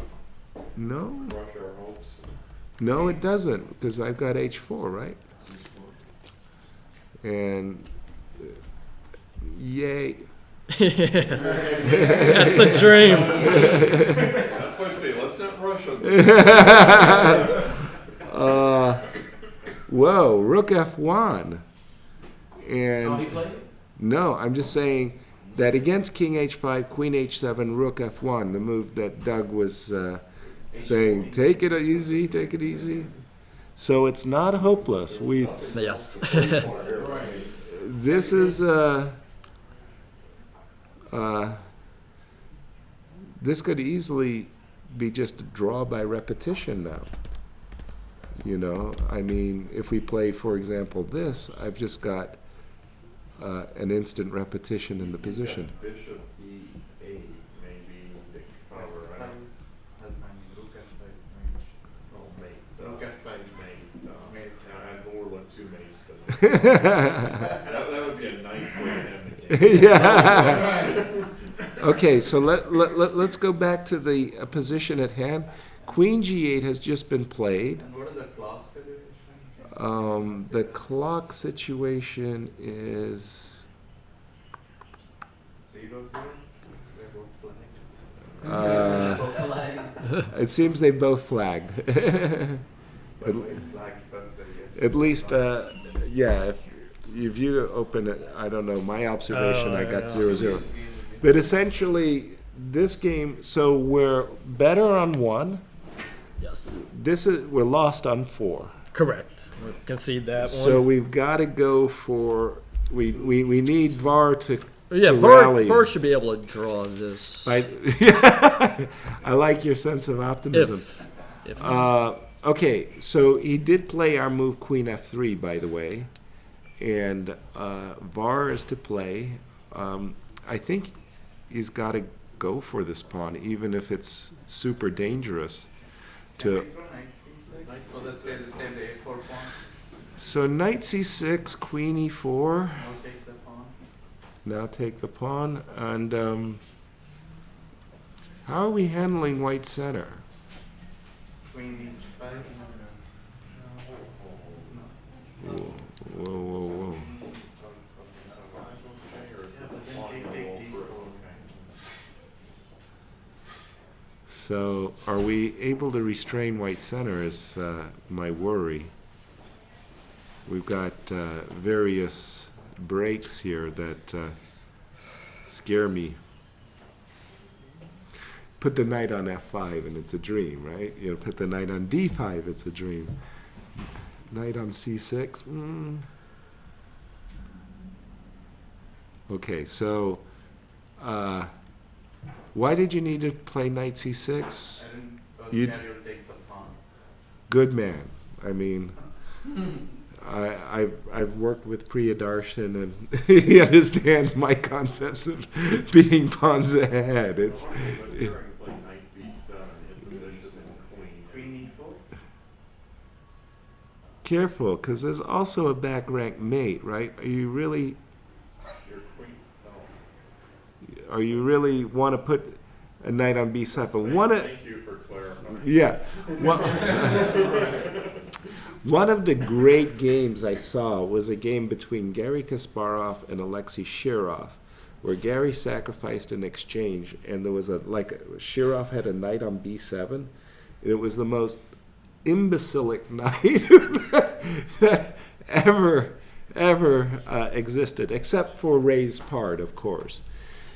No? Crush our hopes. No, it doesn't, because I've got h4, right? And yay. That's the dream. That's what I say. Let's not rush on this. Whoa, rook f1. And Oh, he played it? no, I'm just saying that against king h5, queen h7, rook f1, the move that Doug was saying, take it easy, take it easy. So it's not hopeless. Yes. This is this could easily be just a draw by repetition now. You know, I mean, if we play, for example, this, I've just got an instant repetition in the position. Bishop e8, maybe the cover, right? Rook f5 mate. I'd overlook 2 mates, but that would be a nice way to end the game. Yeah. Okay, so let's go back to the position at hand. Queen g8 has just been played. And what is the clock situation? The clock situation is 0-0. They're both flagged. It seems they both flagged. At least, yeah. If you open it, I don't know. My observation, I got 0-0. But essentially, this game. So we're better on 1. Yes. We're lost on 4. Correct. We'll concede that one. So we've got to go for we need VAR to VAR, rally. VAR should be able to draw this. I like your sense of optimism. Okay, so he did play our move Queen F3, by the way, and VAR is to play. I think he's got to go for this pawn, even if it's super dangerous. So knight c6, queen e4. Now take the pawn. And how are we handling white center? Queen h5. Whoa, whoa, whoa, whoa. So are we able to restrain white center is my worry. We've got various breaks here that scare me. Put the knight on f5 and it's a dream, right? You know, put the knight on d5, it's a dream. Knight on c6. Okay, so why did you need to play knight c6? Take the pawn. Good man. I mean, I've worked with Priyadarshan and he understands my concepts of being pawns ahead. It's careful, because there's also a back rank mate, right? Are you really want to put a knight on b7? Thank you for clarifying. Yeah. One of the great games I saw was a game between Garry Kasparov and Alexei Shirov, where Gary sacrificed an exchange, and there was Shirov had a knight on b7, and it was the most imbecilic knight that ever existed, except for Ray's part, of course.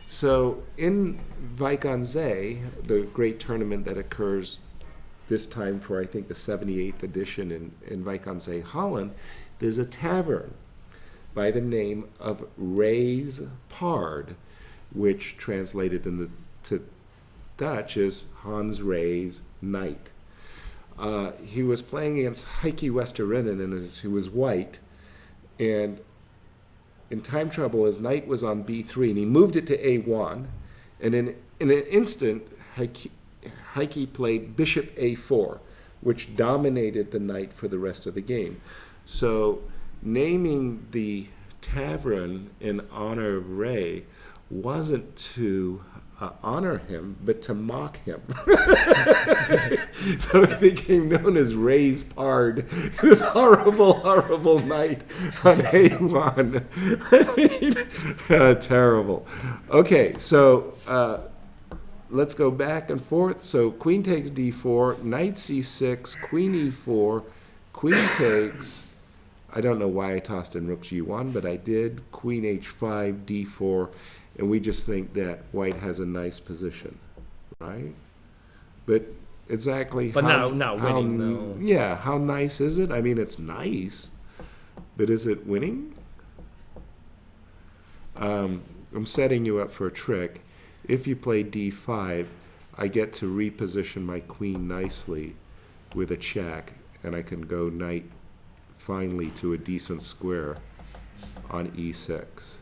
So in Wijk aan Zee, the great tournament that occurs this time for, I think, the 78th edition in Wijk aan Zee, Holland, there's a tavern by the name of Ray's Paard, which translated to Dutch is Hans Ray's Knight. He was playing against Heike Westerinen, and he was white, and in time trouble, his knight was on b3, and he moved it to a1, and in an instant, Heike played bishop a4, which dominated the knight for the rest of the game. So naming the tavern in honor of Ray wasn't to honor him, but to mock him. So it became known as Ray's Paard, this horrible knight on A1. I mean, terrible. Okay, so let's go back and forth. So queen takes d4, knight c6, queen e4, queen takes. I don't know why I tossed in rook g1, but I did. Queen h5, d4. And we just think that white has a nice position, right? But exactly now winning, though. Yeah, how nice is it? I mean, it's nice, but is it winning? I'm setting you up for a trick. If you play d5, I get to reposition my queen nicely with a check, and I can go knight finally to a decent square on e6.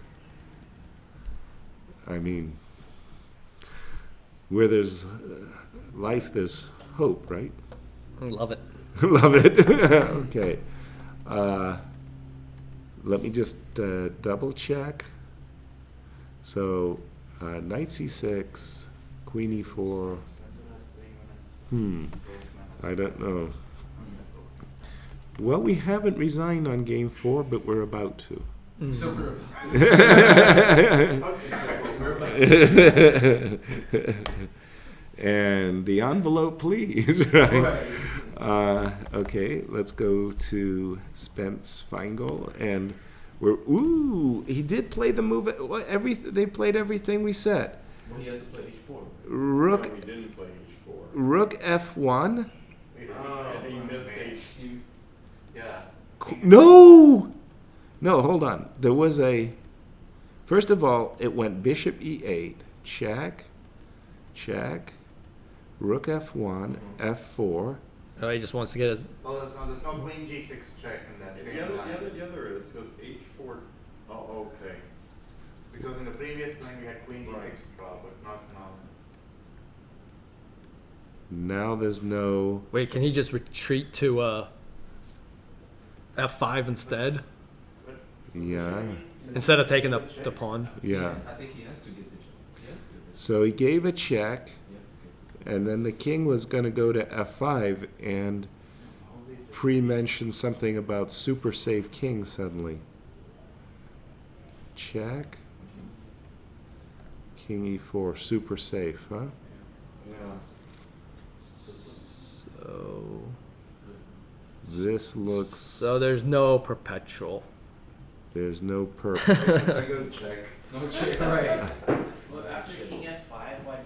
I mean, where there's life, there's hope, right? Love it. Love it. Okay. Let me just double check. So, knight c6, queen e4. I don't know. Well, we haven't resigned on game 4, but we're about to. So we're about to. And the envelope, please, right? Okay, let's go to Spence Finegold, and he did play the move. They played everything we said. Well, he has to play h4. Rook. No, he didn't play h4. Rook f1. He missed h. Yeah. No! No, hold on. There was a... First of all, it went bishop e8, check, check, rook f1, f4. Oh, he just wants to get his... Oh, there's no queen g6 check in that same line. The other is because h4. Oh, okay. Because in the previous line we had queen d6 draw, but not now. Now there's no... Wait, can he just retreat to f5 instead? Yeah. Instead of taking the pawn? Yeah. I think he has to get the check. So he gave a check, and then the king was going to go to f5 and pre-mention something about super safe king suddenly. Check. King e4, super safe, huh? So this looks... So there's no perpetual. There's no purple. Check. No check, right. Well, after king f5, why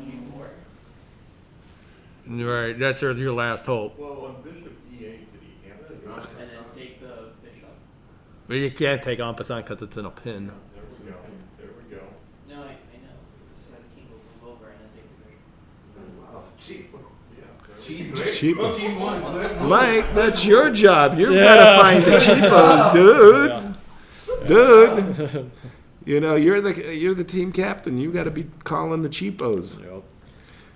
g4? Right, that's your last hope. Well, on bishop e8, did he have it? And then take the bishop. But you can't take en passant because it's in a pin. There we go. There we go. No, I know. So the king will move over and then take the bishop. Wow, cheap. Cheap. Cheap one. Mike, that's your job. You've got to find the cheapos, dude. Dude. You know, you're the team captain. You got to be calling the cheapos. Yep.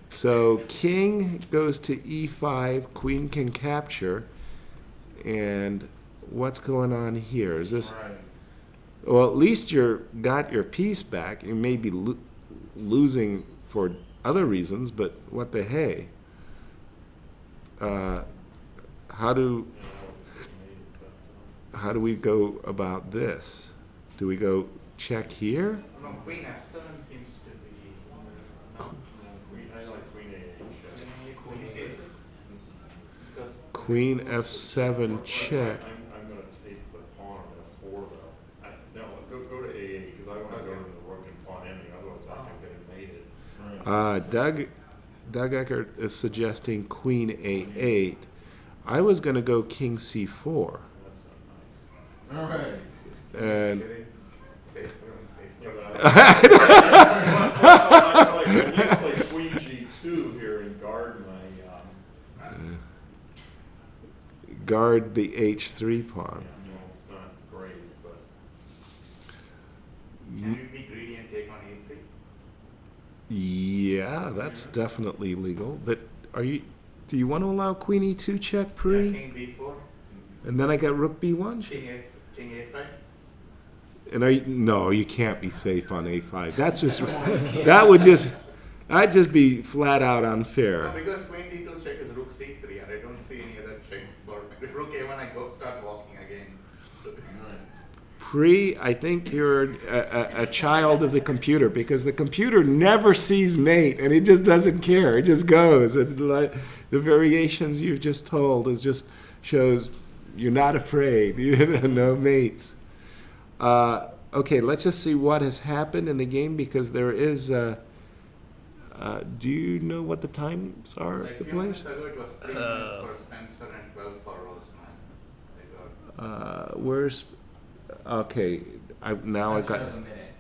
So king goes to e5, queen can capture, and what's going on here? Is this? Well, at least you got your piece back. You may be losing for other reasons, but what the hey? How do we go about this? Do we go check here? No, queen f7 seems to be. I like queen a8 check. Queen a6. Because Queen f7 check. I'm going to take the pawn on f4 though. No, go to a8 because I want to go to the rook and pawn ending. Otherwise, I can get invaded. Doug Eckert is suggesting queen a8. I was going to go king c4. All right. And I play queen g2 here and guard my. Guard the h3 pawn. It's not great, but. can you be greedy and take on a3? Yeah, that's definitely legal. But do you want to allow queen e2 check pre? Yeah, king b4. And then I got rook b1. King a5. And no, you can't be safe on a5. That's just that'd just be flat out unfair. No, because queen d2 check is rook c3, and I don't see any other check for if rook a1 I start walking again. Pre, I think you're a child of the computer because the computer never sees mate and it just doesn't care. It just goes. The variations you've just told just shows you're not afraid. No mates. Okay, let's just see what has happened in the game because there is. Do you know what the times are Like at the a few minutes place? ago it was 3 minutes for Spencer and 12 for Rozman. Where's? Okay, now I got. Has a minute.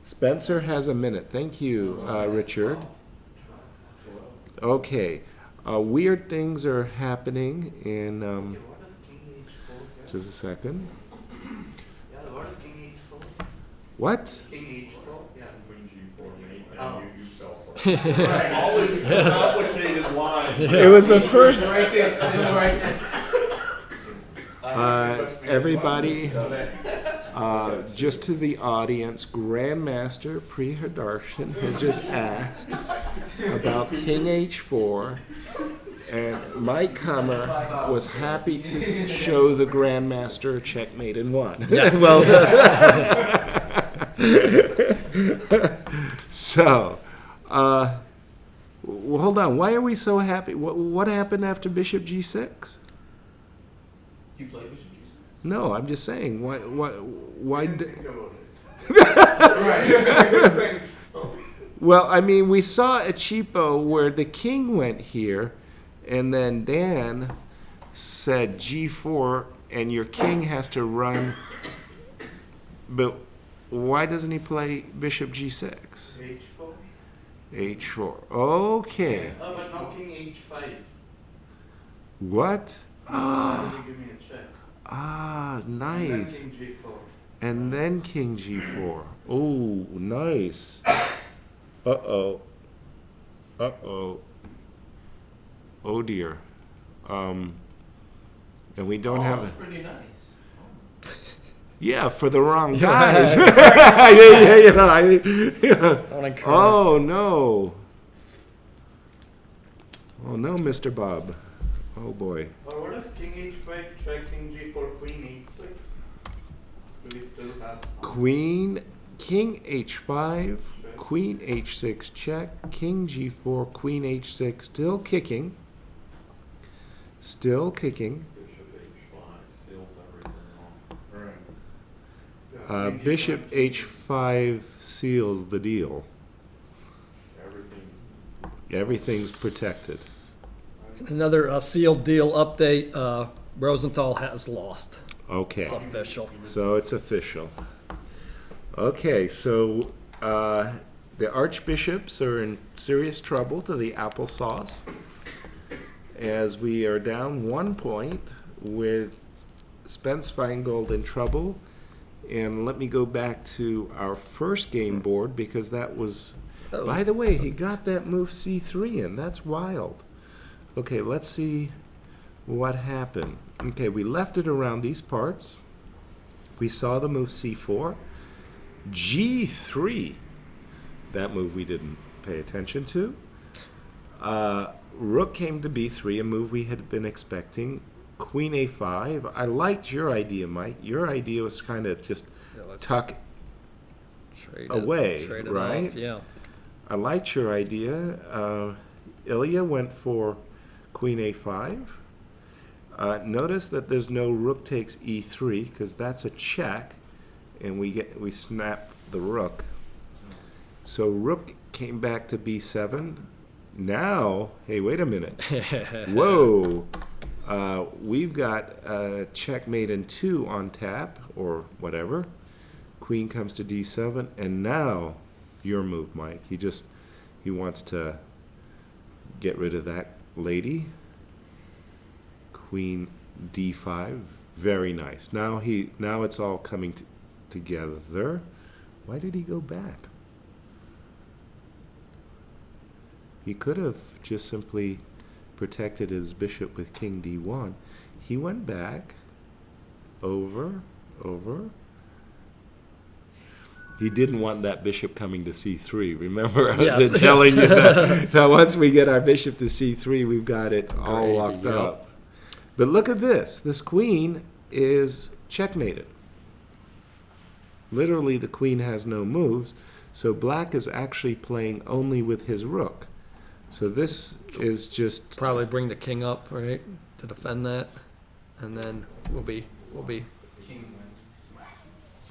Spencer has a minute. Thank you, Richard. Okay, weird things are happening in. Just a second. Yeah, what is king h4? What? King h4? Yeah. Queen g4 mate, and Oh. you fell for it. Always complicated lines. It was the first. Right there, still right there. Everybody, just to the audience, Grandmaster Priharshan has just asked about King H4, and Mike Kummer was happy to show the Grandmaster checkmate in one. Yes. Well, so, hold on. Why are we so happy? What happened after Bishop G6? You play Bishop G6? No, I'm just saying. Why? Well, I mean, we saw a cheapo where the king went here, and then Dan said G4 and your king has to run. But why doesn't he play bishop g6? H4. H4. Okay. Oh, but now king H5. What? Why did you give me a check? Ah, nice. And then king G4. And then king g4. Oh, nice. Uh-oh. Uh-oh. Oh dear. And we don't have. That's pretty nice. Yeah, for the wrong guys. Oh no. Oh no, Mr. Bob. Oh boy. Or what if king H5 check king G4 queen H6? Do we still have some? King H5, queen H6 check, king G4, queen H6, still kicking. Still kicking. Bishop H5 seals the deal. Everything's protected. Another sealed deal update. Rosenthal has lost. Okay. It's official. So it's official. Okay, so the archbishops are in serious trouble to the applesauce, as we are down 1 point with Spence Finegold in trouble. And let me go back to our first game board, because that was by the way, he got that move c3 in. That's wild. Okay, let's see what happened. Okay, we left it around these parts. We saw the move c4. g3. That move we didn't pay attention to. Rook came to b3, a move we had been expecting. Queen a5. I liked your idea, Mike. Your idea was kind of just tuck away, right? Off, yeah. I liked your idea. Illya went for queen a5. Notice that there's no rook takes e3, because that's a check, and we snap the rook. So rook came back to b7. Now, hey, wait a minute. Whoa. We've got checkmate in 2 on tap, or whatever. Queen comes to d7, and now your move, Mike. He wants to get rid of that lady. Queen d5, very nice. Now it's all coming together. Why did he go back? He could have just simply protected his bishop with king d1. He went back, over. He didn't want that bishop coming to c3. Remember, I've been telling you that once we get our bishop to c3, we've got it all locked up. But look at this. This queen is checkmated. Literally, the queen has no moves, so black is actually playing only with his rook. So this is just probably bring the king up, right, to defend that, and then we'll be.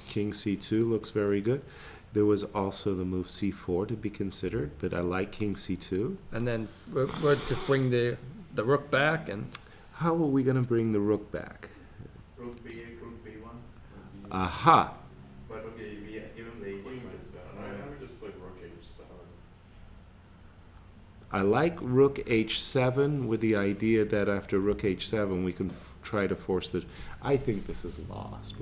King c2 looks very good. There was also the move c4 to be considered, but I like king c2. And then we'll just bring the rook back. And how are we going to bring the rook back? Rook b8, rook b1. Aha. But okay, even the I just played rook h7. I like rook h7 with the idea that after rook h7 we can try to force the. I think this is lost.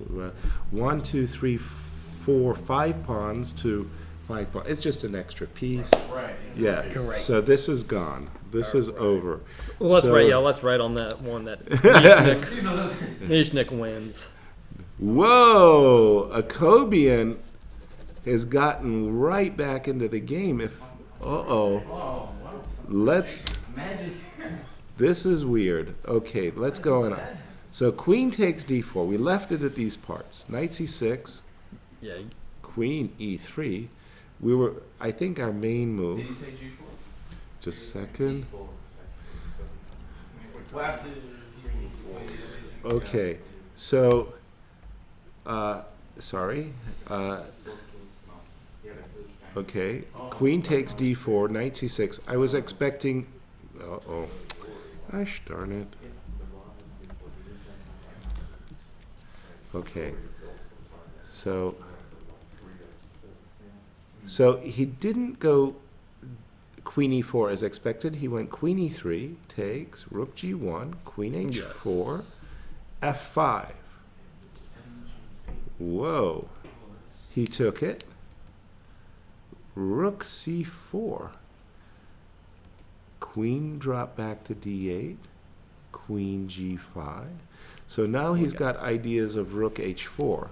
1, 2, 3, 4, 5 pawns to 5 pawns. It's just an extra piece. Right. Yeah. Correct. So this is gone. This is over. Well, let's write on that one that Nyzhnyk wins. Whoa! Akobian has gotten right back into the game. Let's. Magic. This is weird. Okay, let's go on. So queen takes d4. We left it at these parts. Knight c6. Yeah. Queen e3. We were, I think, our main move. Did he take g4? Just a second. Okay, so, sorry. Okay, queen takes d4, knight c6. I was expecting, gosh darn it. Okay. So he didn't go Queen E4 as expected. He went Queen E3, takes, Rook G1, Queen H4, F5. Whoa. He took it. Rook C4. Queen dropped back to D8. Queen G5. So now he's got ideas of Rook H4.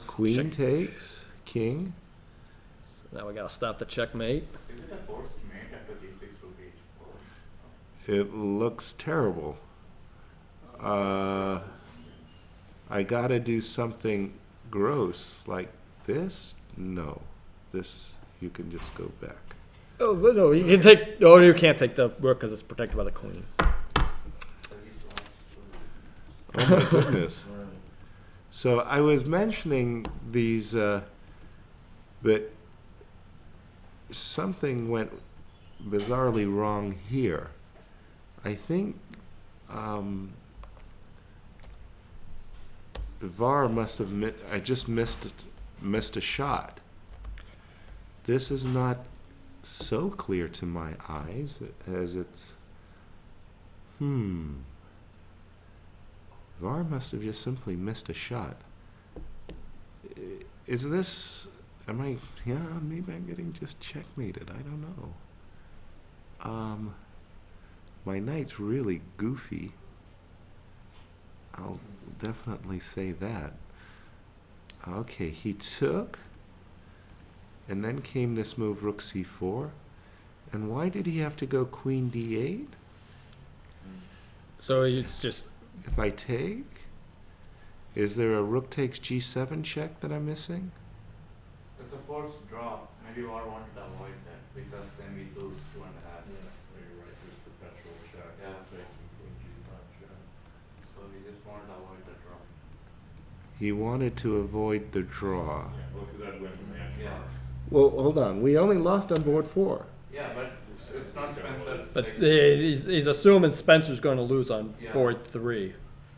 Queen takes, King. So now we gotta stop the checkmate. Is it a forced mate after D6 Rook H4? It looks terrible. I gotta do something gross like this? No. This, you can just go back. Oh, but no, you can take. Oh, you can't take the rook because it's protected by the queen. Oh my goodness. So I was mentioning these, but something went bizarrely wrong here. I think VAR must have I just missed a shot. This is not so clear to my eyes as it's VAR must have just simply missed a shot. Is this maybe I'm getting just checkmated. I don't know. My knight's really goofy. I'll definitely say that. Okay, he took, and then came this move Rook C4. And why did he have to go Queen D8? So it's just... If I take, is there a Rook takes G7 check that I'm missing? It's a forced draw. Maybe VAR wanted to avoid that because then we lose 2.5. Yeah, you're right. There's perpetual check. Yeah. Taking Queen G5 check. So we just wanted to avoid the draw. He wanted to avoid the draw. Yeah, well, because that'd win the match. Yeah. Well, hold on. We only lost on board 4. Yeah, but it's not Spencer. But he's assuming Spencer's going to lose on board 3.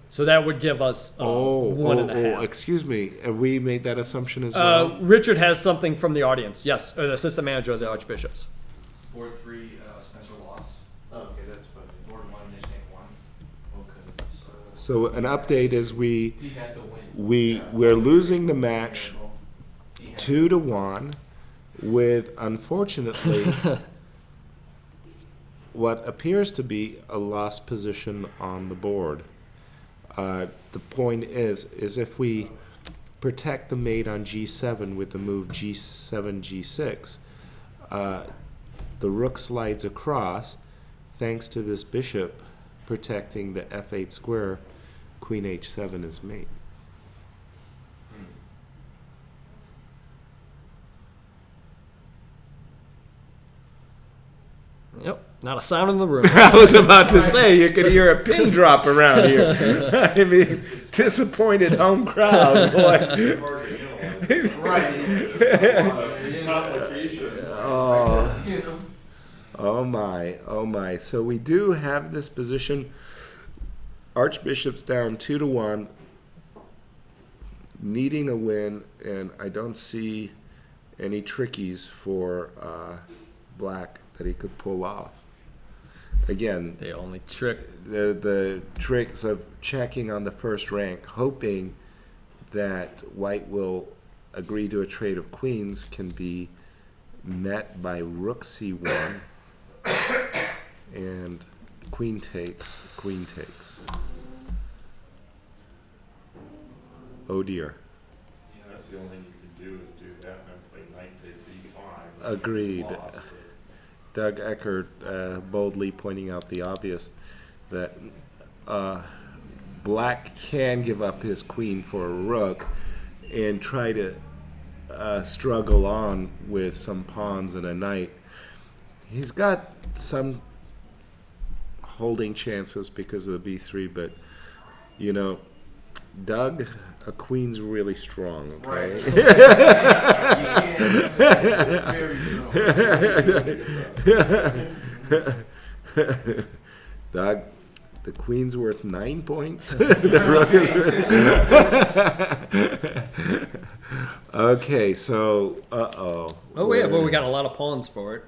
So that would give us 1.5. Excuse me. Have we made that assumption as well? Richard has something from the audience. Yes, the assistant manager of the Archbishops. Board 3, Spencer lost. Oh, okay, that's fine. Board 1, Nyzhnyk won. Okay. So an update is He has to win. we're losing the match 2-1 with, unfortunately, what appears to be a lost position on the board. The point is if we protect the mate on G7 with the move G7, G6, the rook slides across thanks to this bishop protecting the F8 square. Queen H7 is mate. Yep, not a sound in the room. I was about to say, you could hear a pin drop around here. I mean, disappointed home crowd, boy. Oh my. So we do have this position. Archbishop's down 2-1, needing a win, and I don't see any trickies for black that he could pull off. Again, the only trick, the tricks of checking on the first rank, hoping that white will agree to a trade of queens, can be met by Rook C1 and queen takes. Oh dear. Yeah, that's the only thing you can do is do that and then play knight takes E5. Agreed. Lost. Doug Eckert boldly pointing out the obvious, that black can give up his queen for a rook and try to struggle on with some pawns and a knight. He's got some holding chances because of the B3, but you know, Doug, a queen's really strong, okay? Doug, The queen's worth 9 points. The rook is worth. Okay, so Oh yeah, but we got a lot of pawns for it.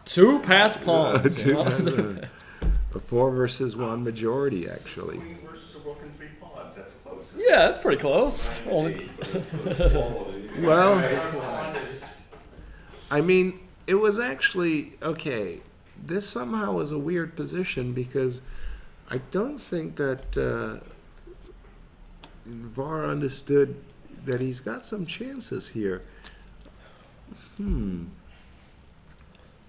2 passed pawns. A 4 versus 1 majority, actually. Queen versus a rook and 3 pawns. That's close. Yeah, that's pretty close. Well, I mean, it was actually okay. This somehow was a weird position because I don't think that VAR understood that he's got some chances here.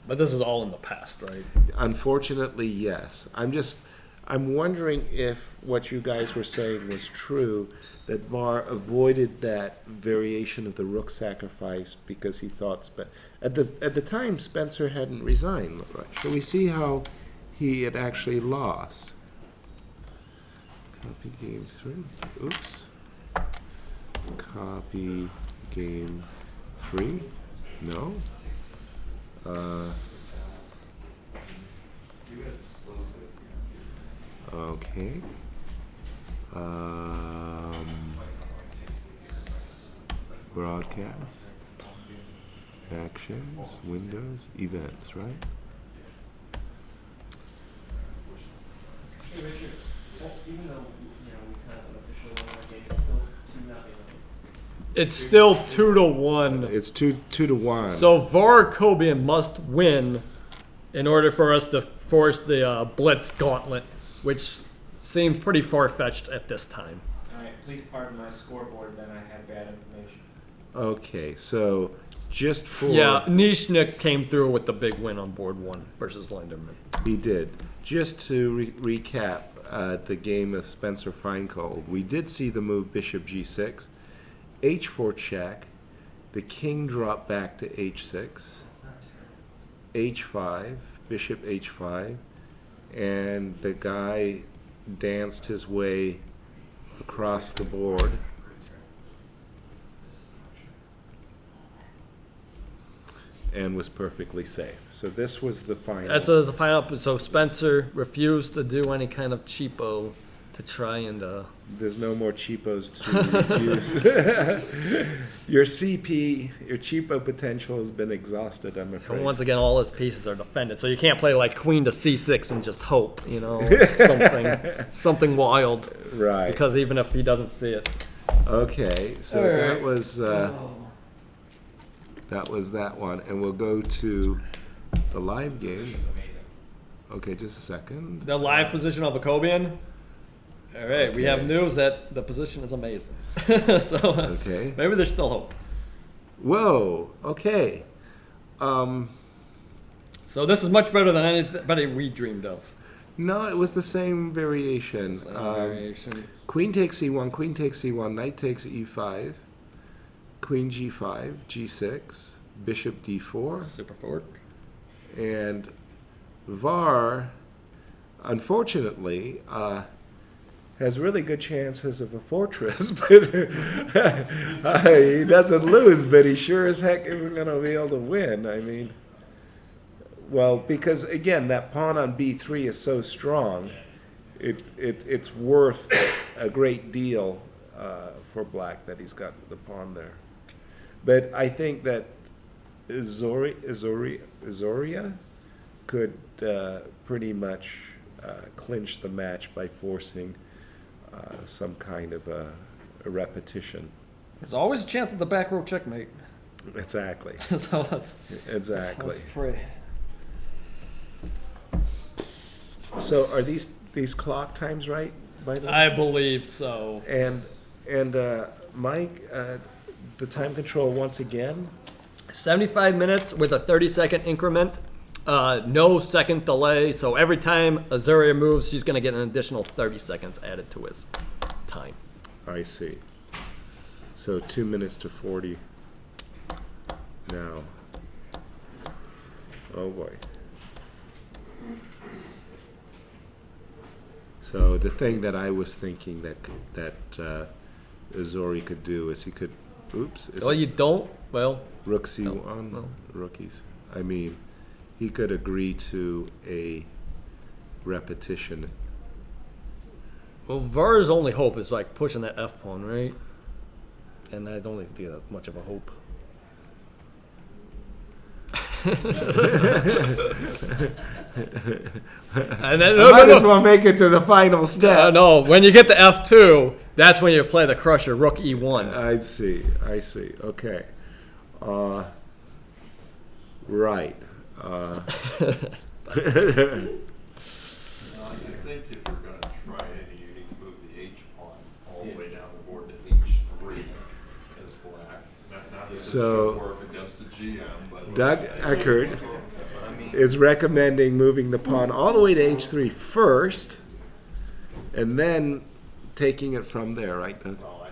But this is all in the past, right? Unfortunately, yes. I'm wondering if what you guys were saying was true, that VAR avoided that variation of the rook sacrifice because he thought at the time Spencer hadn't resigned. Shall we see how he had actually lost? Copy game 3. Oops. Copy game 3. No. Okay. Broadcast. Actions. Windows. Events, right? Even though we kind of officially won our game, it's still 2-0. It's still 2-1. It's 2-1. So VAR Akobian must win in order for us to force the Blitz Gauntlet, which seems pretty far-fetched at this time. Alright, please pardon my scoreboard, then I had bad information. Okay, so just for... Yeah, Nyzhnyk came through with the big win on board 1 versus Lenderman. He did. Just to recap the game of Spencer Finegold, we did see the move bishop g6, h4 check, the king dropped back to h6, h5, bishop h5, and the guy danced his way across the board. And was perfectly safe. So this was the final. That's the final. So Spencer refused to do any kind of cheapo to try and. There's no more cheapos to refuse. Your CP, your cheapo potential has been exhausted, I'm afraid. And once again, all his pieces are defended, so you can't play like queen to c6 and just hope, something wild. Right. Because even if he doesn't see it. Okay, so that was. That was that one, and we'll go to the live game. Okay, just a second. The live position of Akobian. All right, we have news that the position is amazing. So maybe there's still hope. Whoa. Okay. So this is much better than anybody we dreamed of. No, it was the same variation. Queen takes c1, queen takes c1, knight takes e5. Queen g5, g6, bishop d4. Super fork. And VAR, unfortunately, has really good chances of a fortress, but he doesn't lose, but he sure as heck isn't going to be able to win. I mean, well, because again, that pawn on b3 is so strong, it's worth a great deal for black that he's got the pawn there. But I think that Izoria could pretty much clinch the match by forcing some kind of a repetition. There's always a chance of the back row checkmate. Exactly. So that's exactly. Free. So are these clock times right? By the way? I believe so. And Mike, the time control once again? 75 minutes with a 30-second increment. No second delay. So every time Izoria moves, she's going to get an additional 30 seconds added to his time. I see. So 2 minutes to 40 now. Oh boy. So the thing that I was thinking that Izoria could do is he could, Well, you don't. Well, rook c1, rookies. I mean, he could agree to a repetition Well, Var's only hope is like pushing that F pawn, right? And I don't think that's much of a hope. And then, might as well make it to the final step. No, when you get to F2, that's when you play the crusher, Rook E1. I see. Okay. Right. I think if you're going to try it, you need to move the H pawn all the way down the board to H3 as black. Not that it should work against the GM, but Doug Eckert is recommending moving the pawn all the way to H3 first, and then taking it from there, right, Doug? No, I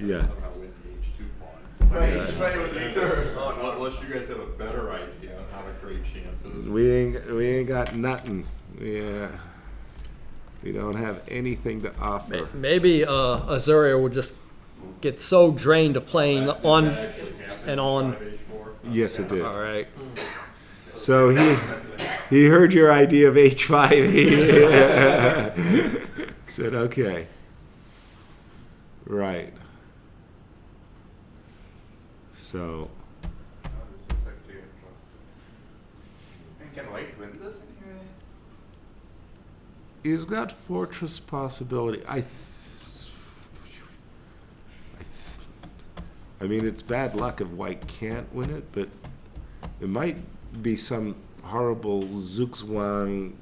Yeah. somehow win the H2 pawn. Unless you guys have a better idea on how to create chances. We ain't got nothing. Yeah. We don't have anything to offer. Maybe Izoria will just get so drained of playing on and on. Yes, it did. All right. So he heard your idea of H5. Said, okay. Right. So. Can White win this anyway? He's got fortress possibility. I mean, it's bad luck if White can't win it, but it might be some horrible Zugzwang,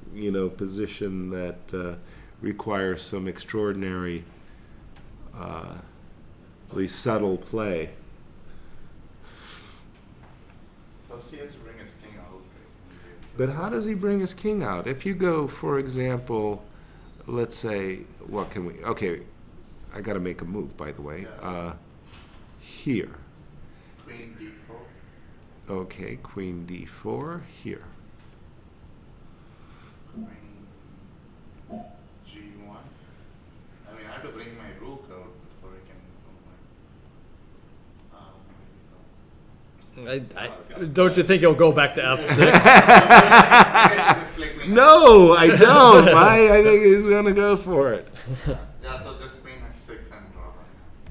position that requires some extraordinary, subtle play. Plus he has to bring his king out. But how does he bring his king out? If you go, for example, let's say, what can we? Okay, I got to make a move, by the way. Here. Queen D4. Okay, Queen D4 here. Queen G1. I mean, I have to bring my rook out before I can move my. Don't you think he'll go back to F6? No, I don't. I think he's going to go for it. Yeah, so just Queen F6 and draw.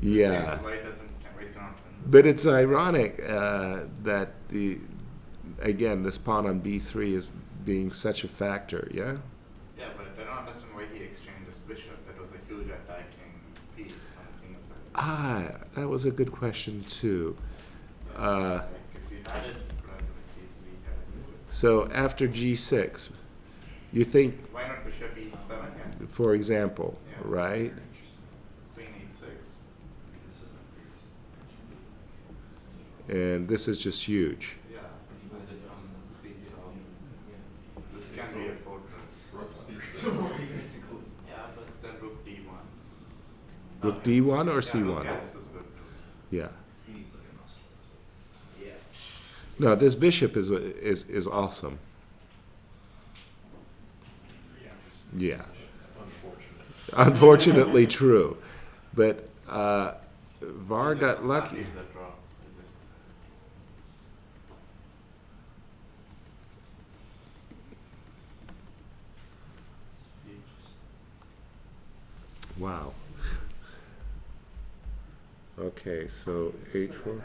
Yeah. White cannot win. But it's ironic that this pawn on B3 is being such a factor, yeah? Yeah, but I don't understand why he exchanged his bishop. That was a huge attacking piece on the king's side. That was a good question, too. If you had it, So after G6, you think, why not bishop E7? Yeah. for example, right? Queen E6. And this is just huge. Yeah. This can be a fortress. Rook C6. Yeah, but then rook D1. Rook D1 or Yeah, C1? yeah, this is good. Yeah. No, this bishop is awesome. Yeah. Unfortunately true. But Var got lucky. Wow. Okay, so H4.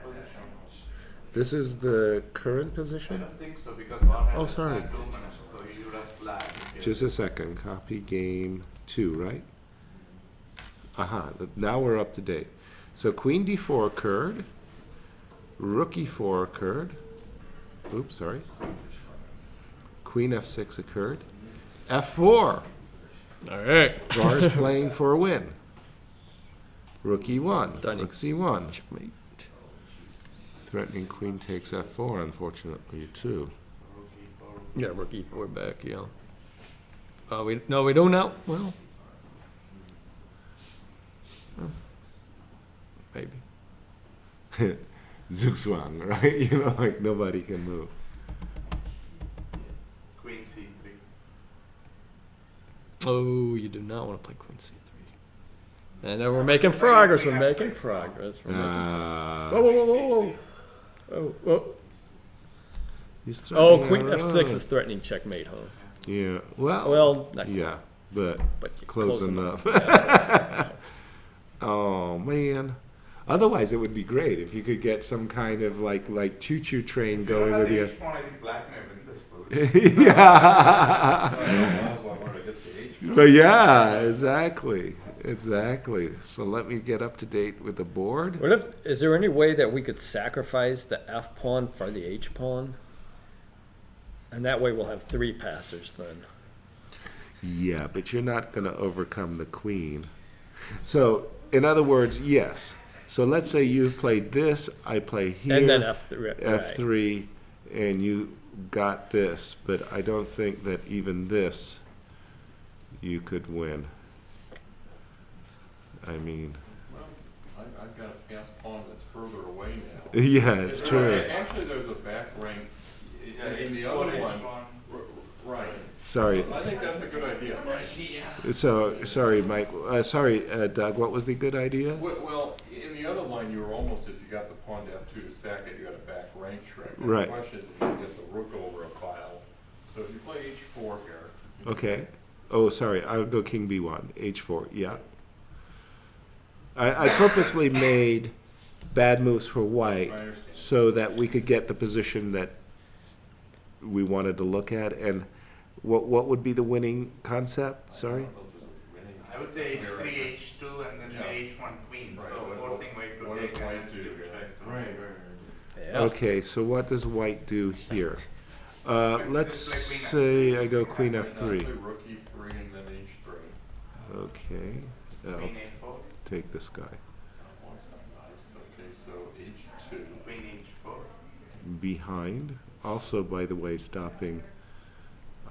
This is the current position? I don't think so because Var had sorry. 2 minutes, so you would have flagged. Just a second. Copy game 2, right? Now we're up to date. So Queen D4 occurred. Rook E4 occurred. Oops, sorry. Queen F6 occurred. F4. All right. Var's playing for a win. Rook E1. Rook C1. Checkmate. Threatening queen takes F4, unfortunately, too. Yeah, Rook E4 back, yeah. We don't now? Well. Maybe. Zugzwang, right? Like nobody can move. Queen C3. Oh, you do not want to play Queen C3. And then we're making progress. We're making progress. Whoa. Oh. He's Queen F6 is threatening checkmate, huh? Yeah. Well. not yeah. but close enough. Yeah, Oh man. Otherwise, it would be great if you could get some kind of like choo-choo train going with you. I think Black may win this position. Yeah. Well, I wanted to get the H. But yeah, exactly. So let me get up to date with the board. What if? Is there any way that we could sacrifice the F pawn for the H pawn? And that way we'll have 3 passers then. Yeah, but you're not going to overcome the queen. So, in other words, yes. So let's say you've played this, I play here. And then F3. F3, and you got this, but I don't think that even this you could win. I mean... Well, I've got a pass pawn that's further away now. Yeah, it's true. Actually, there's a back rank in the other one. Right. Sorry. I think that's a good idea, Mike. So, sorry, Mike. Sorry, Doug, what was the good idea? Well, in the other line, you were almost, if you got the pawn to F2 to sack it, you got a back rank trick. Right. The question is if you get the rook over a file. So if you play H4 here. Okay. Oh, sorry, I'll go king B1, H4, yeah. I purposely made bad moves for white so that we could get the position that we wanted to look at. And what would be the winning concept? Sorry? I would say H3, H2, and then H1 queen. So forcing white to take and then Right. Yeah. Okay, so what does white do here? Let's say I go queen F3. Rook E3 and then H3. Okay. I'll take this guy. Okay, so H2. Queen H4. Behind. Also, by the way, stopping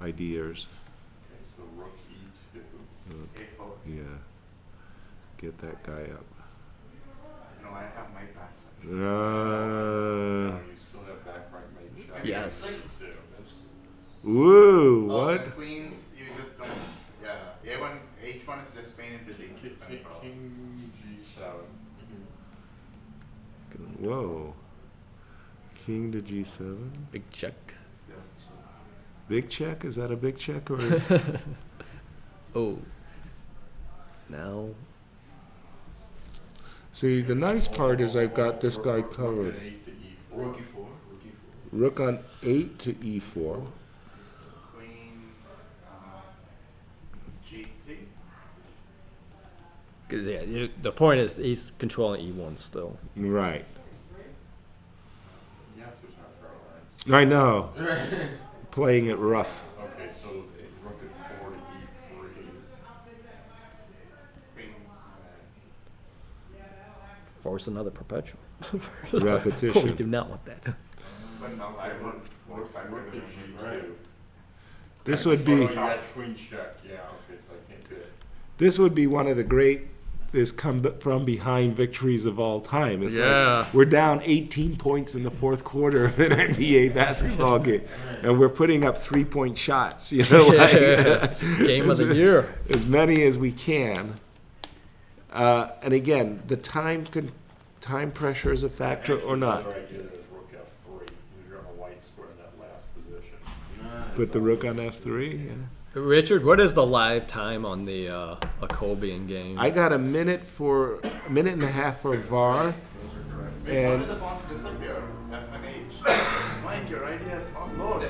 ideas. Okay, so rook E2. A4. Yeah. Get that guy up. No, I have my pass. You still have back rank mate shot. Yes. Woo! Oh, What? the queens, you just don't. Yeah, A1, H1 is just queen into D6. King G7. Whoa. King to G7. Big check. Big check? Is that a big check or? Oh. Now. See, the nice part is I've got this guy covered. Rook E4. Rook on 8 to E4. Queen G3. Because yeah, the point is he's controlling E1 still. Right. Yes, there's not fair line. I know. Playing it rough. Okay, so rook at 4 to E3. Queen. Force another perpetual. Repetition. We do not want that. But no, I want force. I want Rook at G2. This would Oh, be. you got queen check. Yeah, okay, so I can't do it. This would be one of the great come from behind victories of all time. It's like we're down 18 points in the fourth quarter of an NBA basketball game, and we're putting up 3-point shots. You know, Game of the year. As many as we can. And again, the time pressure is a factor or not. The other idea is rook F3. You're on a white square in that last position. Put the rook on F3. Yeah. Richard, what is the live time on the Akobian game? I got a minute and a half for VAR. Wait, And how did the pawns disappear? F and H. Mike, your idea is on load.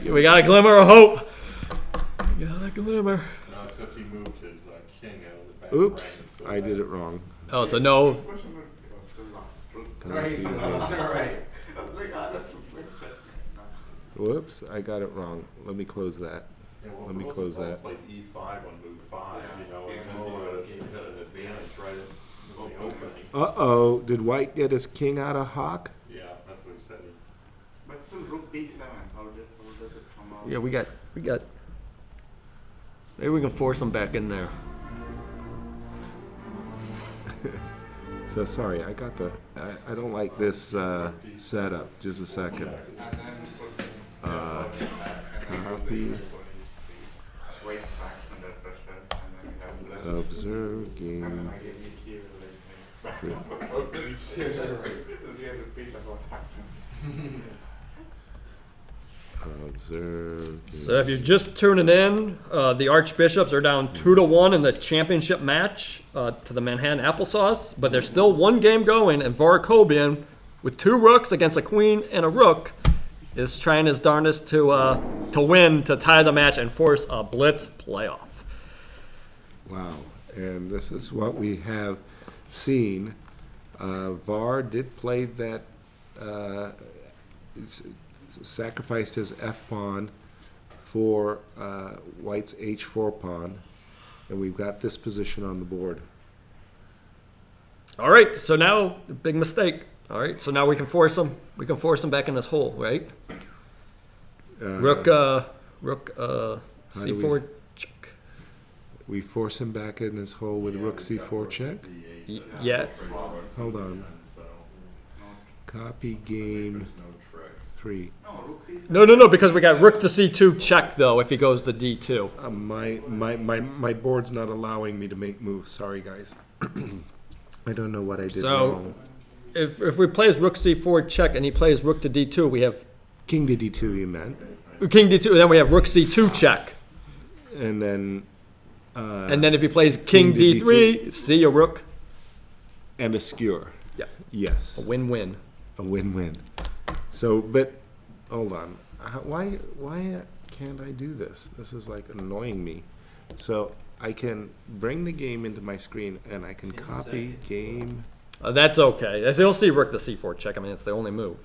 We got a glimmer of hope. We got a glimmer. No, except he moved his king out of the back. Oops, I did it wrong. Oh, so no. Whoops, I got it wrong. Let me close that. Yeah, well, Let me close that. Played E5 on move 5, you know, and had an advantage right in the opening. Uh-oh, did White get his king out of hock? Yeah, that's what he said. But still, rook B7. How does it come out? Yeah, we got. Maybe we can force them back in there. So sorry, I got I don't like this setup. Just a second. Copy. Observe game. Observe. So if you're just tuning in, the Archbishops are down 2-1 in the championship match to the Manhattan Applesauce, but there's still one game going, and Akobian, with 2 rooks against a queen and a rook, is trying his darndest to win, to tie the match and force a blitz playoff. Wow, and this is what we have seen. Var did play that, sacrificed his F pawn for White's H4 pawn, and we've got this position on the board. All right, so now, big mistake. All right, so now we can force him. We can force him back in this hole, right? Rook C4 check. We force him back in this hole with Rook C4 check? Yeah. Hold on. Copy game 3. No, because we got Rook to C2 check, though, if he goes to D2. My board's not allowing me to make moves. Sorry, guys. I don't know what I did wrong. If we plays Rook C4 check and he plays Rook to D2, we have... King to D2, you meant? King D2, and then we have Rook C2 check. And then if he plays King D3, see your Rook. And a skewer. Yeah. Yes. A win-win. A win-win. So, but, hold on. Why can't I do this? This is like annoying me. So, I can bring the game into my screen and I can copy game... That's okay. As you'll see Rook to C4 check. I mean, it's the only move.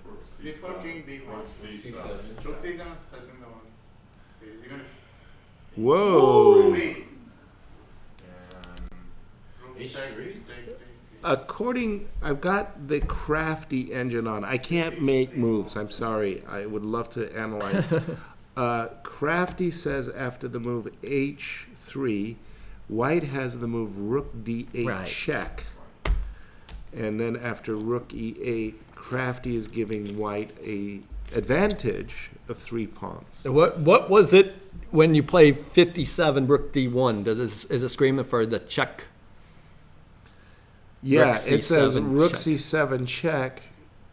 Before King B1, C7. Rook C7 is setting the one. Is he gonna... Whoa! H3? I've got the crafty engine on. I can't make moves. I'm sorry. I would love to analyze. Crafty says after the move H3, White has the move Rook D8 check. And then after Rook E8, Crafty is giving White a advantage of 3 pawns. What was it when you play 57 Rook D1? Is it screaming for the check? Yeah, it says Rook C7 check,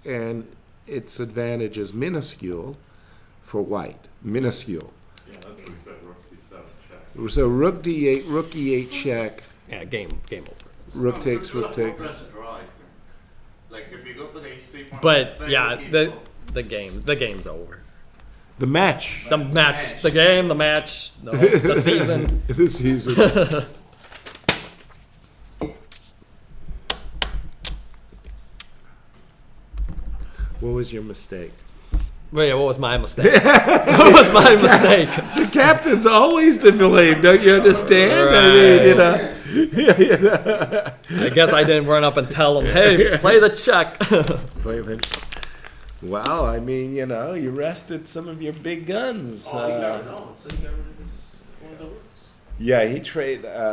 and its advantage is minuscule for White. Minuscule. Yeah, that's what we said, Rook C7 check. So Rook D8, Rook E8 check. Yeah, game over. Rook takes, Rook takes. Like if you go for the H3 pawn, but yeah, the game's over. The match. The match. The game, the match, the season. The season. What was your mistake? Well, yeah, what was my mistake? What was my mistake? The captain's always to blame, don't you understand? Right. I mean, I guess I didn't run up and tell him, hey, play the check. Play the Well, I mean, you rested some of your big guns. He got it on, so he got rid of this one of the rooks. Yeah, he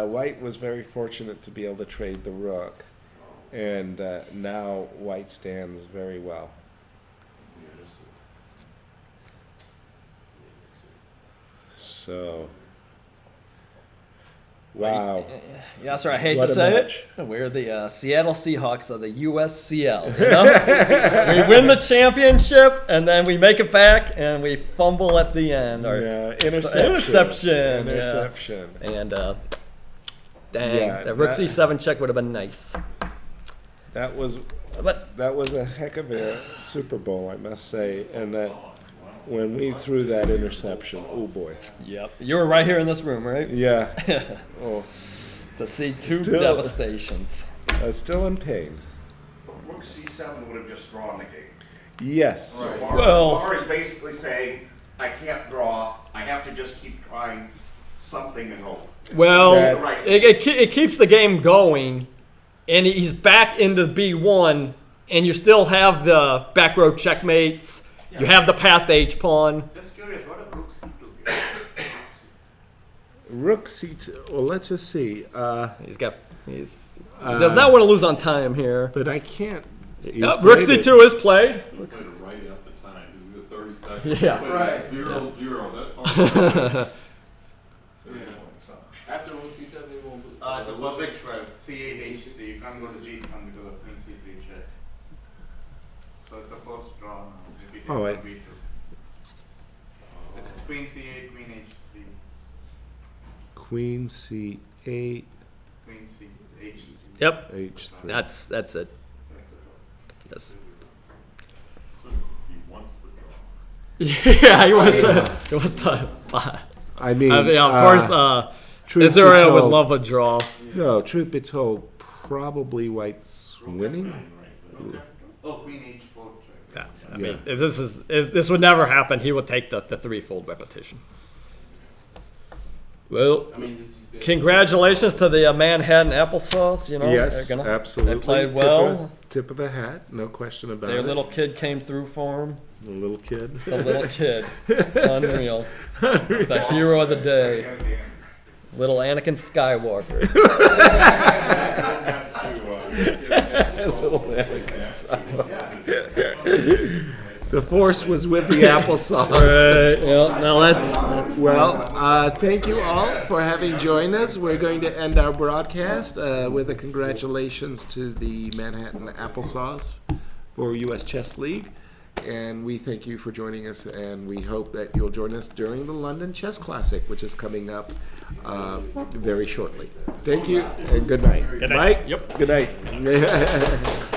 White was very fortunate to be able to trade the rook. And now White stands very well. So, wow. Yeah, sorry, I hate What to a say match. it. We're the Seattle Seahawks of the USCL. You know? We win the championship, and then we make it back, and we fumble at the end. Interception. Yeah. And dang, that Rook C7 check would have been nice. That was a heck of a Super Bowl, I must say, and that. When we threw that interception, oh boy. Yep. You were right here in this room, right? Yeah. Oh. To see two devastations. I was still in pain. Rook C7 would have just drawn the game. Yes. So Right. Var is basically saying, I can't draw, I have to just keep trying something and hope. Well, it keeps the game going, and he's back into B1, and you still have the back row checkmates. You have the passed H pawn. Just curious, what a Rook C2? Rook C2. Well, let's just see. He does not want to lose on time here. But I can't. Rook C2 is played. He played it right at the time. This is a 30 seconds. Yeah. Right. 0-0. That's all. After Rook C7, you won't lose. It's a perfect 12. C8, H3. You can't go to G7 because of Queen C3 check. So it's a first draw now. Oh, Queen C8, Queen H3. Queen C8. Queen C H3. Yep. H3. That's it. Yes. So he wants the draw. Yeah, he wants to. I mean, of course, truth be Izoria would told- love a draw. No, truth be told, probably White's winning. Oh, Queen H4. Yeah, I mean, if this would never happen, he would take the threefold repetition. Well, congratulations to the Manhattan Applesauce. You know, Yes, they're absolutely. They played well. Tip of the hat, no question about Their it. little kid came through for him. The little kid. The little kid. Unreal. The hero of the day. Little Anakin Skywalker. Little Anakin Skywalker. The force was with the applesauce. Right, yeah. Now let's Well, thank you all for having joined us. We're going to end our broadcast with a congratulations to the Manhattan Applesauce for U.S. Chess League. And we thank you for joining us, and we hope that you'll join us during the London Chess Classic, which is coming up very shortly. Thank you, and good night. Good night. Mike? Yep. Good night.